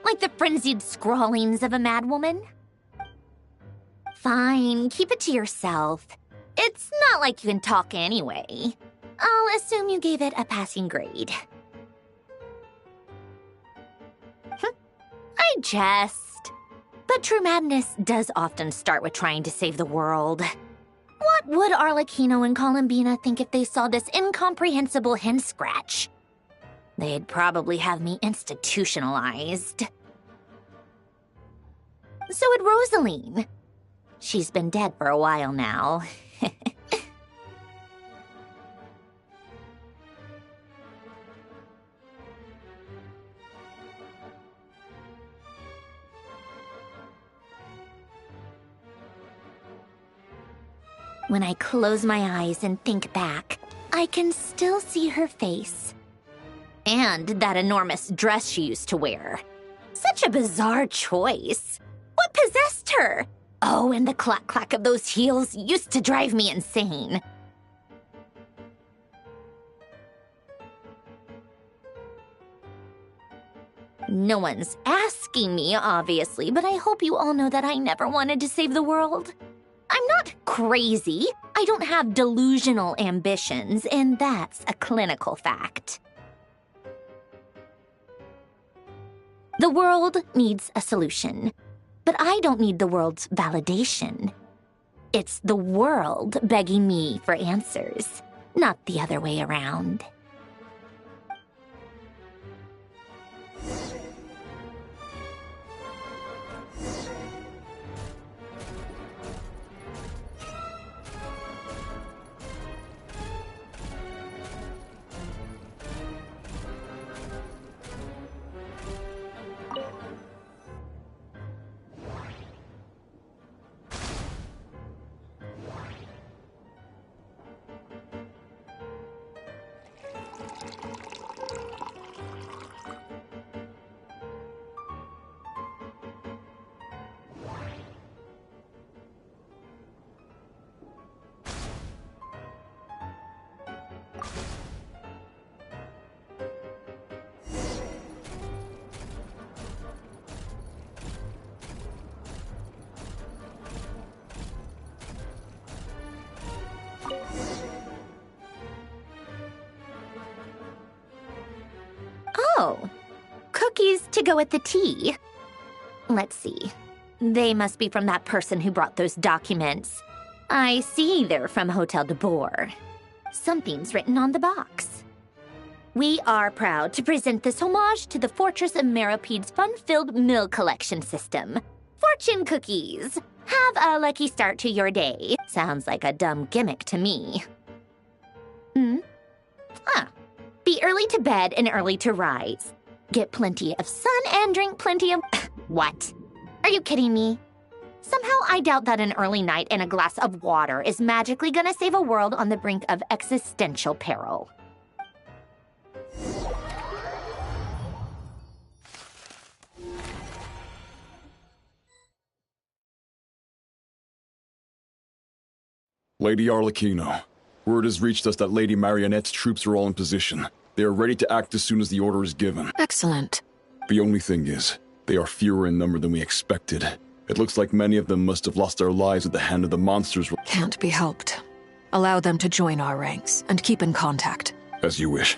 Speaker 2: Like the frenzied scrawlings of a madwoman? Fine, keep it to yourself. It's not like you can talk anyway. I'll assume you gave it a passing grade. I jest. But true madness does often start with trying to save the world. What would Arlecchino and Columbina think if they saw this incomprehensible hen scratch? They'd probably have me institutionalized. So would Rosaline. She's been dead for a while now. When I close my eyes and think back, I can still see her face. And that enormous dress she used to wear. Such a bizarre choice. What possessed her? Oh, and the clack-clack of those heels used to drive me insane. No one's asking me, obviously, but I hope you all know that I never wanted to save the world. I'm not crazy. I don't have delusional ambitions, and that's a clinical fact. The world needs a solution, but I don't need the world's validation. It's the world begging me for answers, not the other way around. Oh, cookies to go with the tea. Let's see. They must be from that person who brought those documents. I see they're from Hotel de Boer. Something's written on the box. We are proud to present this homage to the Fortress of Maripede's fun-filled meal collection system. Fortune cookies. Have a lucky start to your day. Sounds like a dumb gimmick to me. Be early to bed and early to rise. Get plenty of sun and drink plenty of... What? Are you kidding me? Somehow I doubt that an early night and a glass of water is magically gonna save a world on the brink of existential peril.
Speaker 16: Lady Arlecchino, word has reached us that Lady Marionette's troops are all in position. They are ready to act as soon as the order is given.
Speaker 4: Excellent.
Speaker 16: The only thing is, they are fewer in number than we expected. It looks like many of them must have lost their lives at the hand of the monsters.
Speaker 4: Can't be helped. Allow them to join our ranks, and keep in contact.
Speaker 16: As you wish.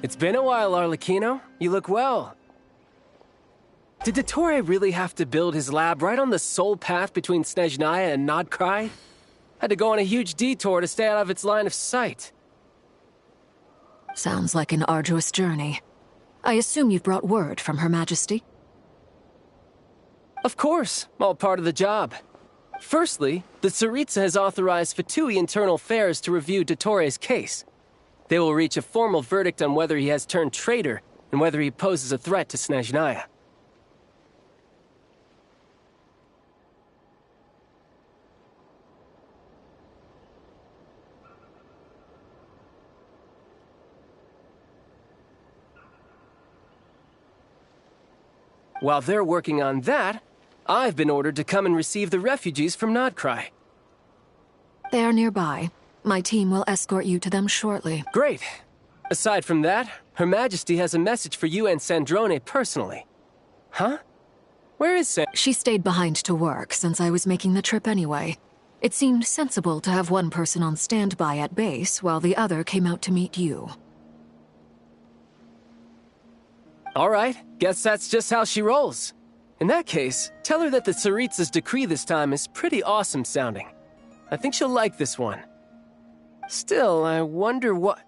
Speaker 11: It's been a while, Arlecchino. You look well. Did Dottore really have to build his lab right on the sole path between Snezhnaya and Nodcry? Had to go on a huge detour to stay out of its line of sight.
Speaker 4: Sounds like an arduous journey. I assume you've brought word from Her Majesty?
Speaker 11: Of course, all part of the job. Firstly, the Tsaritsa has authorized Fatui Internal Affairs to review Dottore's case. They will reach a formal verdict on whether he has turned traitor and whether he poses a threat to Snezhnaya. While they're working on that, I've been ordered to come and receive the refugees from Nodcry.
Speaker 4: They are nearby. My team will escort you to them shortly.
Speaker 11: Great. Aside from that, Her Majesty has a message for you and Sandrone personally. Huh? Where is
Speaker 4: She stayed behind to work since I was making the trip anyway. It seemed sensible to have one person on standby at base while the other came out to meet you.
Speaker 11: All right, guess that's just how she rolls. In that case, tell her that the Tsaritsa's decree this time is pretty awesome sounding. I think she'll like this one. Still, I wonder what...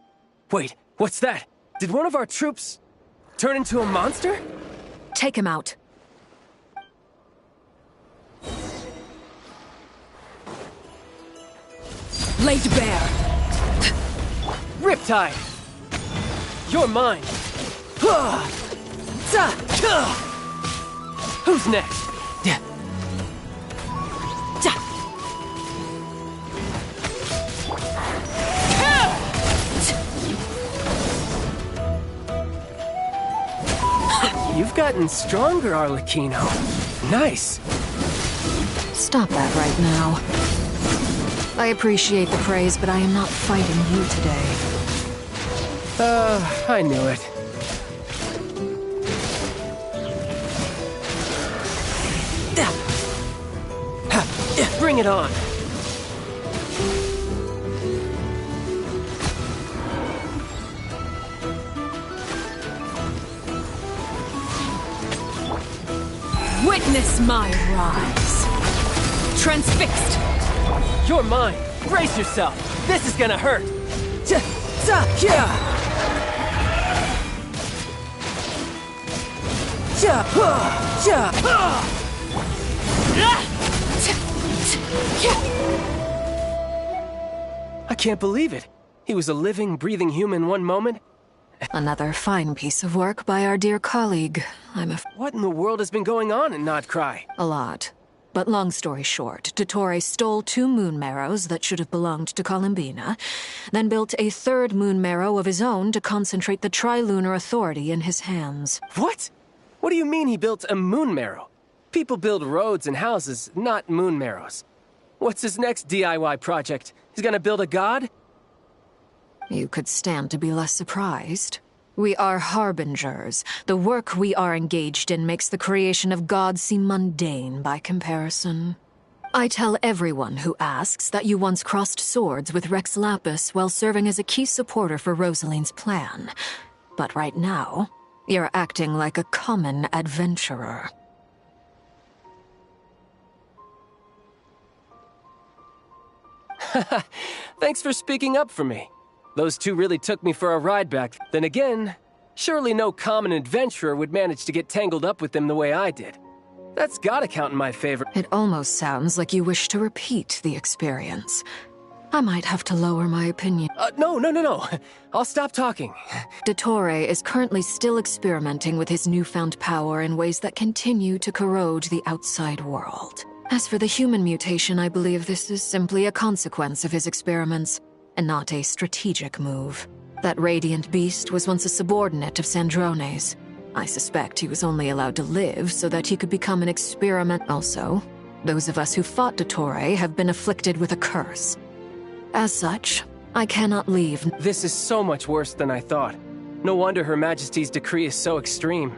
Speaker 11: Wait, what's that? Did one of our troops turn into a monster?
Speaker 4: Take him out. Laid bare.
Speaker 11: Riptide! You're mine! Who's next? You've gotten stronger, Arlecchino. Nice.
Speaker 4: Stop that right now. I appreciate the praise, but I am not fighting you today.
Speaker 11: I knew it. Bring it on.
Speaker 4: Witness my rise. Transfixed.
Speaker 11: You're mine. Brace yourself. This is gonna hurt. I can't believe it. He was a living, breathing human one moment.
Speaker 4: Another fine piece of work by our dear colleague.
Speaker 11: What in the world has been going on in Nodcry?
Speaker 4: A lot. But long story short, Dottore stole 2 moon marrows that should have belonged to Columbina, then built a 3rd moon marrow of his own to concentrate the Trilunar Authority in his hands.
Speaker 11: What? What do you mean he built a moon marrow? People build roads and houses, not moon marrows. What's his next DIY project? He's gonna build a god?
Speaker 4: You could stand to be less surprised. We are harbingers. The work we are engaged in makes the creation of gods seem mundane by comparison. I tell everyone who asks that you once crossed swords with Rex Lapis while serving as a key supporter for Rosaline's plan. But right now, you're acting like a common adventurer.
Speaker 11: Thanks for speaking up for me. Those 2 really took me for a ride back. Then again, surely no common adventurer would manage to get tangled up with them the way I did. That's gotta count in my favor.
Speaker 4: It almost sounds like you wish to repeat the experience. I might have to lower my opinion.
Speaker 11: No. I'll stop talking.
Speaker 4: Dottore is currently still experimenting with his newfound power in ways that continue to corrode the outside world. As for the human mutation, I believe this is simply a consequence of his experiments, and not a strategic move. That radiant beast was once a subordinate of Sandrone's. I suspect he was only allowed to live so that he could become an experiment. Also, those of us who fought Dottore have been afflicted with a curse. As such, I cannot leave.
Speaker 11: This is so much worse than I thought. No wonder Her Majesty's decree is so extreme.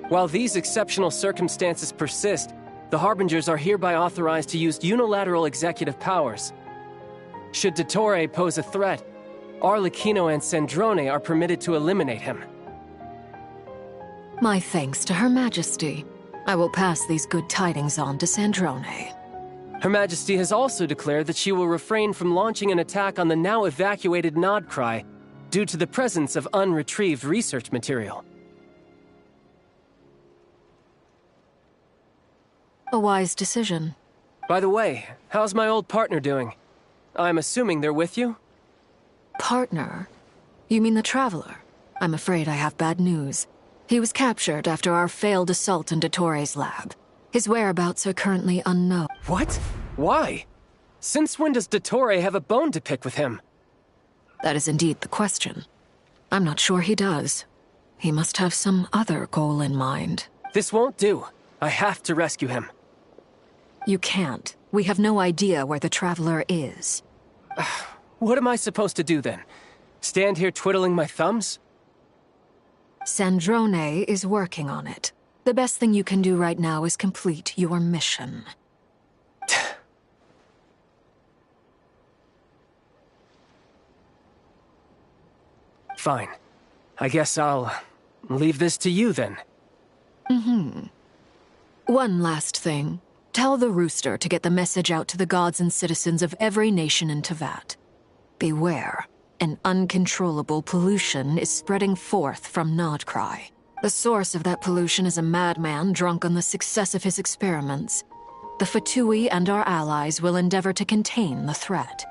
Speaker 11: While these exceptional circumstances persist, the Harbingers are hereby authorized to use unilateral executive powers. Should Dottore pose a threat, Arlecchino and Sandrone are permitted to eliminate him.
Speaker 4: My thanks to Her Majesty. I will pass these good tidings on to Sandrone.
Speaker 11: Her Majesty has also declared that she will refrain from launching an attack on the now evacuated Nodcry due to the presence of unretrieved research material.
Speaker 4: A wise decision.
Speaker 11: By the way, how's my old partner doing? I'm assuming they're with you?
Speaker 4: Partner? You mean the Traveler? I'm afraid I have bad news. He was captured after our failed assault in Dottore's lab. His whereabouts are currently unknown.
Speaker 11: What? Why? Since when does Dottore have a bone to pick with him?
Speaker 4: That is indeed the question. I'm not sure he does. He must have some other goal in mind.
Speaker 11: This won't do. I have to rescue him.
Speaker 4: You can't. We have no idea where the Traveler is.
Speaker 11: What am I supposed to do then? Stand here twiddling my thumbs?
Speaker 4: Sandrone is working on it. The best thing you can do right now is complete your mission.
Speaker 11: Fine. I guess I'll leave this to you then.
Speaker 4: One last thing. Tell the Rooster to get the message out to the gods and citizens of every nation in Teyvat. Beware. An uncontrollable pollution is spreading forth from Nodcry. The source of that pollution is a madman drunk on the success of his experiments. The Fatui and our allies will endeavor to contain the threat.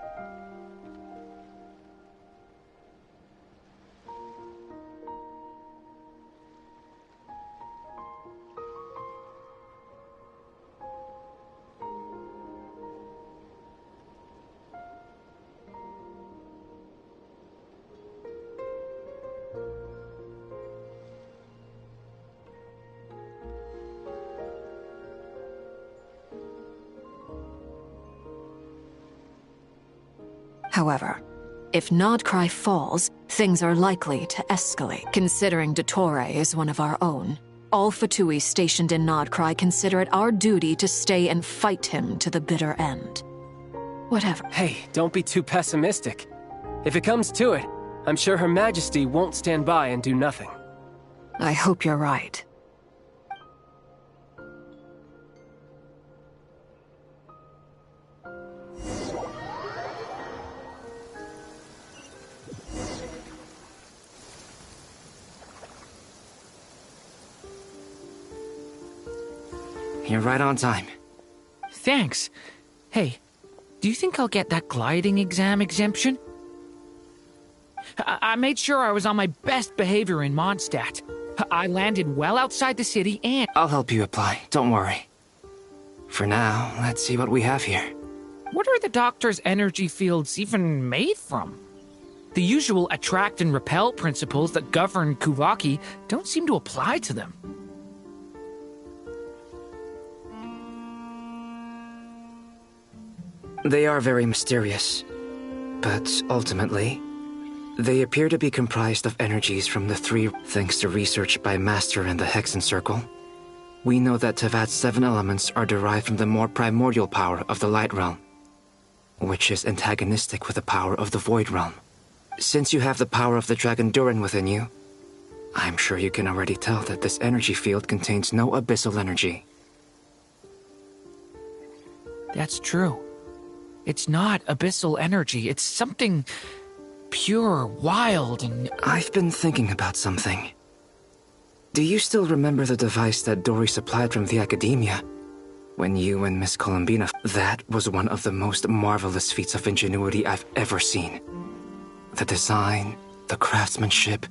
Speaker 4: However, if Nodcry falls, things are likely to escalate. Considering Dottore is one of our own, all Fatui stationed in Nodcry consider it our duty to stay and fight him to the bitter end. Whatever.
Speaker 11: Hey, don't be too pessimistic. If it comes to it, I'm sure Her Majesty won't stand by and do nothing.
Speaker 4: I hope you're right.
Speaker 20: You're right on time.
Speaker 12: Thanks. Hey, do you think I'll get that gliding exam exemption? I made sure I was on my best behavior in Mondstadt. I landed well outside the city and...
Speaker 20: I'll help you apply, don't worry. For now, let's see what we have here.
Speaker 12: What are the Doctor's energy fields even made from? The usual attract and repel principles that govern Kuvaki don't seem to apply to them.
Speaker 20: They are very mysterious, but ultimately, they appear to be comprised of energies from the three. Thanks to research by Master and the Hexen Circle, we know that Teyvat's 7 elements are derived from the more primordial power of the Light Realm, which is antagonistic with the power of the Void Realm. Since you have the power of the Dragon Durin within you, I'm sure you can already tell that this energy field contains no abyssal energy.
Speaker 12: That's true. It's not abyssal energy. It's something pure, wild, and...
Speaker 20: I've been thinking about something. Do you still remember the device that Dory supplied from the Academia? When you and Miss Columbina... That was one of the most marvelous feats of ingenuity I've ever seen. The design, the craftsmanship,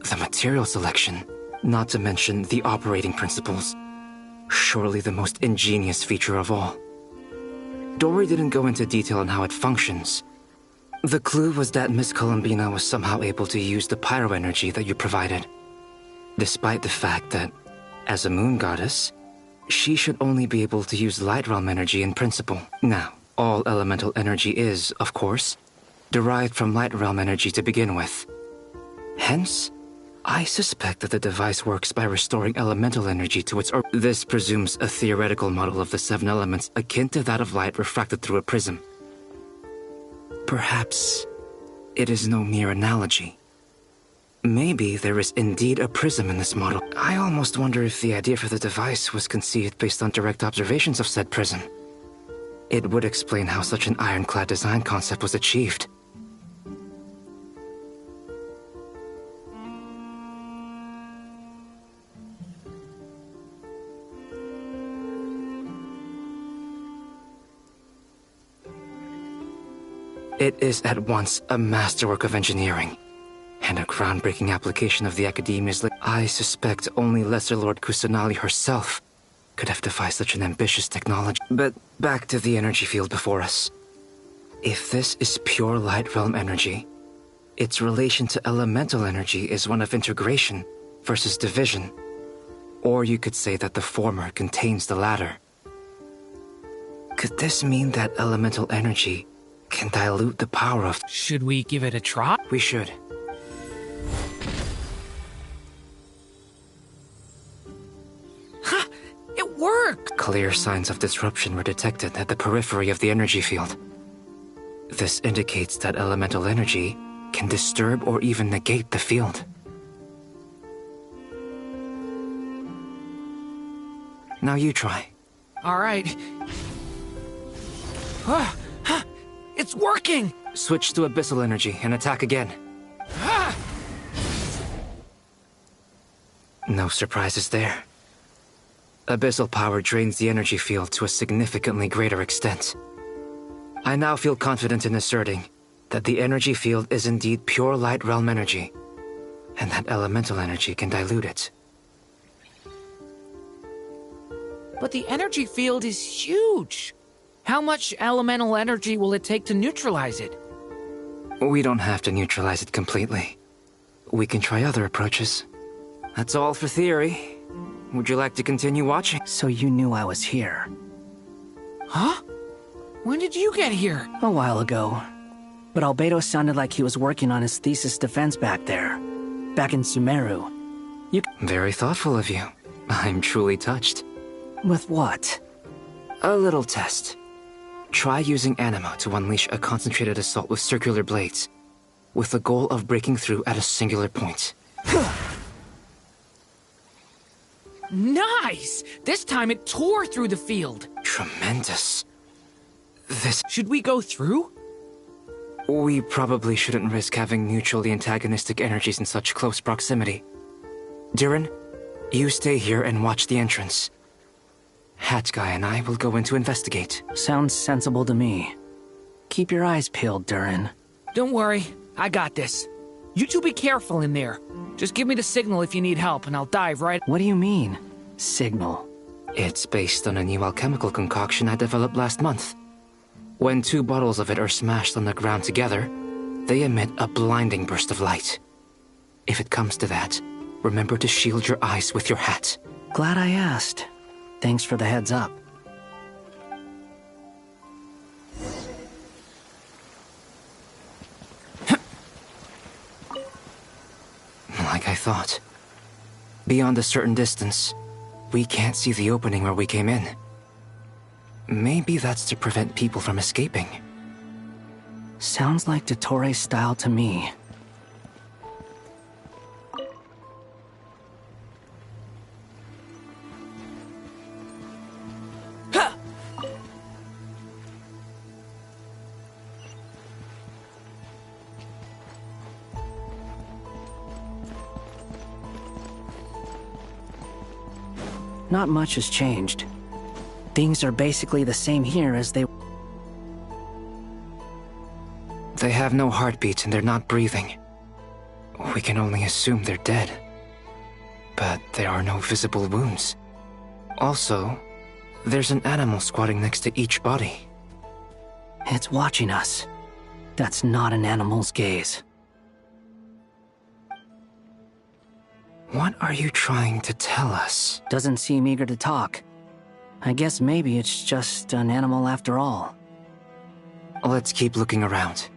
Speaker 20: the material selection, not to mention the operating principles. Surely the most ingenious feature of all. Dory didn't go into detail on how it functions. The clue was that Miss Columbina was somehow able to use the pyro energy that you provided. Despite the fact that, as a moon goddess, she should only be able to use light realm energy in principle. Now, all elemental energy is, of course, derived from light realm energy to begin with. Hence, I suspect that the device works by restoring elemental energy to its This presumes a theoretical model of the 7 elements akin to that of light refracted through a prism. Perhaps it is no mere analogy. Maybe there is indeed a prism in this model. I almost wonder if the idea for the device was conceived based on direct observations of said prism. It would explain how such an ironclad design concept was achieved. It is at once a masterwork of engineering and a groundbreaking application of the Academia's... I suspect only Lesser Lord Kusanali herself could have devised such an ambitious technology. But back to the energy field before us. If this is pure light realm energy, its relation to elemental energy is one of integration versus division. Or you could say that the former contains the latter. Could this mean that elemental energy can dilute the power of...
Speaker 13: Should we give it a try?
Speaker 20: We should.
Speaker 13: Ha! It worked!
Speaker 20: Clear signs of disruption were detected at the periphery of the energy field. This indicates that elemental energy can disturb or even negate the field. Now you try.
Speaker 13: All right. It's working!
Speaker 20: Switch to abyssal energy and attack again. No surprises there. Abyssal power drains the energy field to a significantly greater extent. I now feel confident in asserting that the energy field is indeed pure light realm energy, and that elemental energy can dilute it.
Speaker 13: But the energy field is huge. How much elemental energy will it take to neutralize it?
Speaker 20: We don't have to neutralize it completely. We can try other approaches. That's all for theory. Would you like to continue watching?
Speaker 15: So you knew I was here.
Speaker 13: Huh? When did you get here?
Speaker 15: A while ago. But Albedo sounded like he was working on his thesis defense back there. Back in Sumeru.
Speaker 20: Very thoughtful of you. I'm truly touched.
Speaker 15: With what?
Speaker 20: A little test. Try using Anima to unleash a concentrated assault with circular blades, with the goal of breaking through at a singular point.
Speaker 13: Nice! This time it tore through the field.
Speaker 20: Tremendous. This...
Speaker 13: Should we go through?
Speaker 20: We probably shouldn't risk having mutually antagonistic energies in such close proximity. Durin, you stay here and watch the entrance. Hat Guy and I will go in to investigate.
Speaker 15: Sounds sensible to me. Keep your eyes peeled, Durin.
Speaker 13: Don't worry, I got this. You two be careful in there. Just give me the signal if you need help, and I'll dive right...
Speaker 15: What do you mean, signal?
Speaker 20: It's based on a new alchemical concoction I developed last month. When 2 bottles of it are smashed on the ground together, they emit a blinding burst of light. If it comes to that, remember to shield your eyes with your hat.
Speaker 15: Glad I asked. Thanks for the heads up.
Speaker 20: Like I thought. Beyond a certain distance, we can't see the opening where we came in. Maybe that's to prevent people from escaping.
Speaker 15: Sounds like Dottore style to me. Not much has changed. Things are basically the same here as they...
Speaker 20: They have no heartbeat and they're not breathing. We can only assume they're dead. But there are no visible wounds. Also, there's an animal squatting next to each body.
Speaker 15: It's watching us. That's not an animal's gaze.
Speaker 20: What are you trying to tell us?
Speaker 15: Doesn't seem eager to talk. I guess maybe it's just an animal after all.
Speaker 20: Let's keep looking around.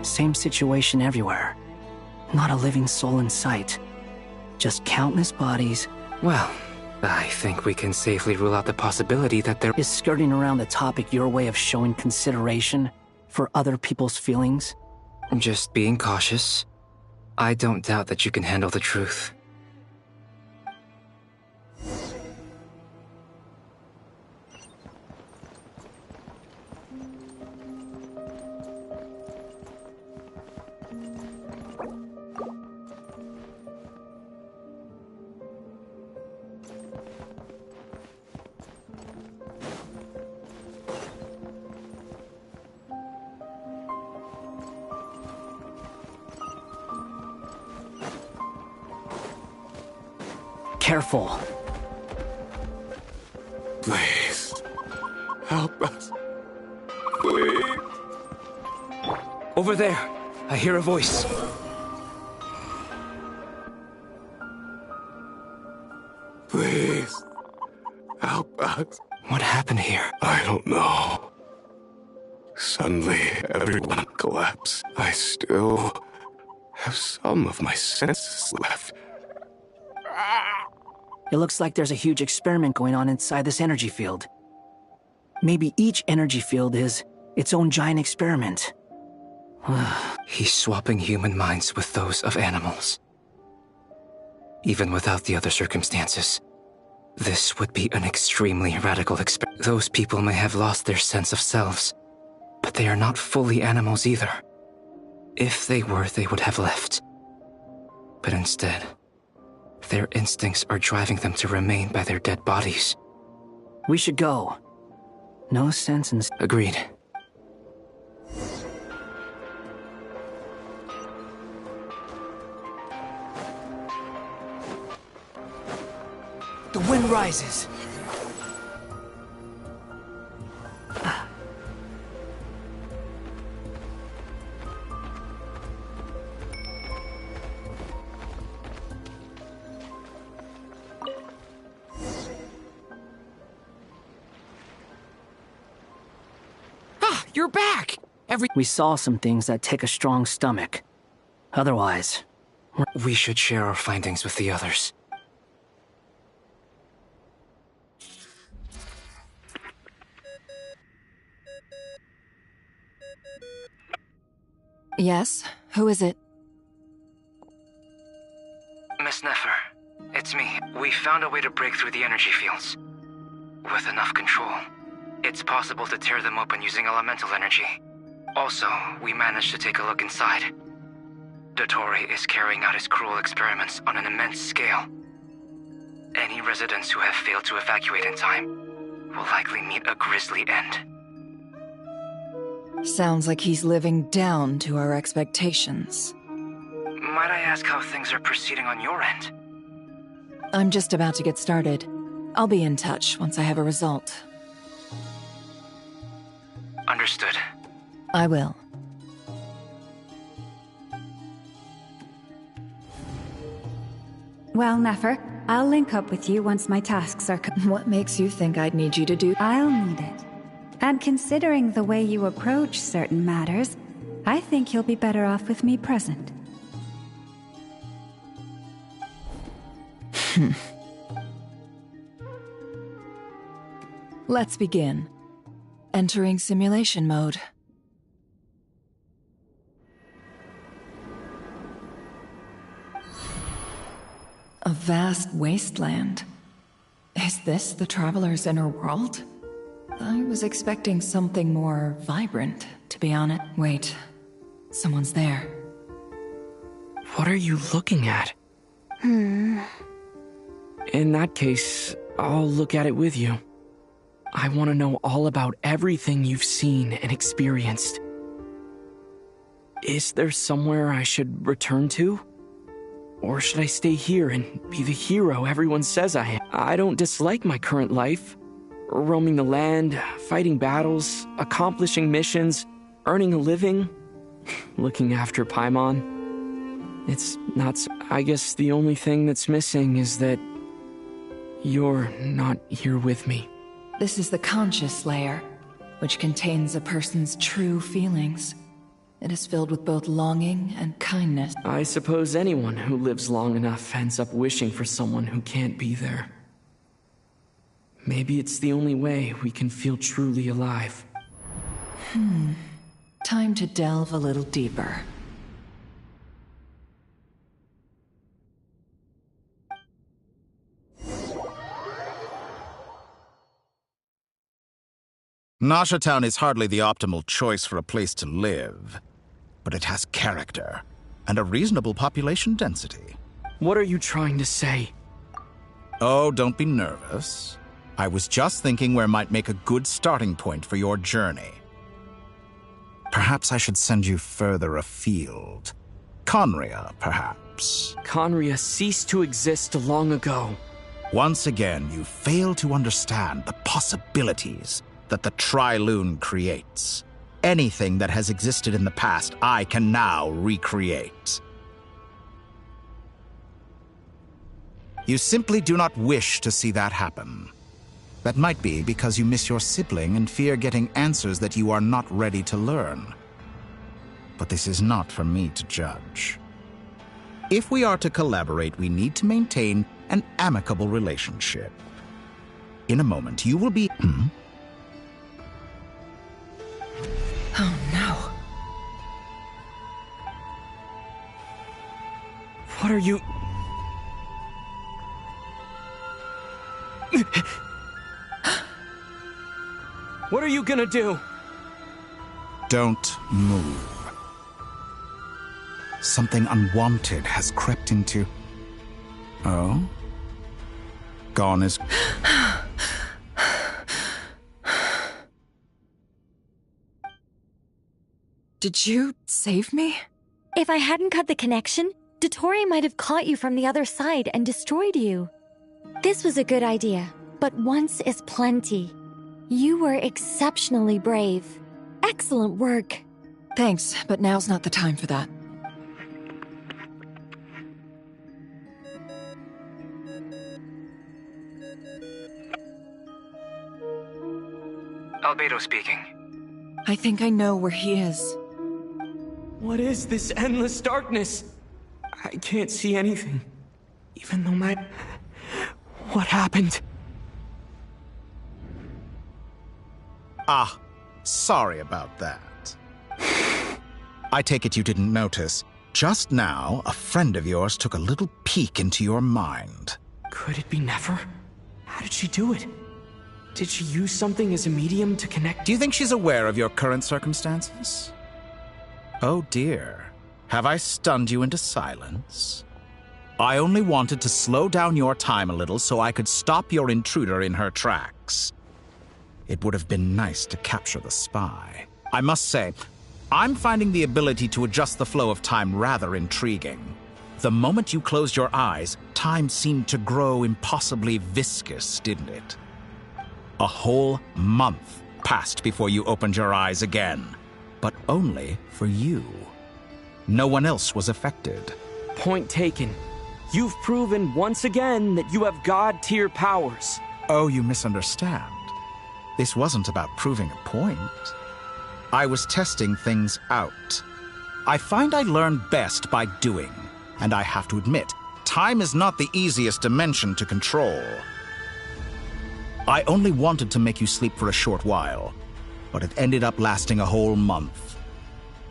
Speaker 15: Same situation everywhere. Not a living soul in sight. Just countless bodies.
Speaker 20: Well, I think we can safely rule out the possibility that there
Speaker 15: is skirting around the topic your way of showing consideration for other people's feelings.
Speaker 20: Just being cautious. I don't doubt that you can handle the truth.
Speaker 15: Careful.
Speaker 6: Please, help us. Please.
Speaker 20: Over there, I hear a voice.
Speaker 6: Please, help us.
Speaker 20: What happened here?
Speaker 6: I don't know. Suddenly, everyone collapsed. I still have some of my senses left.
Speaker 15: It looks like there's a huge experiment going on inside this energy field. Maybe each energy field is its own giant experiment.
Speaker 20: He's swapping human minds with those of animals. Even without the other circumstances, this would be an extremely radical experiment. Those people may have lost their sense of selves, but they are not fully animals either. If they were, they would have left. But instead, their instincts are driving them to remain by their dead bodies.
Speaker 15: We should go. No sense in...
Speaker 20: Agreed.
Speaker 15: The wind rises.
Speaker 13: You're back!
Speaker 15: We saw some things that take a strong stomach. Otherwise...
Speaker 20: We should share our findings with the others.
Speaker 8: Yes? Who is it?
Speaker 20: Miss Nefer, it's me. We found a way to break through the energy fields. With enough control, it's possible to tear them open using elemental energy. Also, we managed to take a look inside. Dottore is carrying out his cruel experiments on an immense scale. Any residents who have failed to evacuate in time will likely meet a grisly end.
Speaker 8: Sounds like he's living down to our expectations.
Speaker 20: Might I ask how things are proceeding on your end?
Speaker 8: I'm just about to get started. I'll be in touch once I have a result.
Speaker 20: Understood.
Speaker 8: I will.
Speaker 7: Well, Nefer, I'll link up with you once my tasks are
Speaker 8: What makes you think I'd need you to do?
Speaker 7: I'll need it. And considering the way you approach certain matters, I think you'll be better off with me present.
Speaker 8: Let's begin. Entering simulation mode. A vast wasteland. Is this the Traveler's inner world? I was expecting something more vibrant, to be honest. Wait, someone's there.
Speaker 12: What are you looking at? In that case, I'll look at it with you. I want to know all about everything you've seen and experienced. Is there somewhere I should return to? Or should I stay here and be the hero everyone says I am? I don't dislike my current life. Roaming the land, fighting battles, accomplishing missions, earning a living, looking after Paimon. It's not... I guess the only thing that's missing is that you're not here with me.
Speaker 8: This is the conscious layer, which contains a person's true feelings. It is filled with both longing and kindness.
Speaker 12: I suppose anyone who lives long enough ends up wishing for someone who can't be there. Maybe it's the only way we can feel truly alive.
Speaker 8: Time to delve a little deeper.
Speaker 14: Nasha Town is hardly the optimal choice for a place to live, but it has character and a reasonable population density.
Speaker 12: What are you trying to say?
Speaker 14: Oh, don't be nervous. I was just thinking where might make a good starting point for your journey. Perhaps I should send you further afield. Conria, perhaps.
Speaker 12: Conria ceased to exist long ago.
Speaker 14: Once again, you fail to understand the possibilities that the Tri-Lune creates. Anything that has existed in the past, I can now recreate. You simply do not wish to see that happen. That might be because you miss your sibling and fear getting answers that you are not ready to learn. But this is not for me to judge. If we are to collaborate, we need to maintain an amicable relationship. In a moment, you will be...
Speaker 8: Oh no.
Speaker 12: What are you... What are you gonna do?
Speaker 14: Don't move. Something unwanted has crept into... Oh? Gone is...
Speaker 8: Did you save me?
Speaker 21: If I hadn't cut the connection, Dottore might have caught you from the other side and destroyed you. This was a good idea, but once is plenty. You were exceptionally brave. Excellent work.
Speaker 8: Thanks, but now's not the time for that.
Speaker 20: Albedo speaking.
Speaker 8: I think I know where he is.
Speaker 12: What is this endless darkness? I can't see anything. Even though my... What happened?
Speaker 14: Ah, sorry about that. I take it you didn't notice. Just now, a friend of yours took a little peek into your mind.
Speaker 12: Could it be Nefer? How did she do it? Did she use something as a medium to connect?
Speaker 14: Do you think she's aware of your current circumstances? Oh dear. Have I stunned you into silence? I only wanted to slow down your time a little so I could stop your intruder in her tracks. It would have been nice to capture the spy. I must say, I'm finding the ability to adjust the flow of time rather intriguing. The moment you closed your eyes, time seemed to grow impossibly viscous, didn't it? A whole month passed before you opened your eyes again, but only for you. No one else was affected.
Speaker 12: Point taken. You've proven once again that you have God-tier powers.
Speaker 14: Oh, you misunderstand. This wasn't about proving a point. I was testing things out. I find I learn best by doing, and I have to admit, time is not the easiest dimension to control. I only wanted to make you sleep for a short while, but it ended up lasting a whole month.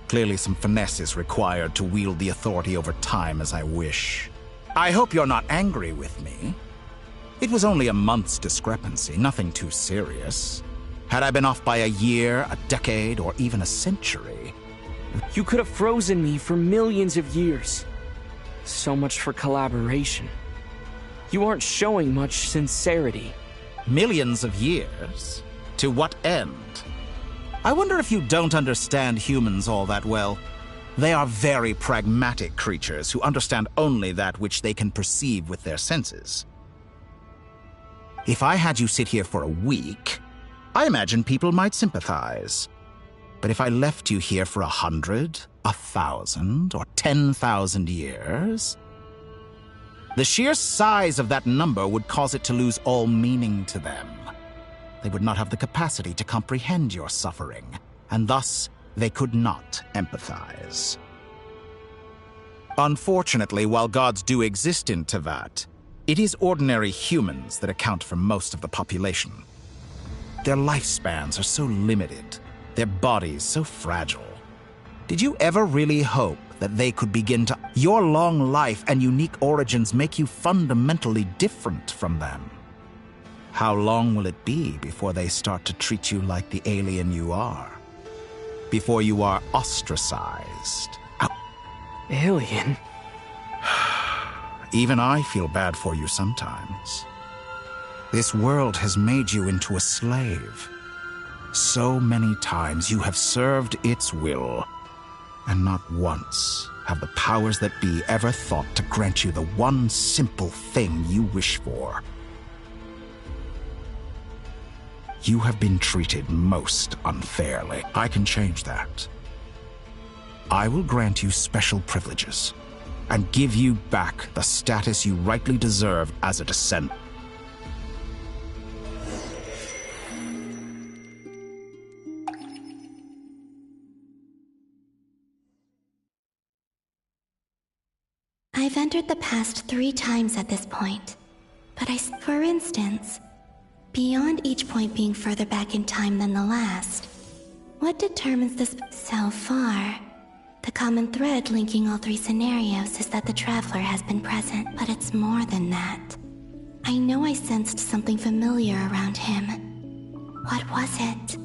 Speaker 14: Clearly some finesse is required to wield the authority over time as I wish. I hope you're not angry with me. It was only a month's discrepancy, nothing too serious. Had I been off by a year, a decade, or even a century...
Speaker 12: You could have frozen me for millions of years. So much for collaboration. You aren't showing much sincerity.
Speaker 14: Millions of years? To what end? I wonder if you don't understand humans all that well. They are very pragmatic creatures who understand only that which they can perceive with their senses. If I had you sit here for a week, I imagine people might sympathize. But if I left you here for 100, 1,000, or 10,000 years, the sheer size of that number would cause it to lose all meaning to them. They would not have the capacity to comprehend your suffering, and thus they could not empathize. Unfortunately, while gods do exist in Tevat, it is ordinary humans that account for most of the population. Their lifespans are so limited, their bodies so fragile. Did you ever really hope that they could begin to... Your long life and unique origins make you fundamentally different from them. How long will it be before they start to treat you like the alien you are? Before you are ostracized?
Speaker 12: Alien?
Speaker 14: Even I feel bad for you sometimes. This world has made you into a slave. So many times you have served its will, and not once have the powers that be ever thought to grant you the one simple thing you wish for. You have been treated most unfairly. I can change that. I will grant you special privileges and give you back the status you rightly deserve as a descendant.
Speaker 1: I've entered the past 3 times at this point, but for instance, beyond each point being further back in time than the last, what determines this so far? The common thread linking all 3 scenarios is that the Traveler has been present, but it's more than that. I know I sensed something familiar around him. What was it?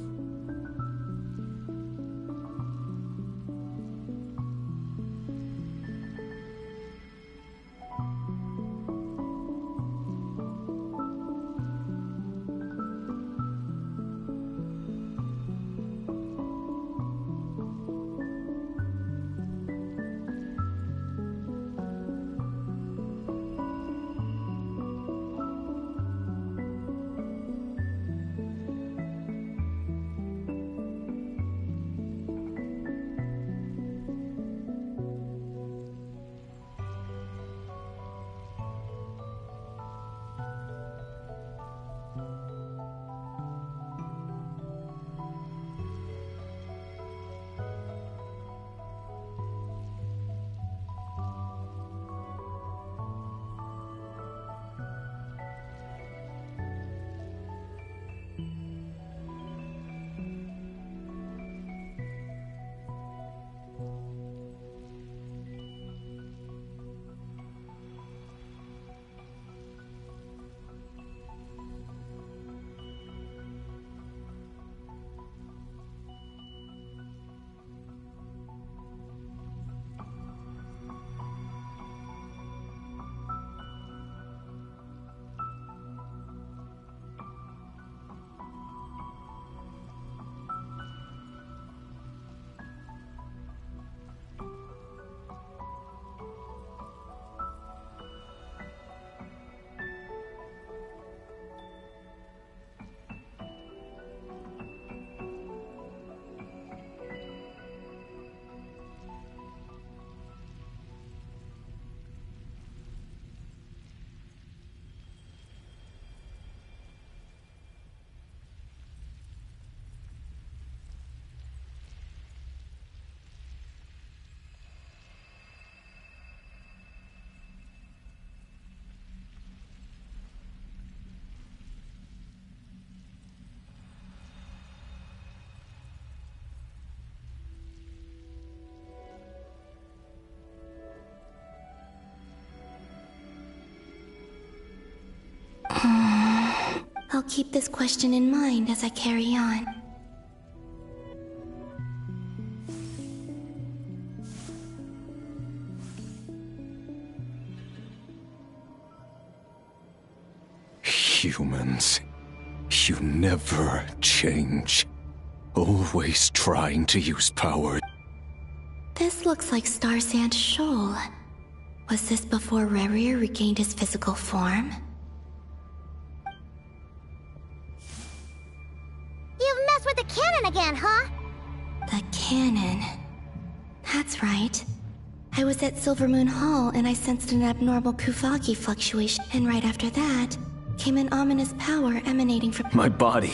Speaker 1: I'll keep this question in mind as I carry on.
Speaker 6: Humans, you never change. Always trying to use power.
Speaker 1: This looks like Star Sand Shoal. Was this before Rerir regained his physical form?
Speaker 9: You've messed with the cannon again, huh?
Speaker 1: The cannon. That's right. I was at Silvermoon Hall and I sensed an abnormal Kuvaki fluctuation, and right after that came an ominous power emanating from—
Speaker 6: My body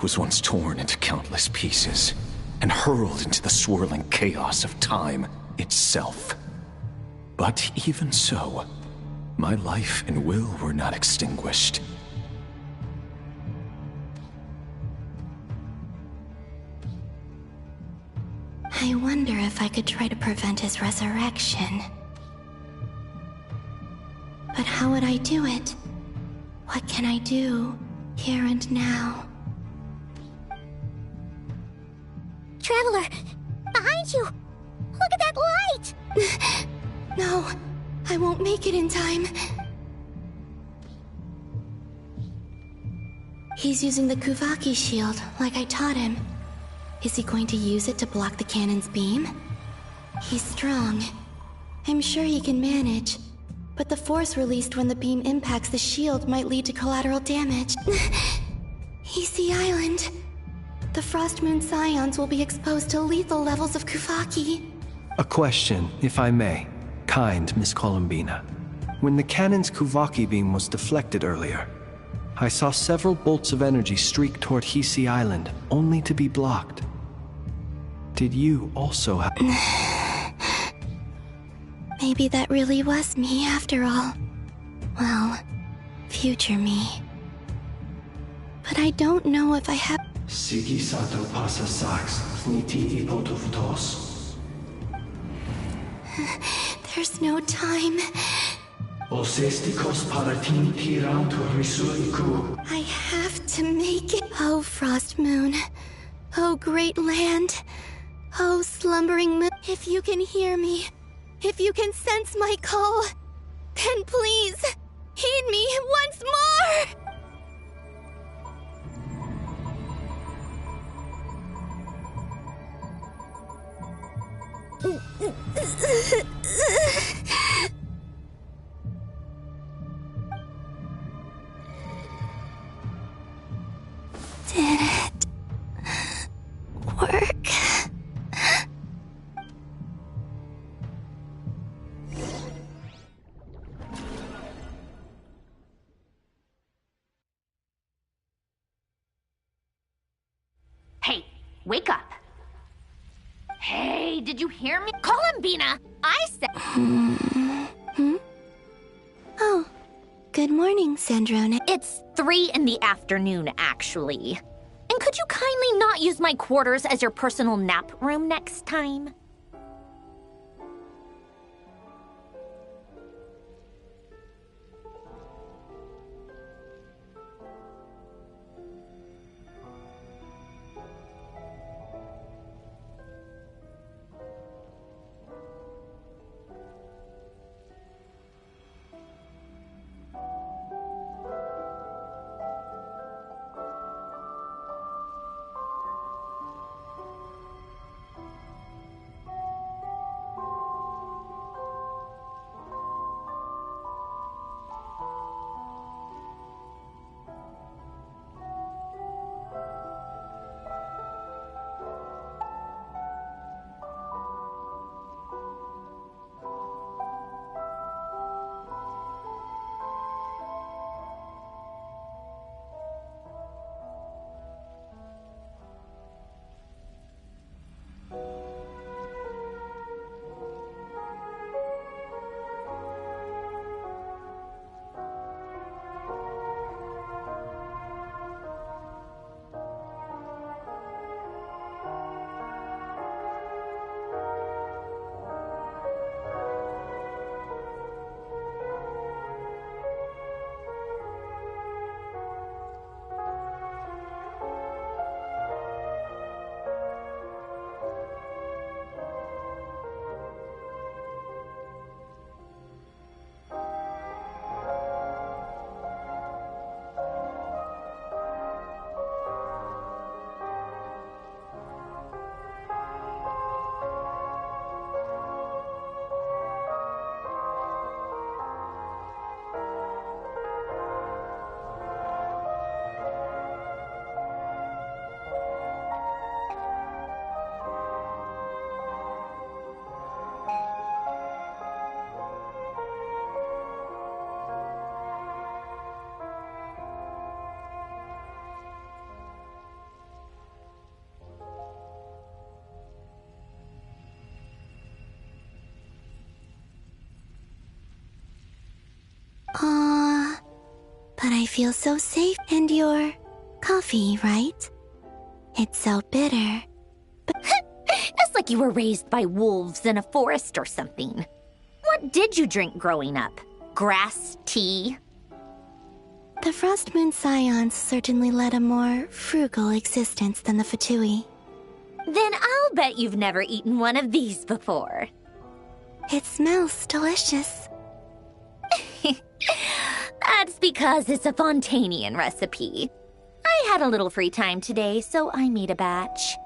Speaker 6: was once torn into countless pieces and hurled into the swirling chaos of time itself. But even so, my life and will were not extinguished.
Speaker 1: I wonder if I could try to prevent his resurrection. But how would I do it? What can I do, here and now?
Speaker 9: Traveler, behind you! Look at that light!
Speaker 1: No, I won't make it in time. He's using the Kuvaki shield, like I taught him. Is he going to use it to block the cannon's beam? He's strong. I'm sure he can manage. But the force released when the beam impacts the shield might lead to collateral damage. Easy Island. The Frost Moon Scions will be exposed to lethal levels of Kuvaki.
Speaker 5: A question, if I may. Kind Miss Columbina. When the cannon's Kuvaki beam was deflected earlier, I saw several bolts of energy streak toward Hisi Island, only to be blocked. Did you also have...
Speaker 1: Maybe that really was me after all. Well, future me. But I don't know if I have...
Speaker 5: Siki sato pasa sax, sniti ipotovtos.
Speaker 1: There's no time.
Speaker 5: Osestikos paratin tiran to risuiku.
Speaker 1: I have to make it. Oh, Frost Moon. Oh, great land. Oh, slumbering moon. If you can hear me, if you can sense my call, then please, heed me once more! Did it work?
Speaker 2: Hey, wake up. Hey, did you hear me? Columbina, I said...
Speaker 1: Oh, good morning, Sandrona.
Speaker 2: It's 3 in the afternoon, actually. And could you kindly not use my quarters as your personal nap room next time?
Speaker 1: Aww, but I feel so safe. And your coffee, right? It's so bitter.
Speaker 2: It's like you were raised by wolves in a forest or something. What did you drink growing up? Grass tea?
Speaker 1: The Frost Moon Scions certainly led a more frugal existence than the Fatui.
Speaker 2: Then I'll bet you've never eaten one of these before.
Speaker 1: It smells delicious.
Speaker 2: That's because it's a Fontanian recipe. I had a little free time today, so I made a batch.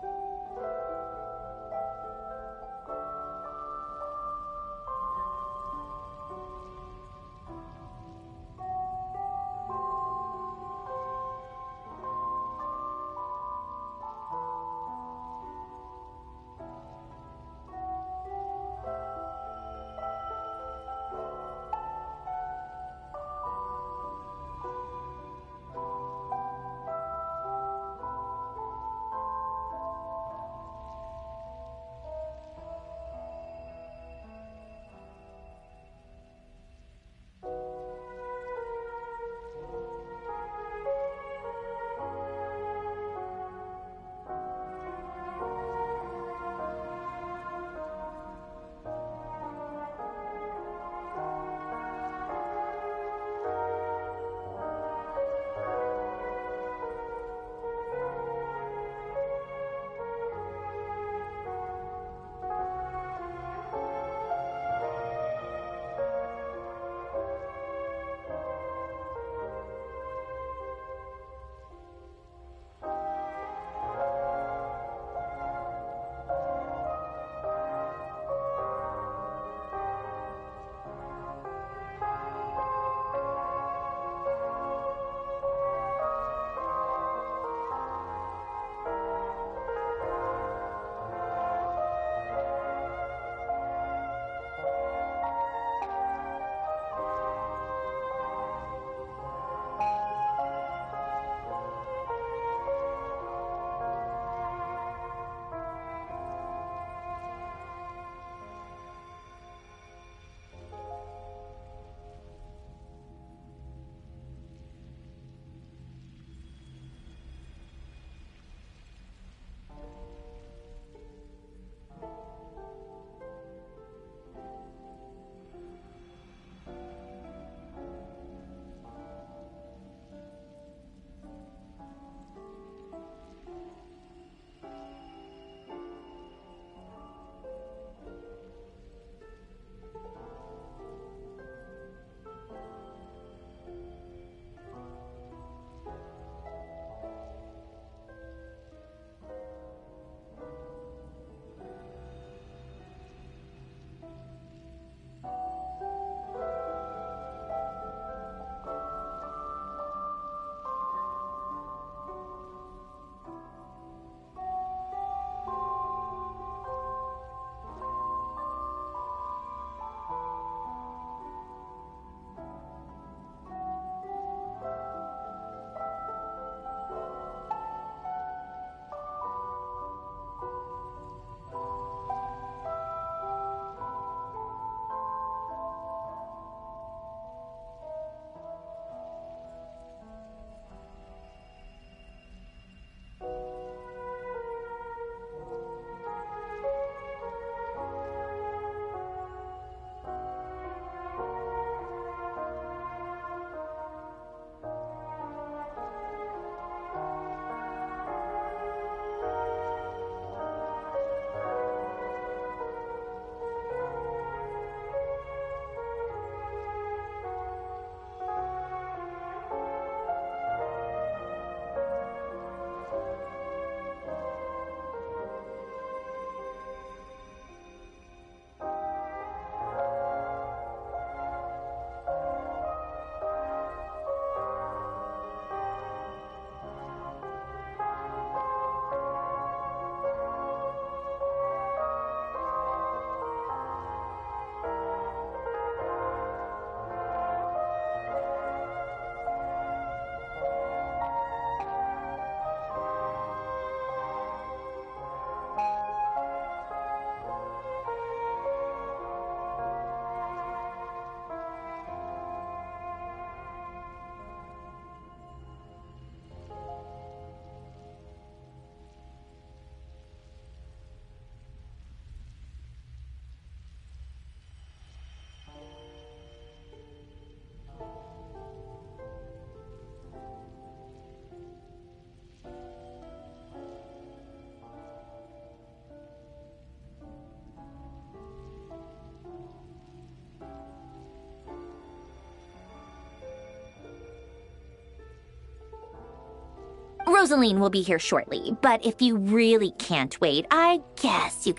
Speaker 2: Rosaline will be here shortly, but if you really can't wait, I guess you...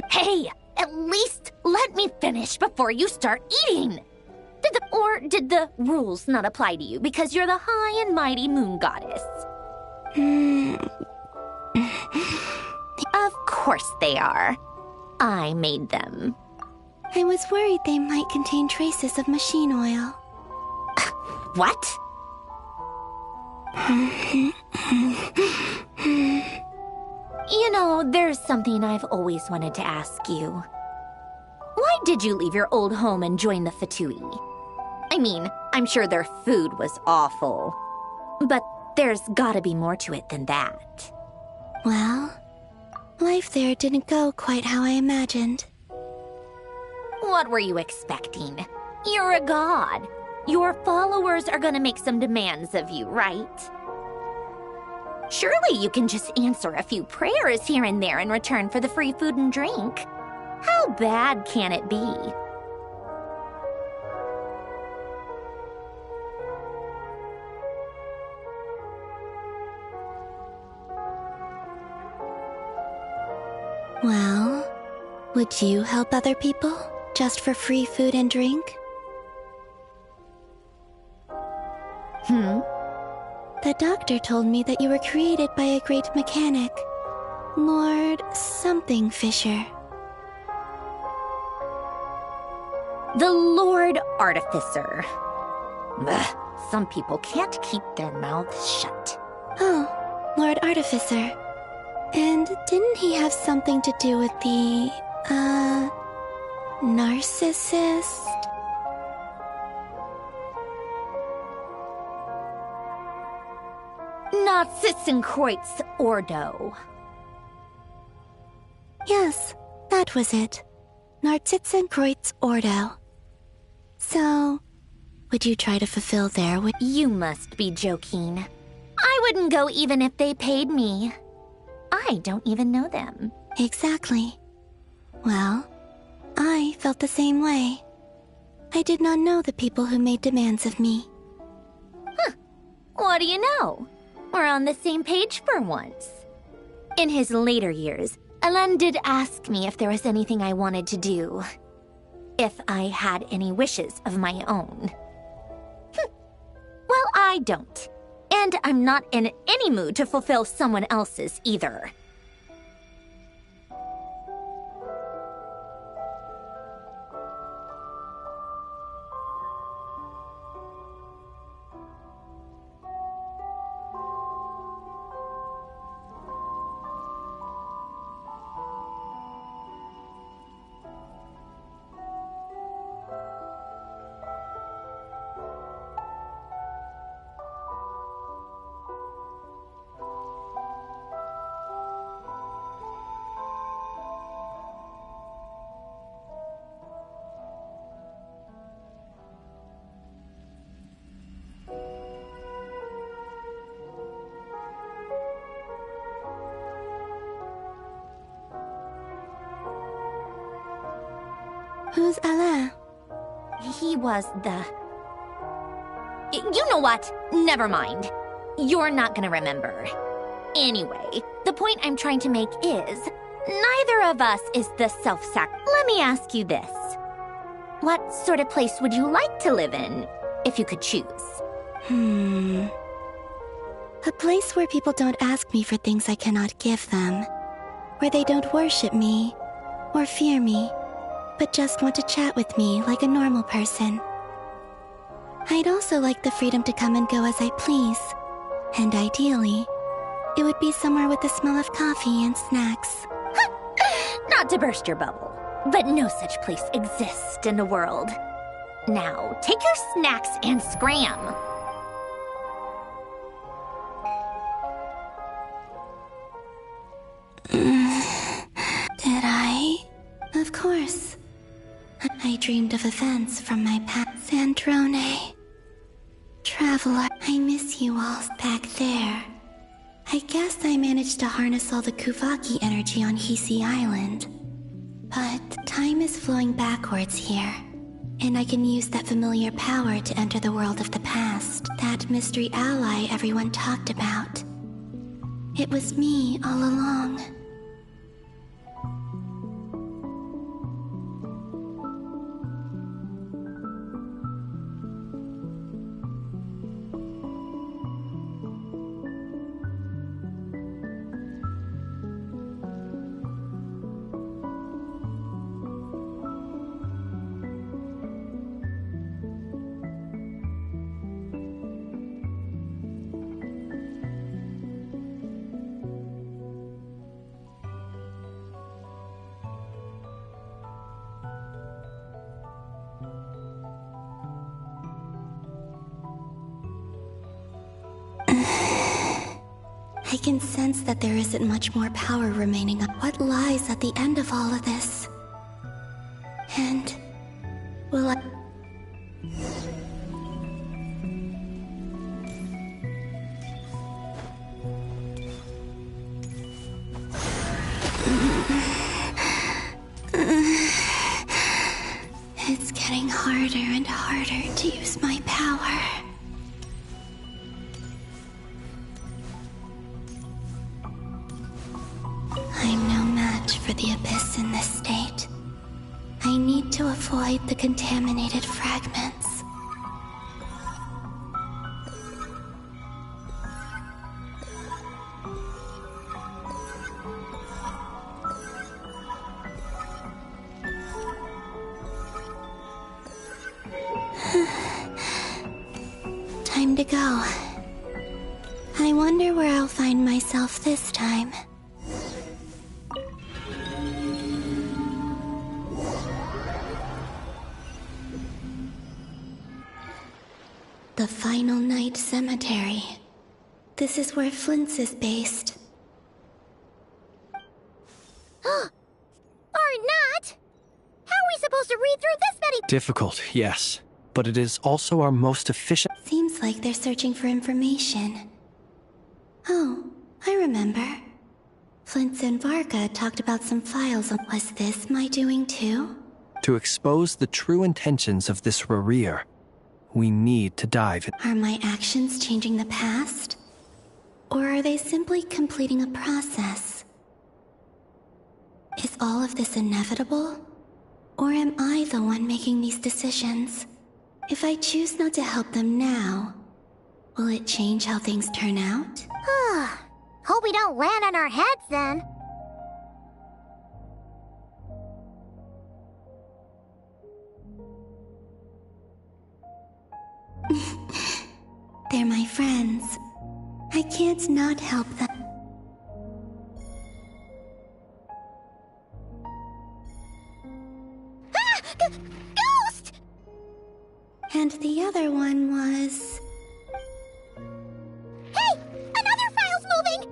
Speaker 2: Hey, at least let me finish before you start eating! Did the rules not apply to you because you're the high and mighty moon goddess? Of course they are. I made them.
Speaker 1: I was worried they might contain traces of machine oil.
Speaker 2: What? You know, there's something I've always wanted to ask you. Why did you leave your old home and join the Fatui? I mean, I'm sure their food was awful. But there's gotta be more to it than that.
Speaker 1: Well, life there didn't go quite how I imagined.
Speaker 2: What were you expecting? You're a god. Your followers are gonna make some demands of you, right? Surely you can just answer a few prayers here and there in return for the free food and drink. How bad can it be?
Speaker 1: Well, would you help other people just for free food and drink? The doctor told me that you were created by a great mechanic, Lord something Fisher.
Speaker 2: The Lord Artificer. Ugh, some people can't keep their mouths shut.
Speaker 1: Oh, Lord Artificer. And didn't he have something to do with the, narcissist?
Speaker 2: Narzissenkreuz Ordo.
Speaker 1: Yes, that was it. Narzissenkreuz Ordo. So, would you try to fulfill their wish?
Speaker 2: You must be joking. I wouldn't go even if they paid me. I don't even know them.
Speaker 1: Exactly. Well, I felt the same way. I did not know the people who made demands of me.
Speaker 2: Huh. What do you know? We're on the same page for once. In his later years, Alain did ask me if there was anything I wanted to do. If I had any wishes of my own. Well, I don't. And I'm not in any mood to fulfill someone else's either.
Speaker 1: Who's Alain?
Speaker 2: He was the... You know what? Never mind. You're not gonna remember. Anyway, the point I'm trying to make is, neither of us is the self-sac... Let me ask you this. What sort of place would you like to live in, if you could choose?
Speaker 1: A place where people don't ask me for things I cannot give them. Where they don't worship me, or fear me, but just want to chat with me like a normal person. I'd also like the freedom to come and go as I please. And ideally, it would be somewhere with the smell of coffee and snacks.
Speaker 2: Not to burst your bubble, but no such place exists in the world. Now, take your snacks and scram.
Speaker 1: Did I? Of course. I dreamed of events from my past. Sandrone. Traveler, I miss you all back there. I guess I managed to harness all the Kuvaki energy on Hisi Island. But time is flowing backwards here. And I can use that familiar power to enter the world of the past, that mystery ally everyone talked about. It was me all along. I can sense that there isn't much more power remaining. What lies at the end of all of this? And will I... It's getting harder and harder to use my power. I'm no match for the Abyss in this state. I need to avoid the contaminated fragments. Time to go. I wonder where I'll find myself this time. The Final Night Cemetery. This is where Flint's is based.
Speaker 9: Or not! How are we supposed to read through this many—
Speaker 5: Difficult, yes. But it is also our most efficient—
Speaker 1: Seems like they're searching for information. Oh, I remember. Flint's and Varka talked about some files. Was this my doing too?
Speaker 5: To expose the true intentions of this Rerir, we need to dive in.
Speaker 1: Are my actions changing the past? Or are they simply completing a process? Is all of this inevitable? Or am I the one making these decisions? If I choose not to help them now, will it change how things turn out?
Speaker 9: Hope we don't land on our heads then.
Speaker 1: They're my friends. I can't not help them.
Speaker 9: Ghost!
Speaker 1: And the other one was...
Speaker 9: Hey! Another file's moving!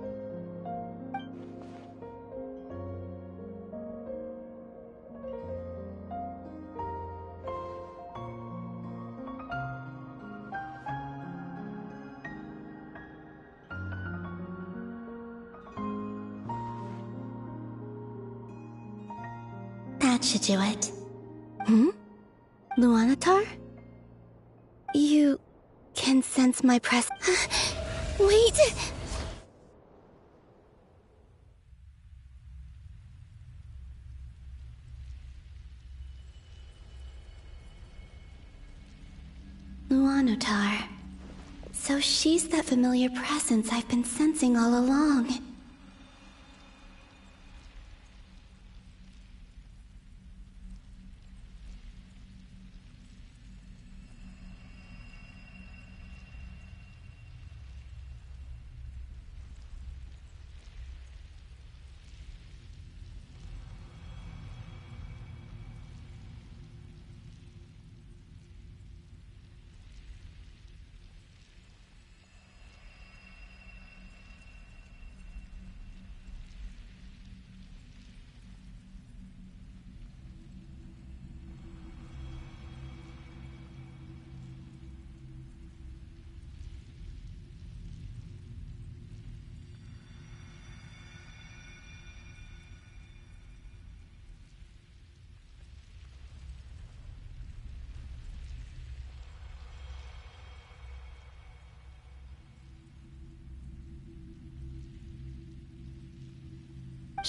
Speaker 1: That should do it. Luanatar? You can sense my presence. Wait! Luanatar. So she's that familiar presence I've been sensing all along.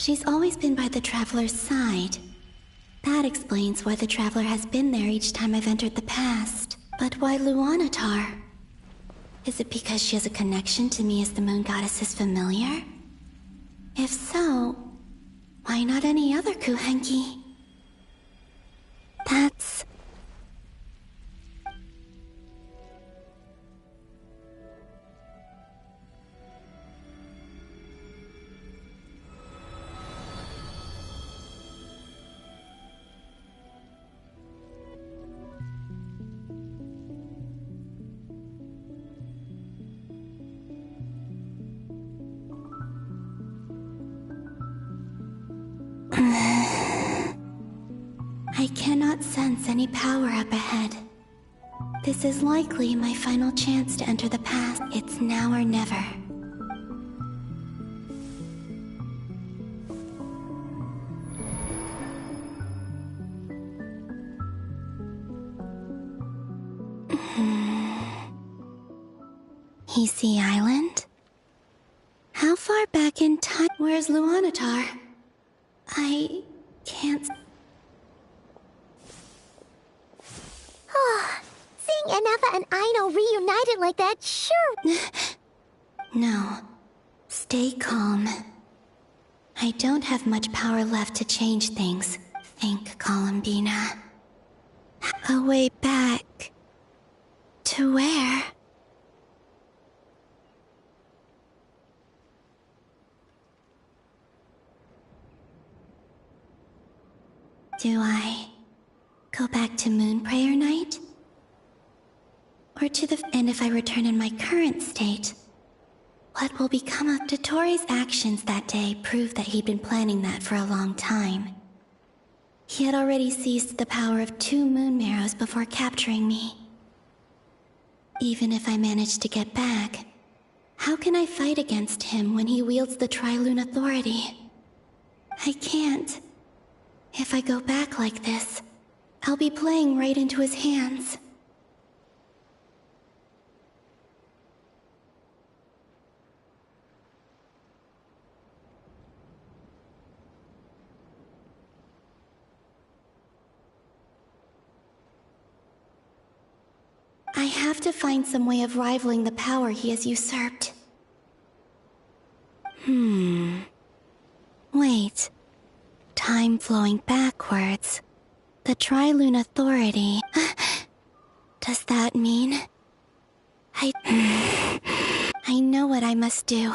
Speaker 1: She's always been by the Traveler's side. That explains why the Traveler has been there each time I've entered the past. But why Luanatar? Is it because she has a connection to me as the Moon Goddess's familiar? If so, why not any other Kuhenki? That's... I cannot sense any power up ahead. This is likely my final chance to enter the past. It's now or never. Hisi Island? How far back in time? Where's Luanatar? I can't...
Speaker 9: Seeing Inaba and Aino reunited like that, sure...
Speaker 1: No. Stay calm. I don't have much power left to change things. Think, Columbina. A way back... to where? Do I go back to Moon Prayer Night? Or to the... And if I return in my current state, what will become of... Dotori's actions that day proved that he'd been planning that for a long time. He had already seized the power of 2 Moon Marrows before capturing me. Even if I manage to get back, how can I fight against him when he wields the Tri-Lune Authority? I can't. If I go back like this, I'll be playing right into his hands. I have to find some way of rivaling the power he has usurped. Wait. Time flowing backwards. The Tri-Lune Authority. Does that mean... I know what I must do.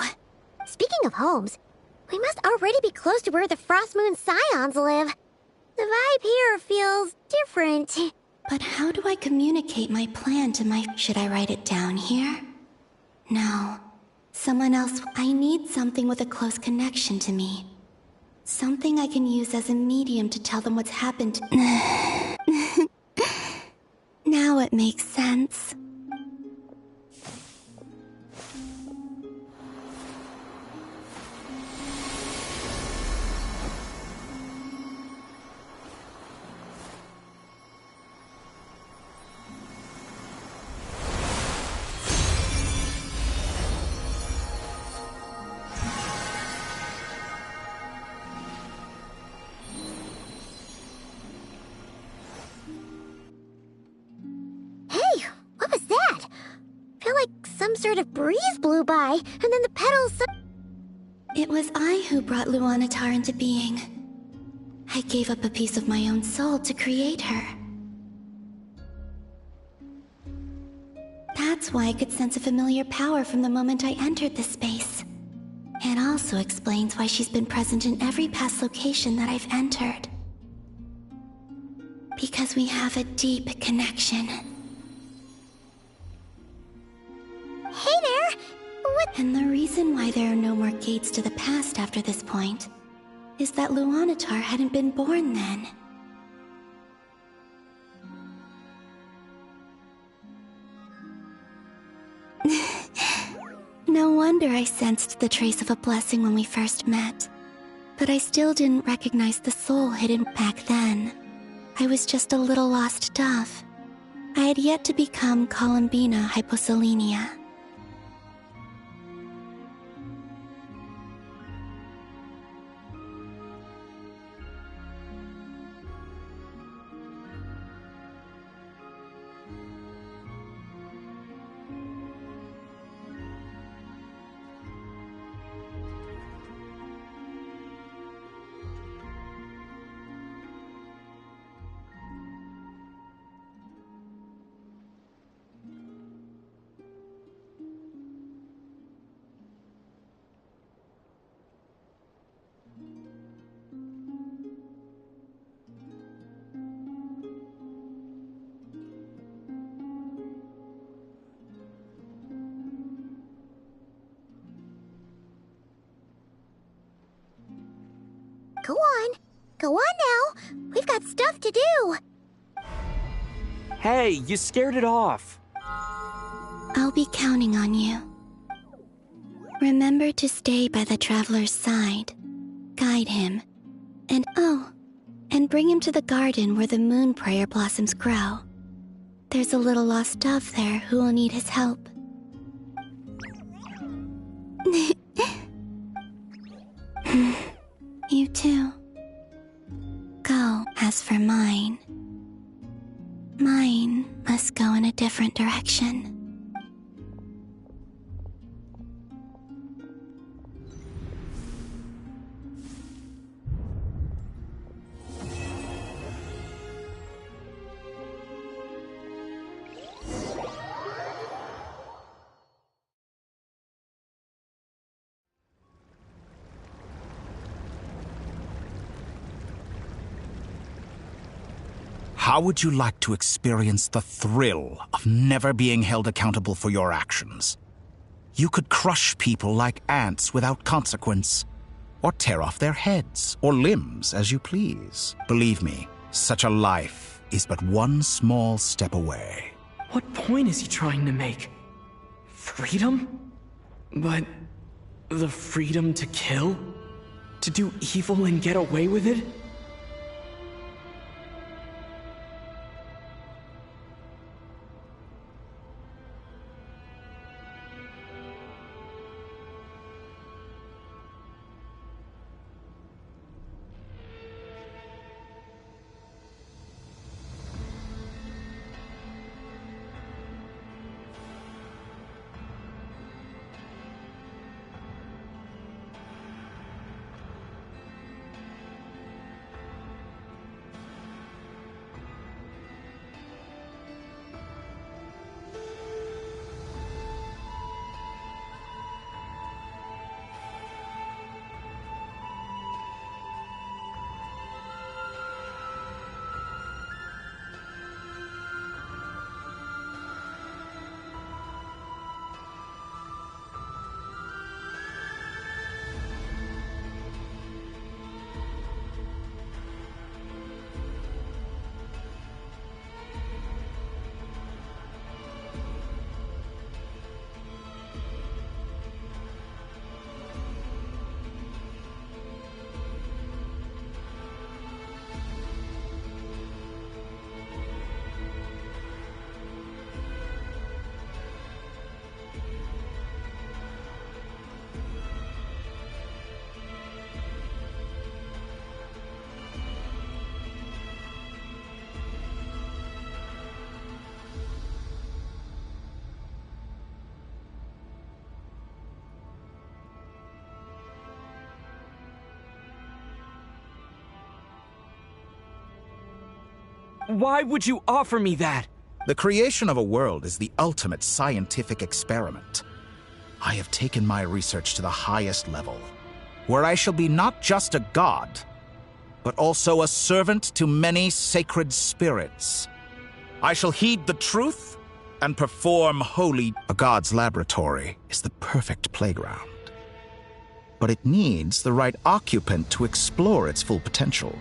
Speaker 9: Speaking of homes, we must already be close to where the Frost Moon Scions live. The vibe here feels different.
Speaker 1: But how do I communicate my plan to my... Should I write it down here? No. Someone else... I need something with a close connection to me. Something I can use as a medium to tell them what's happened. Now it makes sense.
Speaker 9: Some sort of breeze blew by, and then the petals...
Speaker 1: It was I who brought Luanatar into being. I gave up a piece of my own soul to create her. That's why I could sense a familiar power from the moment I entered this space. It also explains why she's been present in every past location that I've entered. Because we have a deep connection.
Speaker 9: Hey there! What?
Speaker 1: And the reason why there are no more gates to the past after this point is that Luanatar hadn't been born then. No wonder I sensed the trace of a blessing when we first met. But I still didn't recognize the soul hidden back then. I was just a little lost dove. I had yet to become Columbina Hyposelenia.
Speaker 9: Go on. Go on now. We've got stuff to do.
Speaker 12: Hey, you scared it off.
Speaker 1: I'll be counting on you. Remember to stay by the traveler's side. Guide him. And bring him to the garden where the moon prayer blossoms grow. There's a little lost dove there who will need his help. You too. Go. As for mine must go in a different direction.
Speaker 14: How would you like to experience the thrill of never being held accountable for your actions? You could crush people like ants without consequence, or tear off their heads or limbs as you please. Believe me, such a life is but one small step away.
Speaker 12: What point is he trying to make? Freedom? But the freedom to kill? To do evil and get away with it? Why would you offer me that?
Speaker 14: The creation of a world is the ultimate scientific experiment. I have taken my research to the highest level, where I shall be not just a god, but also a servant to many sacred spirits. I shall heed the truth and perform holy... A god's laboratory is the perfect playground, but it needs the right occupant to explore its full potential.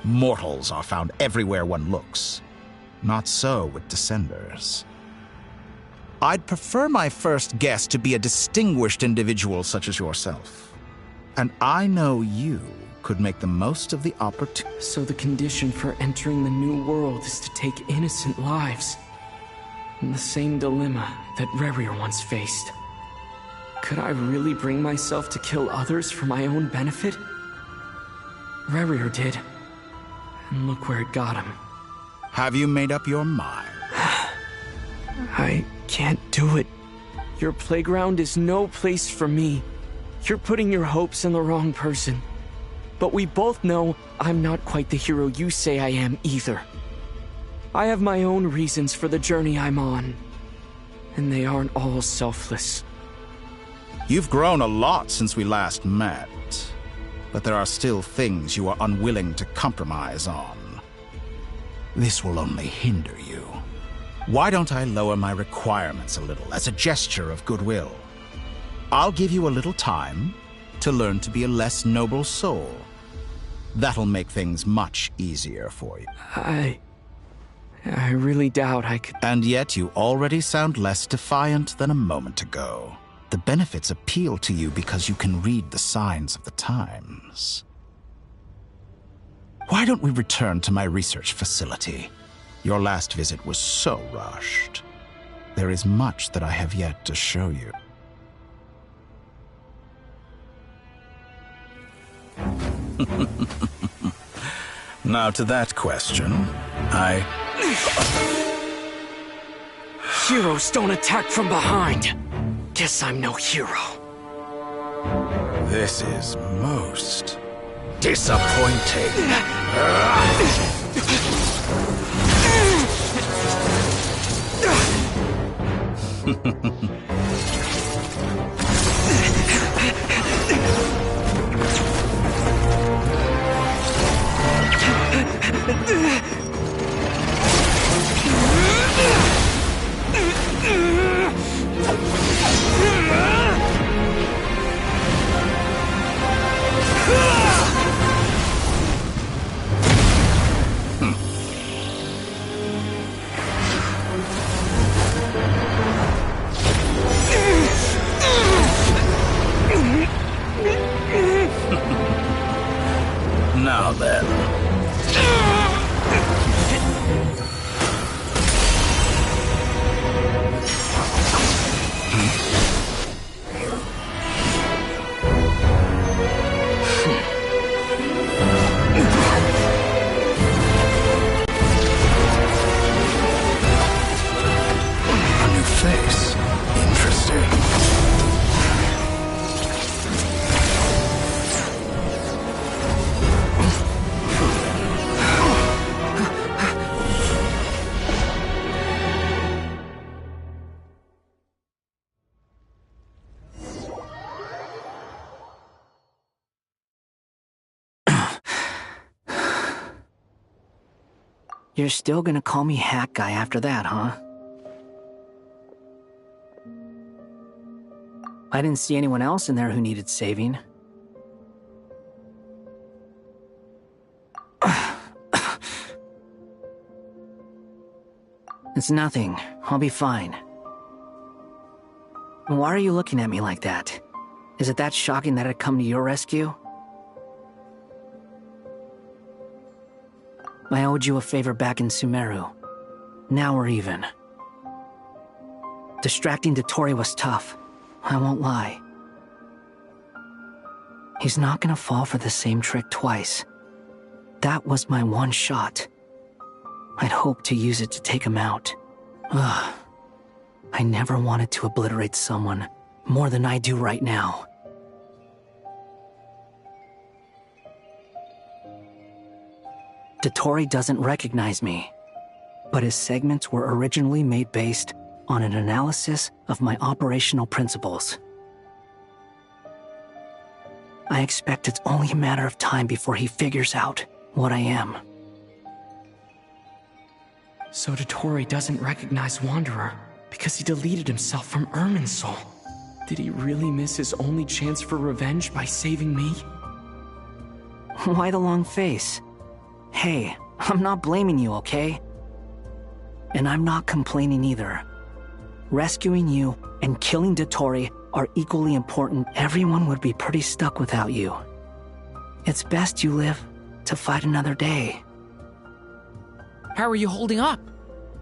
Speaker 14: Mortals are found everywhere one looks. Not so with Descenders. I'd prefer my first guest to be a distinguished individual such as yourself. And I know you could make the most of the opportunity.
Speaker 12: So the condition for entering the new world is to take innocent lives. In the same dilemma that Rerir once faced. Could I really bring myself to kill others for my own benefit? Rerir did. And look where it got him.
Speaker 14: Have you made up your mind?
Speaker 12: I can't do it. Your playground is no place for me. You're putting your hopes in the wrong person. But we both know I'm not quite the hero you say I am either. I have my own reasons for the journey I'm on. And they aren't all selfless.
Speaker 14: You've grown a lot since we last met. But there are still things you are unwilling to compromise on. This will only hinder you. Why don't I lower my requirements a little as a gesture of goodwill? I'll give you a little time, to learn to be a less noble soul. That'll make things much easier for you.
Speaker 12: I really doubt I could.
Speaker 14: And yet you already sound less defiant than a moment ago. The benefits appeal to you because you can read the signs of the times. Why don't we return to my research facility? Your last visit was so rushed. There is much that I have yet to show you. Now to that question,
Speaker 12: Heroes don't attack from behind. Guess I'm no hero.
Speaker 14: This is most disappointing. Now then. A new face. Interesting.
Speaker 15: You're still gonna call me Hack Guy after that, huh? I didn't see anyone else in there who needed saving. It's nothing. I'll be fine. Why are you looking at me like that? Is it that shocking that I'd come to your rescue? I owed you a favor back in Sumeru. Now we're even. Distracting Dotori was tough. I won't lie. He's not gonna fall for the same trick twice. That was my one shot. I'd hoped to use it to take him out. Ugh. I never wanted to obliterate someone more than I do right now. Dotori doesn't recognize me, but his segments were originally made based on an analysis of my operational principles. I expect it's only a matter of time before he figures out what I am.
Speaker 12: So Dotori doesn't recognize Wanderer because he deleted himself from Irminsul. Did he really miss his only chance for revenge by saving me?
Speaker 15: Why the long face? Hey, I'm not blaming you, okay? And I'm not complaining either. Rescuing you and killing Dotori are equally important. Everyone would be pretty stuck without you. It's best you live to fight another day.
Speaker 13: How are you holding up?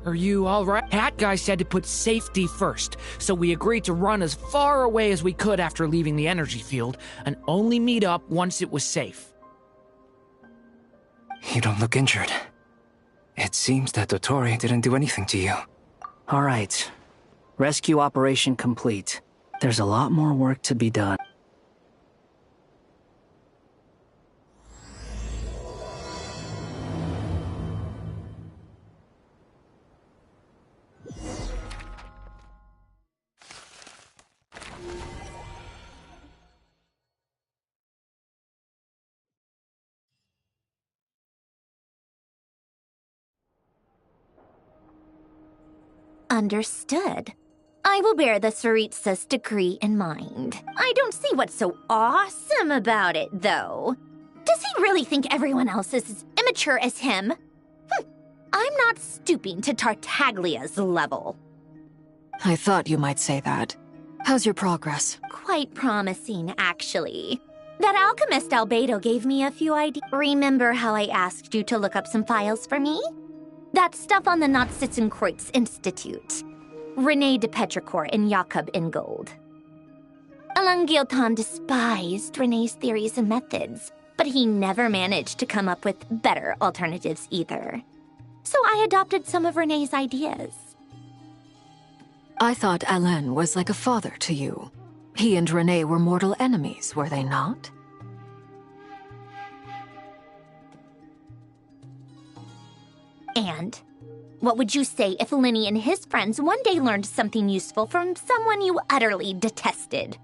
Speaker 13: Are you alright? Hat Guy said to put safety first, so we agreed to run as far away as we could after leaving the energy field, and only meet up once it was safe.
Speaker 20: You don't look injured. It seems that Dotori didn't do anything to you.
Speaker 15: Alright. Rescue operation complete. There's a lot more work to be done.
Speaker 2: Understood. I will bear the Tsaritsa's decree in mind. I don't see what's so awesome about it, though. Does he really think everyone else is as immature as him? I'm not stooping to Tartaglia's level.
Speaker 4: I thought you might say that. How's your progress?
Speaker 2: Quite promising, actually. That alchemist Albedo gave me a few ideas. Remember how I asked you to look up some files for me? That stuff on the Nachtschützenkreuz Institute. René de Petrichor and Jakob Ingold. Alain Guillotin despised René's theories and methods, but he never managed to come up with better alternatives either. So I adopted some of René's ideas.
Speaker 4: I thought Alain was like a father to you. He and René were mortal enemies, were they not?
Speaker 2: And what would you say if Lenny and his friends one day learned something useful from someone you utterly detested?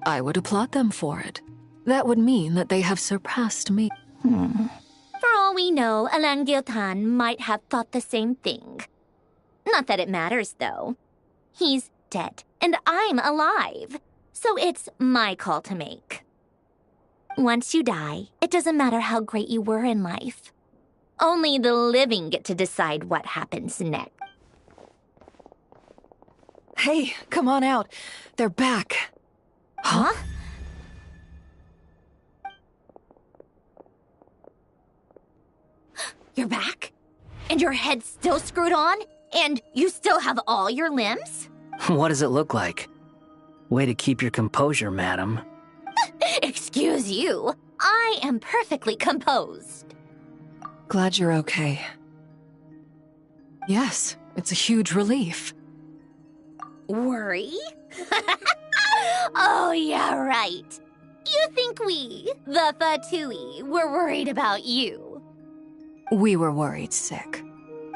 Speaker 4: I would applaud them for it. That would mean that they have surpassed me.
Speaker 2: For all we know, Alain Guillotin might have thought the same thing. Not that it matters, though. He's dead, and I'm alive. So it's my call to make. Once you die, it doesn't matter how great you were in life. Only the living get to decide what happens next.
Speaker 4: Hey, come on out. They're back.
Speaker 2: Huh? You're back? And your head's still screwed on? And you still have all your limbs?
Speaker 15: What does it look like? Way to keep your composure, madam.
Speaker 2: Excuse you. I am perfectly composed.
Speaker 4: Glad you're okay. Yes, it's a huge relief.
Speaker 2: Worry? Oh, yeah, right. You think we, the Fatui, were worried about you?
Speaker 4: We were worried sick.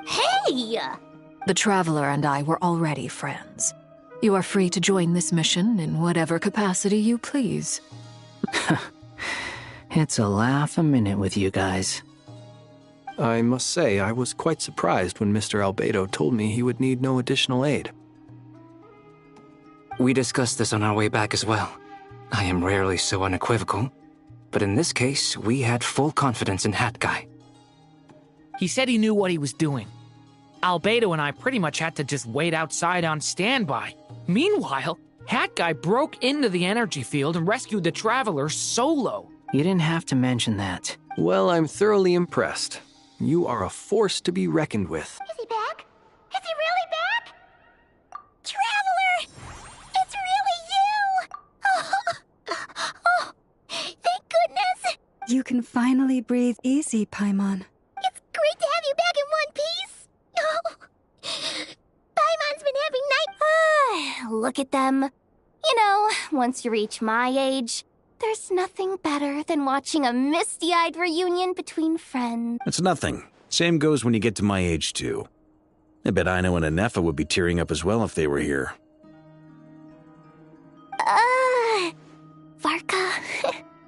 Speaker 2: Hey!
Speaker 4: The Traveler and I were already friends. You are free to join this mission in whatever capacity you please.
Speaker 15: It's a laugh a minute with you guys.
Speaker 5: I must say, I was quite surprised when Mr. Albedo told me he would need no additional aid.
Speaker 20: We discussed this on our way back as well. I am rarely so unequivocal, but in this case, we had full confidence in Hat Guy.
Speaker 13: He said he knew what he was doing. Albedo and I pretty much had to just wait outside on standby. Meanwhile, Hat Guy broke into the energy field and rescued the Traveler solo.
Speaker 15: You didn't have to mention that.
Speaker 5: Well, I'm thoroughly impressed. You are a force to be reckoned with.
Speaker 9: Is he back? Is he really back? Traveler! It's really you! Oh, thank goodness!
Speaker 7: You can finally breathe easy, Paimon.
Speaker 9: It's great to have you back in one piece! Oh, Paimon's been having night... Look at them. You know, once you reach my age, there's nothing better than watching a misty-eyed reunion between friends.
Speaker 3: It's nothing. Same goes when you get to my age, too. I bet Ino and Anefa would be tearing up as well if they were here.
Speaker 9: Varka,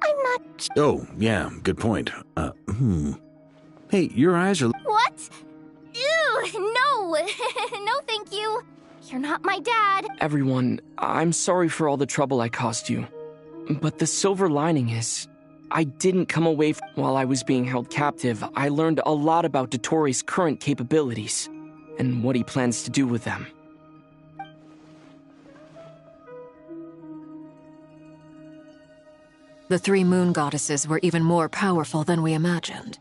Speaker 9: I'm not...
Speaker 3: Oh, yeah, good point. Hey, your eyes are...
Speaker 9: What? Ew, no! No, thank you. You're not my dad.
Speaker 12: Everyone, I'm sorry for all the trouble I caused you. But the silver lining is, I didn't come away while I was being held captive. I learned a lot about Dottoro's current capabilities, and what he plans to do with them.
Speaker 4: The three moon goddesses were even more powerful than we imagined.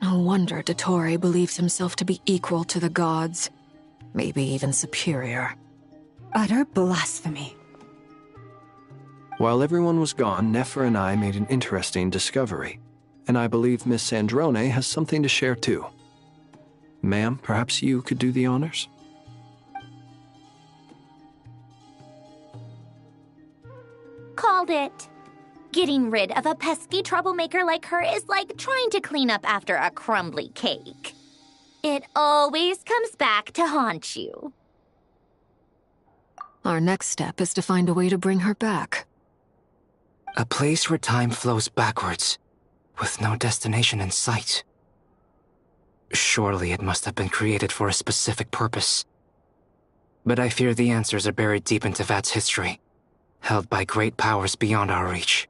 Speaker 4: No wonder Dottore believes himself to be equal to the gods, maybe even superior.
Speaker 7: Utter blasphemy.
Speaker 5: While everyone was gone, Nefer and I made an interesting discovery, and I believe Miss Sandrone has something to share too. Ma'am, perhaps you could do the honors?
Speaker 2: Called it. Getting rid of a pesky troublemaker like her is like trying to clean up after a crumbly cake. It always comes back to haunt you.
Speaker 4: Our next step is to find a way to bring her back.
Speaker 20: A place where time flows backwards, with no destination in sight. Surely it must have been created for a specific purpose. But I fear the answers are buried deep into Vat's history, held by great powers beyond our reach.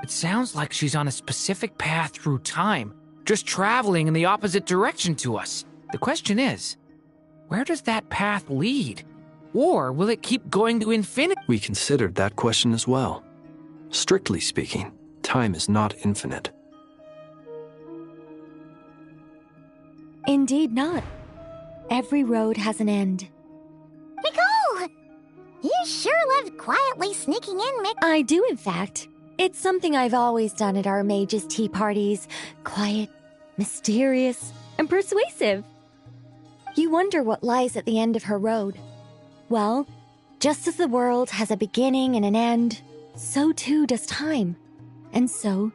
Speaker 13: It sounds like she's on a specific path through time, just traveling in the opposite direction to us. The question is, where does that path lead? Or will it keep going to infinity?
Speaker 5: We considered that question as well. Strictly speaking, time is not infinite.
Speaker 21: Indeed not. Every road has an end.
Speaker 9: Nicole! You sure loved quietly sneaking in, Mick.
Speaker 21: I do, in fact. It's something I've always done at our mages' tea parties. Quiet, mysterious, and persuasive. You wonder what lies at the end of her road. Well, just as the world has a beginning and an end, so too does time. And so,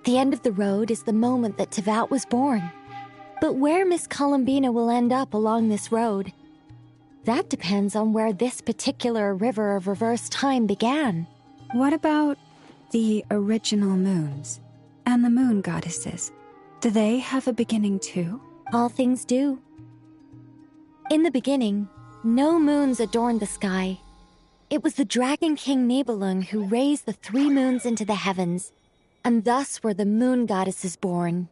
Speaker 21: the end of the road is the moment that Tevat was born. But where Miss Columbina will end up along this road, that depends on where this particular river of reverse time began.
Speaker 7: What about the original moons and the moon goddesses? Do they have a beginning too?
Speaker 21: All things do. In the beginning, no moons adorned the sky. It was the Dragon King Nibelung who raised the 3 moons into the heavens, and thus were the moon goddesses born.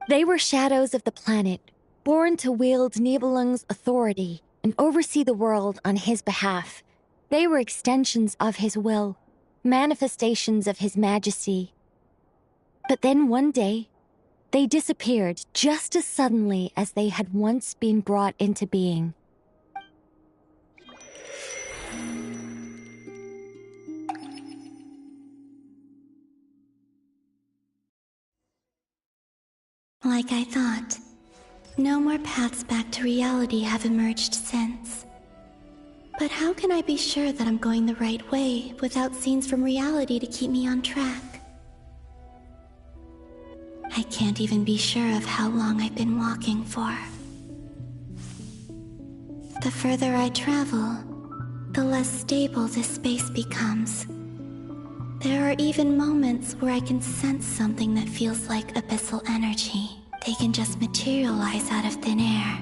Speaker 21: They were shadows of the planet, born to wield Nibelung's authority and oversee the world on his behalf. They were extensions of his will, manifestations of his majesty. But then one day, they disappeared just as suddenly as they had once been brought into being.
Speaker 1: Like I thought, no more paths back to reality have emerged since. But how can I be sure that I'm going the right way without scenes from reality to keep me on track? I can't even be sure of how long I've been walking for. The further I travel, the less stable this space becomes. There are even moments where I can sense something that feels like abyssal energy. They can just materialize out of thin air.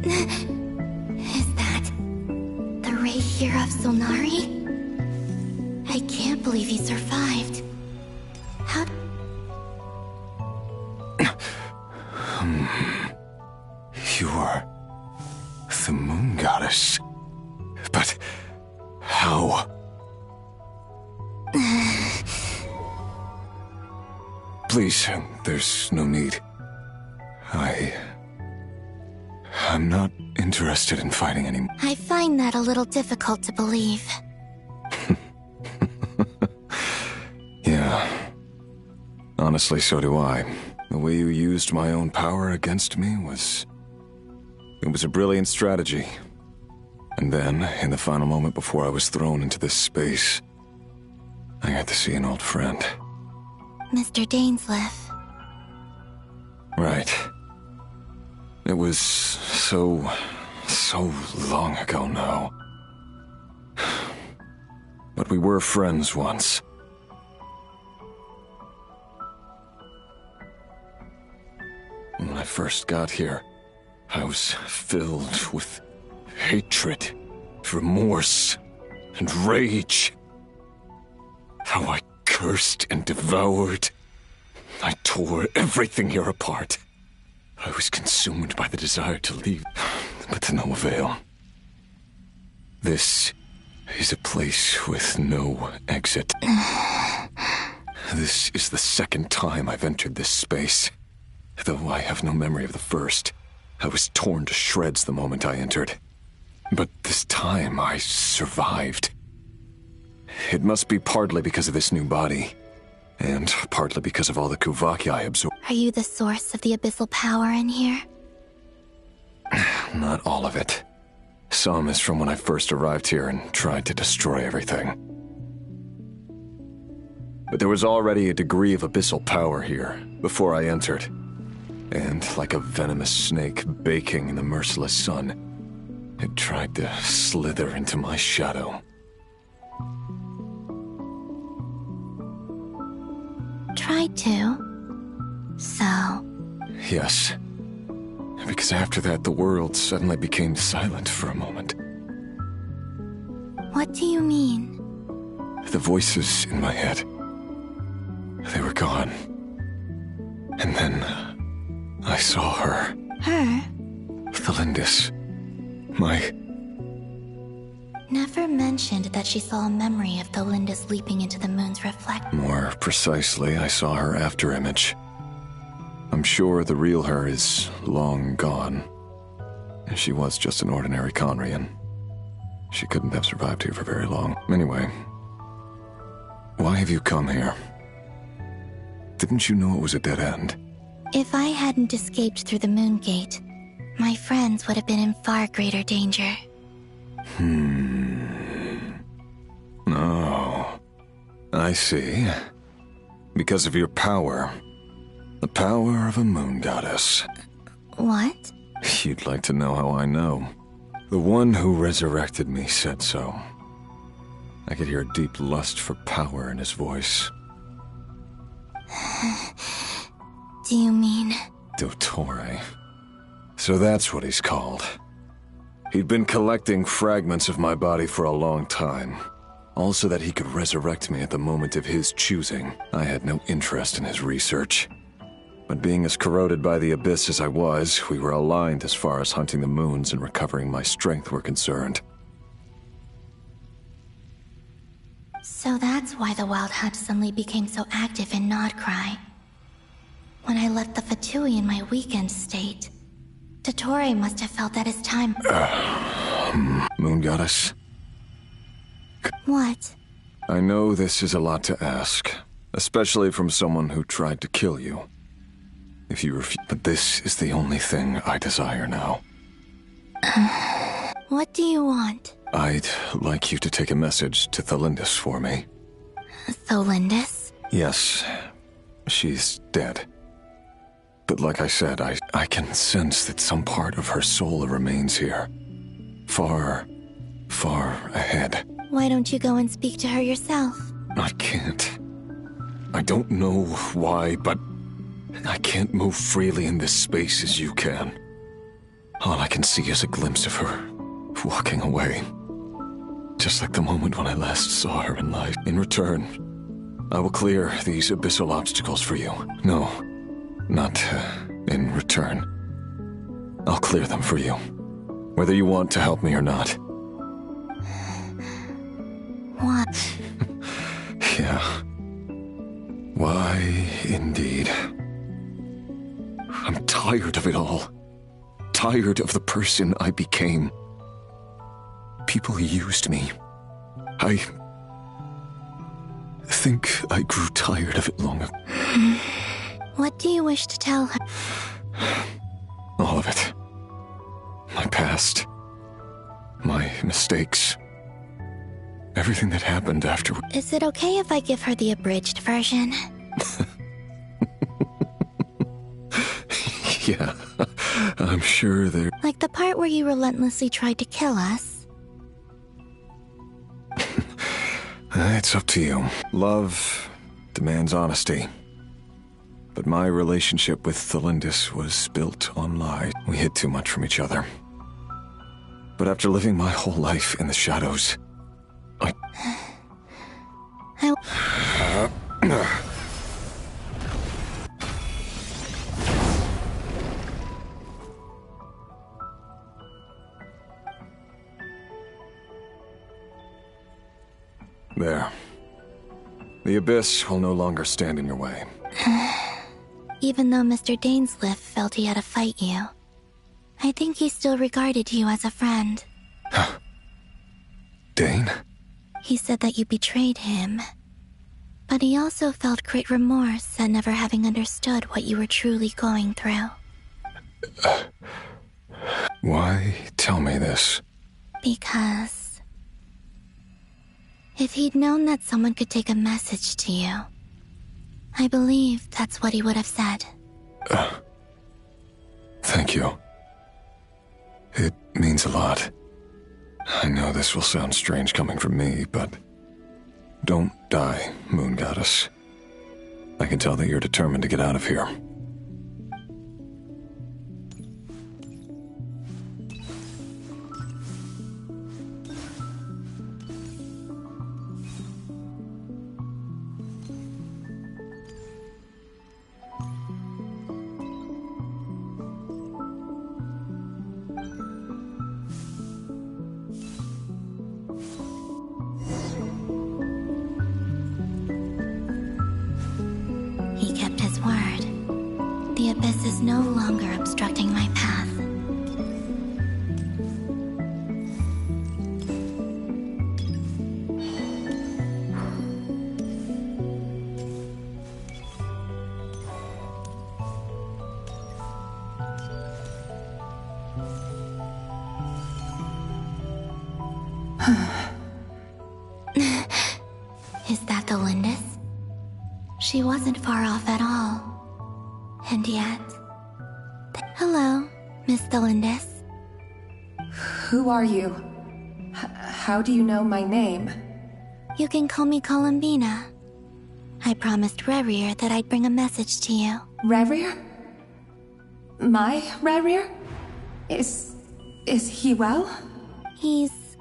Speaker 1: Is that the ray here of Solnari? I can't believe he survived. How...
Speaker 6: You're the moon goddess. But how? Please, there's no need. I'm not interested in fighting anymore.
Speaker 1: I find that a little difficult to believe.
Speaker 6: Yeah. Honestly, so do I. The way you used my own power against me was... It was a brilliant strategy. And then, in the final moment before I was thrown into this space, I got to see an old friend.
Speaker 1: Mr. Dainsleif.
Speaker 6: Right. It was so long ago now. But we were friends once. When I first got here, I was filled with hatred, remorse, and rage. How I cursed and devoured. I tore everything here apart. I was consumed by the desire to leave, but to no avail. This is a place with no exit. This is the second time I've entered this space. Though I have no memory of the first, I was torn to shreds the moment I entered. But this time I survived. It must be partly because of this new body, And partly because of all the Kuvaki I absorbed.
Speaker 1: Are you the source of the abyssal power in here?
Speaker 6: Not all of it. Some is from when I first arrived here and tried to destroy everything. But there was already a degree of abyssal power here before I entered. And like a venomous snake baking in the merciless sun, it tried to slither into my shadow.
Speaker 1: Tried to? So?
Speaker 6: Yes. Because after that, the world suddenly became silent for a moment.
Speaker 1: What do you mean?
Speaker 6: The voices in my head, they were gone. And then I saw her.
Speaker 1: Her?
Speaker 6: Thalindis. My...
Speaker 1: Never mentioned that she saw a memory of Thalindis leaping into the moon's reflection.
Speaker 6: More precisely, I saw her afterimage. I'm sure the real her is long gone. She was just an ordinary Conrian. She couldn't have survived here for very long. Anyway, why have you come here? Didn't you know it was a dead end?
Speaker 1: If I hadn't escaped through the moon gate, my friends would have been in far greater danger.
Speaker 6: Oh, I see. Because of your power. The power of a moon goddess.
Speaker 1: What?
Speaker 6: You'd like to know how I know. The one who resurrected me said so. I could hear a deep lust for power in his voice.
Speaker 1: Do you mean?
Speaker 6: Dottore. So that's what he's called. He'd been collecting fragments of my body for a long time. All so that he could resurrect me at the moment of his choosing. I had no interest in his research. But being as corroded by the abyss as I was, we were aligned as far as hunting the moons and recovering my strength were concerned.
Speaker 1: So that's why the Wild Hunt suddenly became so active in Nodcry. When I left the Fatui in my weakened state, Dottore must have felt that his time...
Speaker 6: Moon Goddess?
Speaker 1: What?
Speaker 6: I know this is a lot to ask, especially from someone who tried to kill you. If you refuse, but this is the only thing I desire now.
Speaker 1: What do you want?
Speaker 6: I'd like you to take a message to Thalindis for me.
Speaker 1: Thalindis?
Speaker 6: Yes, she's dead. But like I said, I can sense that some part of her soul remains here. Far, far ahead.
Speaker 1: Why don't you go and speak to her yourself?
Speaker 6: I can't. I don't know why, but I can't move freely in this space as you can. All I can see is a glimpse of her, walking away. Just like the moment when I last saw her in life. In return, I will clear these abyssal obstacles for you. No, not in return. I'll clear them for you, whether you want to help me or not.
Speaker 1: What?
Speaker 6: Yeah. Why, indeed. I'm tired of it all. Tired of the person I became. People used me. I think I grew tired of it long ago.
Speaker 1: What do you wish to tell her?
Speaker 6: All of it. My past. My mistakes. Everything that happened after.
Speaker 1: Is it okay if I give her the abridged version?
Speaker 6: Yeah, I'm sure there...
Speaker 1: Like the part where you relentlessly tried to kill us?
Speaker 6: It's up to you. Love demands honesty. But my relationship with Thalindis was built on lies. We hid too much from each other. But after living my whole life in the shadows, There. The abyss will no longer stand in your way.
Speaker 1: Even though Mr. Dainsliff felt he had to fight you, I think he still regarded you as a friend.
Speaker 6: Dane?
Speaker 1: He said that you betrayed him. But he also felt great remorse at never having understood what you were truly going through.
Speaker 6: Why tell me this?
Speaker 1: Because if he'd known that someone could take a message to you, I believe that's what he would have said.
Speaker 6: Thank you. It means a lot. I know this will sound strange coming from me, but don't die, Moon Goddess. I can tell that you're determined to get out of here.
Speaker 1: He kept his word. The abyss is no longer obstructing my path. Is that the Lindis? She wasn't far off at all. And yet... Hello, Miss Delindis.
Speaker 17: Who are you? How do you know my name?
Speaker 1: You can call me Columbina. I promised Rerir that I'd bring a message to you.
Speaker 17: Rerir? My Rerir? Is he well?
Speaker 1: He's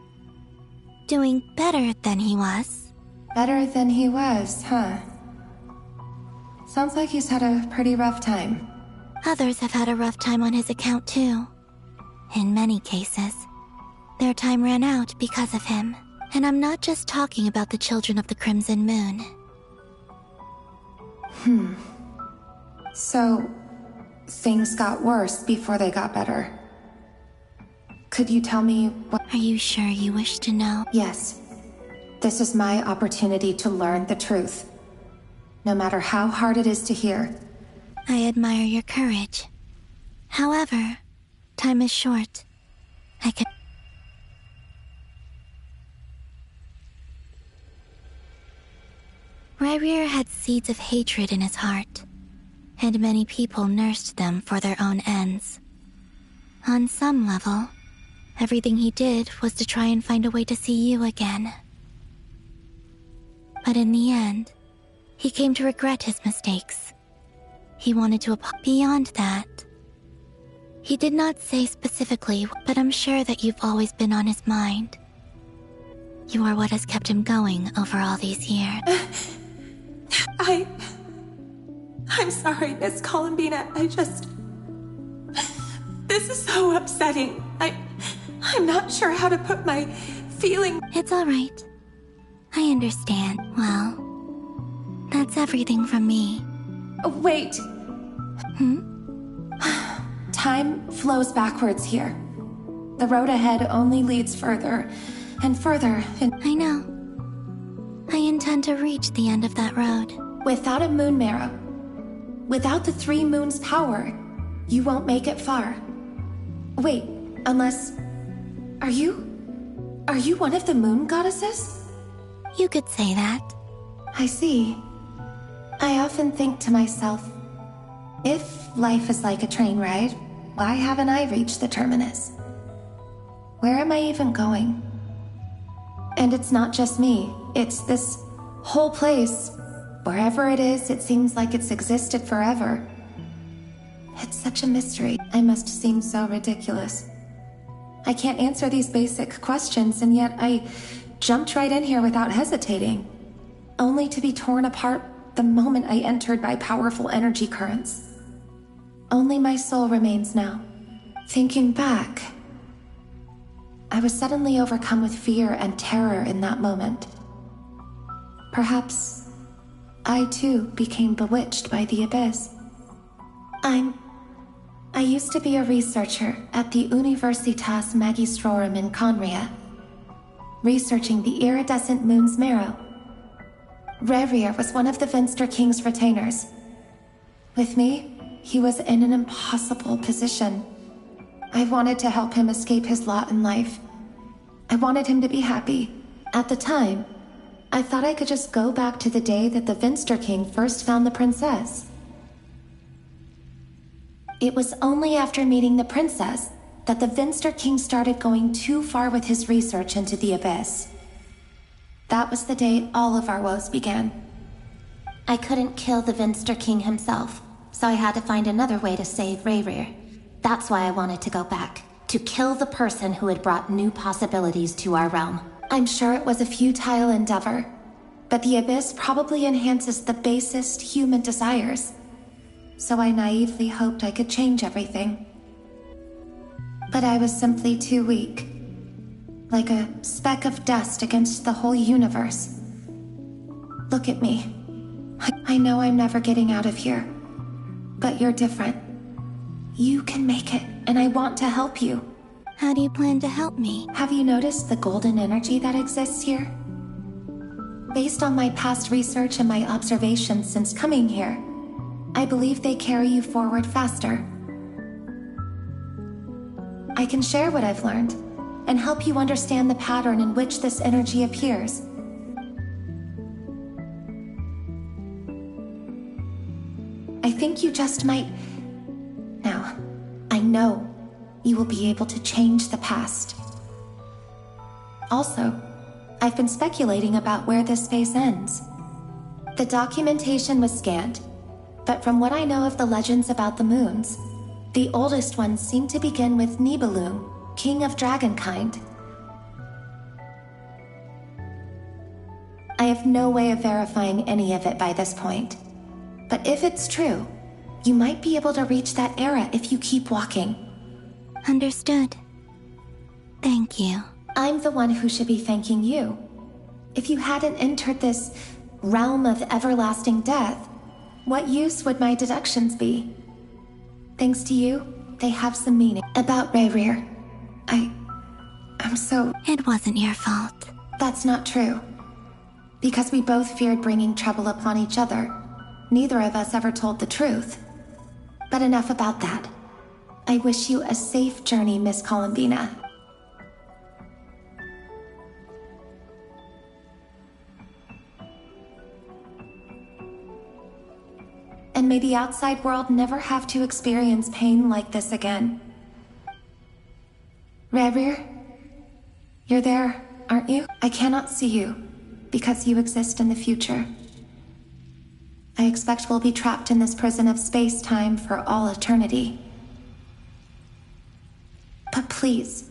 Speaker 1: doing better than he was.
Speaker 17: Better than he was, huh? Sounds like he's had a pretty rough time.
Speaker 1: Others have had a rough time on his account too. In many cases, their time ran out because of him. And I'm not just talking about the children of the Crimson Moon.
Speaker 17: So, things got worse before they got better. Could you tell me what—
Speaker 1: Are you sure you wish to know?
Speaker 17: Yes. This is my opportunity to learn the truth. No matter how hard it is to hear.
Speaker 1: I admire your courage. However, time is short. I can... Rerir had seeds of hatred in his heart, and many people nursed them for their own ends. On some level, everything he did was to try and find a way to see you again. But in the end, he came to regret his mistakes. He wanted to beyond that. He did not say specifically, but I'm sure that you've always been on his mind. You are what has kept him going over all these years.
Speaker 17: I'm sorry, Miss Columbina. This is so upsetting. I'm not sure how to put my feeling—
Speaker 1: It's all right. I understand. Well, that's everything from me.
Speaker 17: Wait. Time flows backwards here. The road ahead only leads further and further.
Speaker 1: I know. I intend to reach the end of that road.
Speaker 17: Without a moon marrow, without the 3 moons' power, you won't make it far. Wait, unless— Are you one of the moon goddesses?
Speaker 1: You could say that.
Speaker 17: I see. I often think to myself, if life is like a train ride, why haven't I reached the terminus? Where am I even going? And it's not just me, it's this whole place. Wherever it is, it seems like it's existed forever. It's such a mystery. I must seem so ridiculous. I can't answer these basic questions, and yet I jumped right in here without hesitating, only to be torn apart the moment I entered by powerful energy currents. Only my soul remains now. Thinking back, I was suddenly overcome with fear and terror in that moment. Perhaps I too became bewitched by the abyss. I used to be a researcher at the Universitas Magistrorum in Conria, researching the iridescent moon's marrow. Rerir was one of the Venster King's retainers. With me, he was in an impossible position. I wanted to help him escape his lot in life. I wanted him to be happy. At the time, I thought I could just go back to the day that the Venster King first found the princess. It was only after meeting the princess that the Venster King started going too far with his research into the Abyss. That was the day all of our woes began. I couldn't kill the Venster King himself, so I had to find another way to save Rerir. That's why I wanted to go back, to kill the person who had brought new possibilities to our realm. I'm sure it was a futile endeavor, but the Abyss probably enhances the basest human desires. So I naively hoped I could change everything. But I was simply too weak. Like a speck of dust against the whole universe. Look at me. I know I'm never getting out of here. But you're different. You can make it, and I want to help you.
Speaker 1: How do you plan to help me?
Speaker 17: Have you noticed the golden energy that exists here? Based on my past research and my observations since coming here, I believe they carry you forward faster. I can share what I've learned, and help you understand the pattern in which this energy appears. I think you just might... Now, I know you will be able to change the past. Also, I've been speculating about where this phase ends. The documentation was scanned, but from what I know of the legends about the moons, the oldest ones seem to begin with Nibelung, king of dragonkind. I have no way of verifying any of it by this point. But if it's true, you might be able to reach that era if you keep walking.
Speaker 1: Understood. Thank you.
Speaker 17: I'm the one who should be thanking you. If you hadn't entered this realm of everlasting death, what use would my deductions be? Thanks to you, they have some meaning. About Rerir, I'm so...
Speaker 1: It wasn't your fault.
Speaker 17: That's not true. Because we both feared bringing trouble upon each other, neither of us ever told the truth. But enough about that. I wish you a safe journey, Miss Columbina. And may the outside world never have to experience pain like this again. Rerir, you're there, aren't you? I cannot see you, because you exist in the future. I expect we'll be trapped in this prison of space-time for all eternity. But please,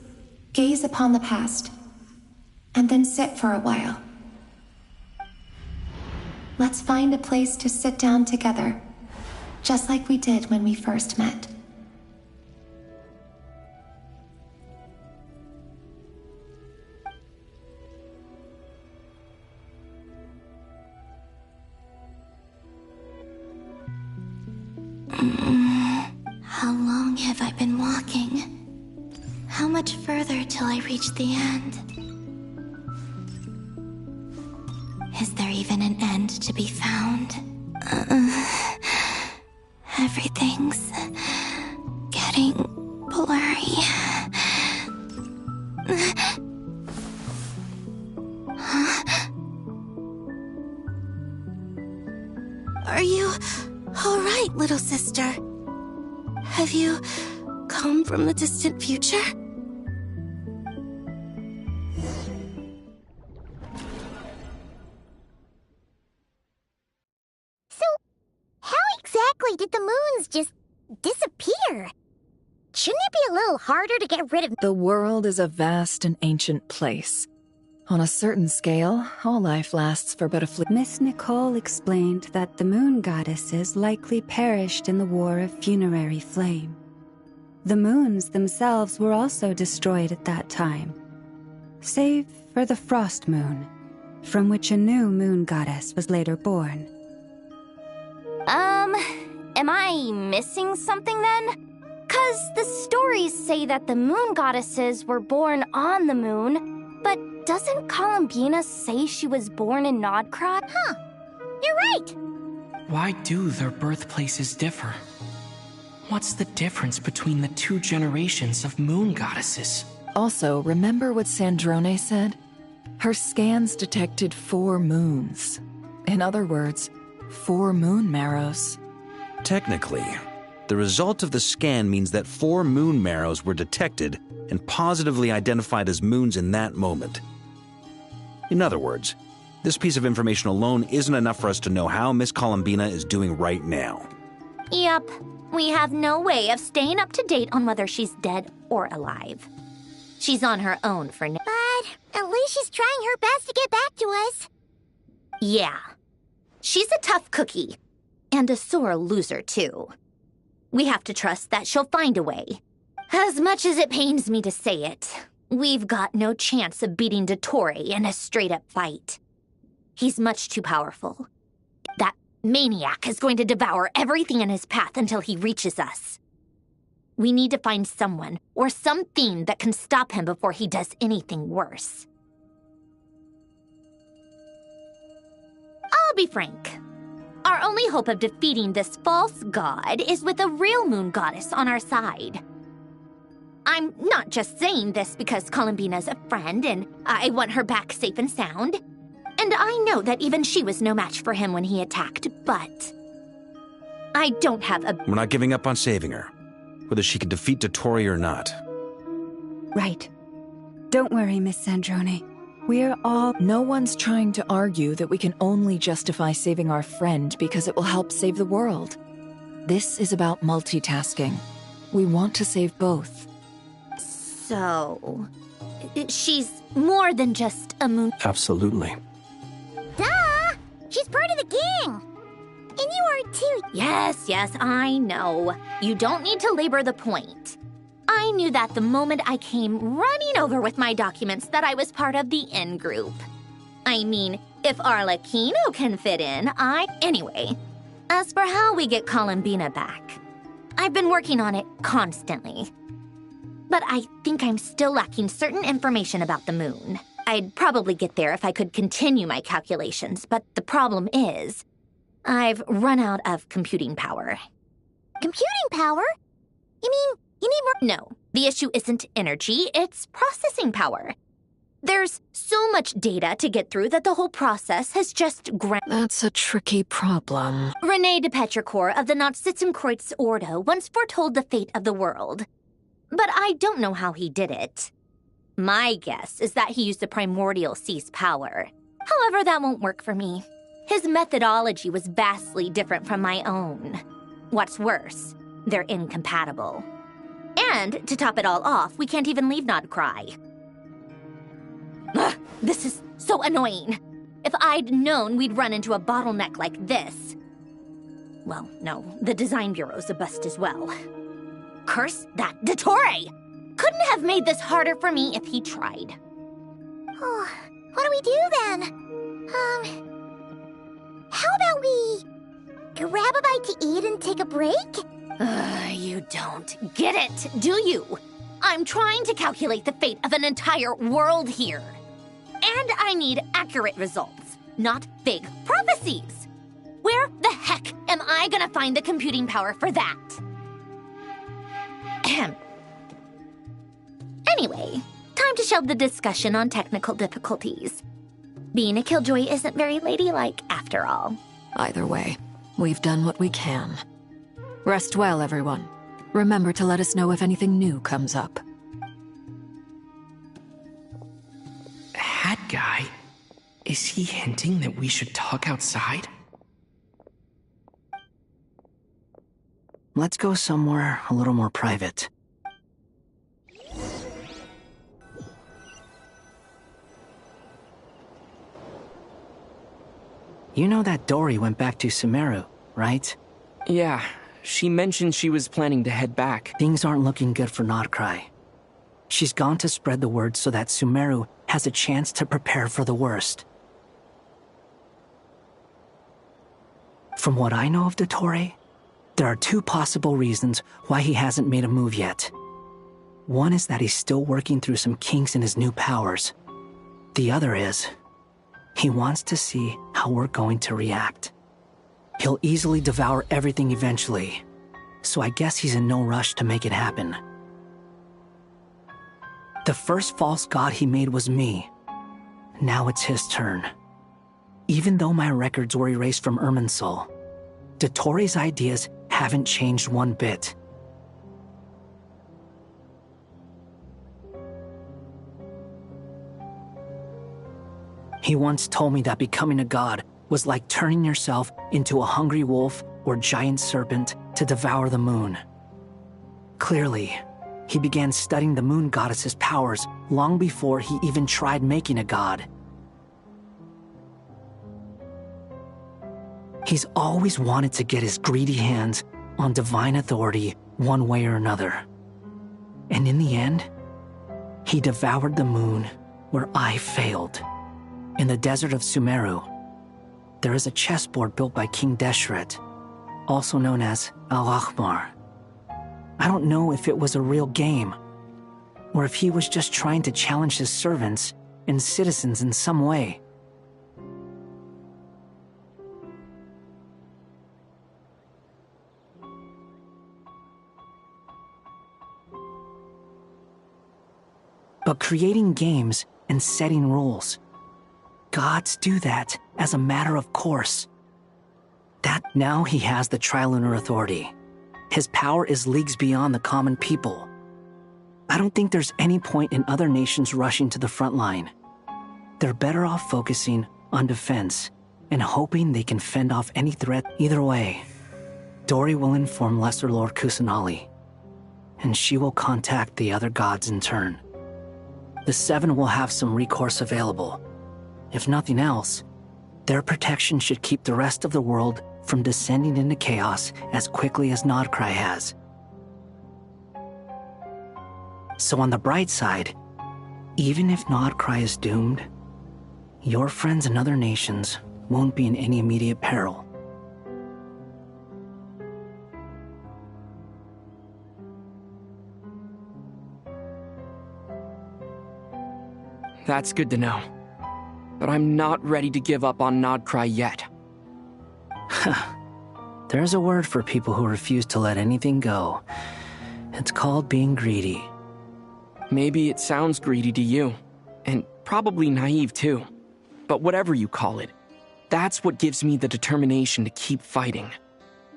Speaker 17: gaze upon the past, and then sit for a while. Let's find a place to sit down together, just like we did when we first met.
Speaker 1: How long have I been walking? How much further till I reach the end? Is there even an end to be found? Everything's getting blurry. Are you all right, little sister? Have you come from the distant future?
Speaker 9: So, how exactly did the moons just disappear? Shouldn't it be a little harder to get rid of...
Speaker 8: The world is a vast and ancient place. On a certain scale, all life lasts for but a fleet.
Speaker 7: Miss Nicole explained that the moon goddesses likely perished in the War of Funerary Flame. The moons themselves were also destroyed at that time, save for the Frost Moon, from which a new moon goddess was later born.
Speaker 2: Am I missing something then? 'Cause the stories say that the moon goddesses were born on the moon, but doesn't Columbina say she was born in Nodcrod?
Speaker 9: Huh. You're right!
Speaker 12: Why do their birthplaces differ? What's the difference between the two generations of moon goddesses?
Speaker 8: Also, remember what Sandrone said? Her scans detected 4 moons. In other words, 4 moon marrows.
Speaker 3: Technically, the result of the scan means that 4 moon marrows were detected and positively identified as moons in that moment. In other words, this piece of information alone isn't enough for us to know how Miss Columbina is doing right now.
Speaker 2: Yup. We have no way of staying up to date on whether she's dead or alive. She's on her own for now.
Speaker 9: But at least she's trying her best to get back to us.
Speaker 2: Yeah. She's a tough cookie. And a sore loser, too. We have to trust that she'll find a way. As much as it pains me to say it, we've got no chance of beating Dottore in a straight-up fight. He's much too powerful. That maniac is going to devour everything in his path until he reaches us. We need to find someone or something that can stop him before he does anything worse. I'll be frank. Our only hope of defeating this false god is with a real moon goddess on our side. I'm not just saying this because Columbina's a friend and I want her back safe and sound. And I know that even she was no match for him when he attacked, but I don't have a...
Speaker 3: We're not giving up on saving her, whether she can defeat Dottore or not.
Speaker 7: Right. Don't worry, Miss Sandrone. We're all...
Speaker 8: No one's trying to argue that we can only justify saving our friend because it will help save the world. This is about multitasking. We want to save both.
Speaker 2: So... she's more than just a moon...
Speaker 5: Absolutely.
Speaker 9: Duh! She's part of the gang! And you are too.
Speaker 2: Yes, I know. You don't need to labor the point. I knew that the moment I came running over with my documents that I was part of the in-group. I mean, if Arlecchino can fit in, Anyway, as for how we get Columbina back, I've been working on it constantly. But I think I'm still lacking certain information about the moon. I'd probably get there if I could continue my calculations, but the problem is, I've run out of computing power.
Speaker 9: Computing power? You mean, you need more—
Speaker 2: No, the issue isn't energy, it's processing power. There's so much data to get through that the whole process has just ground.
Speaker 4: That's a tricky problem.
Speaker 2: René de Petrichor of the Nazissenkreuz Ordo once foretold the fate of the world. But I don't know how he did it. My guess is that he used the primordial sea's power. However, that won't work for me. His methodology was vastly different from my own. What's worse, they're incompatible. And, to top it all off, we can't even leave Nodcry. Ugh, this is so annoying. If I'd known we'd run into a bottleneck like this... Well, no, the design bureau's a bust as well. Curse that Dottore! Couldn't have made this harder for me if he tried.
Speaker 9: Oh, what do we do then? How about we grab a bite to eat and take a break?
Speaker 2: You don't get it, do you? I'm trying to calculate the fate of an entire world here. And I need accurate results, not vague prophecies. Where the heck am I gonna find the computing power for that? Ahem. Anyway, time to shelve the discussion on technical difficulties. Being a killjoy isn't very ladylike, after all.
Speaker 4: Either way, we've done what we can. Rest well, everyone. Remember to let us know if anything new comes up.
Speaker 12: Hat guy? Is he hinting that we should talk outside?
Speaker 15: Let's go somewhere a little more private. You know that Dory went back to Sumeru, right?
Speaker 12: Yeah, she mentioned she was planning to head back.
Speaker 15: Things aren't looking good for Nodcry. She's gone to spread the word so that Sumeru has a chance to prepare for the worst. From what I know of Dottore, there are 2 possible reasons why he hasn't made a move yet. One is that he's still working through some kinks in his new powers. The other is He wants to see how we're going to react. He'll easily devour everything eventually, so I guess he's in no rush to make it happen. The first false god he made was me. Now it's his turn. Even though my records were erased from Irminsul, Dottore ideas haven't changed one bit. He once told me that becoming a god was like turning yourself into a hungry wolf or giant serpent to devour the moon. Clearly, he began studying the moon goddess's powers long before he even tried making a god. He's always wanted to get his greedy hands on divine authority one way or another. And in the end, he devoured the moon where I failed. In the desert of Sumeru, there is a chessboard built by King Deshret, also known as Al-Ahmar. I don't know if it was a real game, or if he was just trying to challenge his servants and citizens in some way. But creating games and setting rules, gods do that as a matter of course. That now he has the Trilunar Authority. His power is leagues beyond the common people. I don't think there's any point in other nations rushing to the front line. They're better off focusing on defense and hoping they can fend off any threat. Either way, Dori will inform Lesser Lord Kusanali, and she will contact the other gods in turn. The Seven will have some recourse available. If nothing else, their protection should keep the rest of the world from descending into chaos as quickly as Nodcry has. So on the bright side, even if Nodcry is doomed, your friends in other nations won't be in any immediate peril.
Speaker 12: That's good to know. But I'm not ready to give up on Nodcry yet.
Speaker 15: There's a word for people who refuse to let anything go. It's called being greedy.
Speaker 12: Maybe it sounds greedy to you, and probably naive too. But whatever you call it, that's what gives me the determination to keep fighting.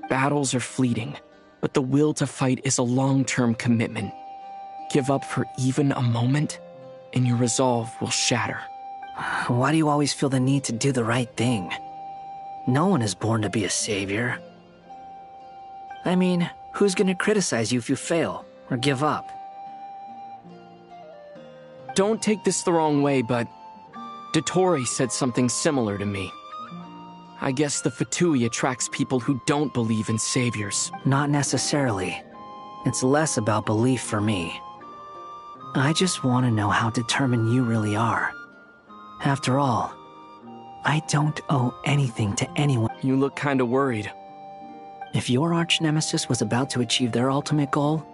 Speaker 12: Battles are fleeting, but the will to fight is a long-term commitment. Give up for even a moment, and your resolve will shatter.
Speaker 15: Why do you always feel the need to do the right thing? No one is born to be a savior. I mean, who's gonna criticize you if you fail or give up?
Speaker 12: Don't take this the wrong way, but Dottore said something similar to me. I guess the Fatui attracts people who don't believe in saviors.
Speaker 15: Not necessarily. It's less about belief for me. I just want to know how determined you really are. After all, I don't owe anything to anyone.
Speaker 12: You look kinda worried.
Speaker 15: If your arch-nemesis was about to achieve their ultimate goal,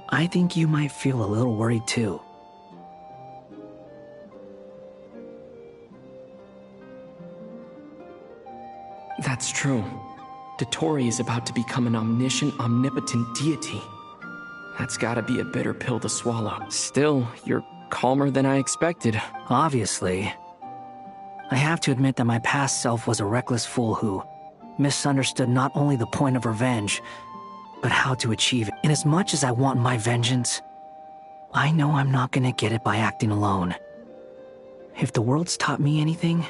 Speaker 15: I think you might feel a little worried too.
Speaker 12: That's true. Dottore is about to become an omniscient, omnipotent deity. That's gotta be a bitter pill to swallow. Still, you're calmer than I expected.
Speaker 15: Obviously. I have to admit that my past self was a reckless fool who misunderstood not only the point of revenge, but how to achieve it. And as much as I want my vengeance, I know I'm not gonna get it by acting alone. If the world's taught me anything,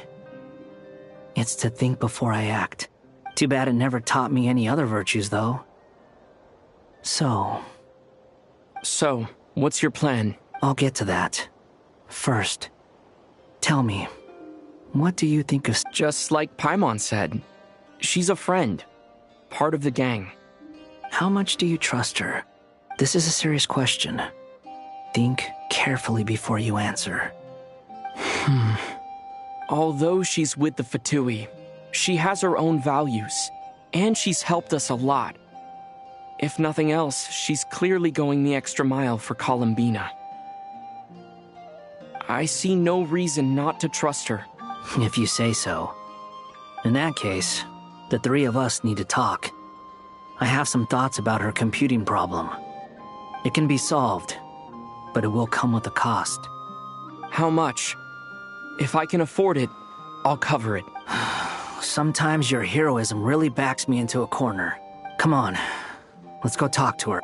Speaker 15: it's to think before I act. Too bad it never taught me any other virtues, though. So,
Speaker 12: what's your plan?
Speaker 15: I'll get to that. First, tell me, what do you think of...
Speaker 12: Just like Paimon said, she's a friend, part of the gang.
Speaker 15: How much do you trust her? This is a serious question. Think carefully before you answer.
Speaker 12: Although she's with the Fatui, she has her own values, and she's helped us a lot. If nothing else, she's clearly going the extra mile for Columbina. I see no reason not to trust her.
Speaker 15: If you say so. In that case, the three of us need to talk. I have some thoughts about her computing problem. It can be solved, but it will come with a cost.
Speaker 12: How much? If I can afford it, I'll cover it.
Speaker 15: Sometimes your heroism really backs me into a corner. Come on, let's go talk to her.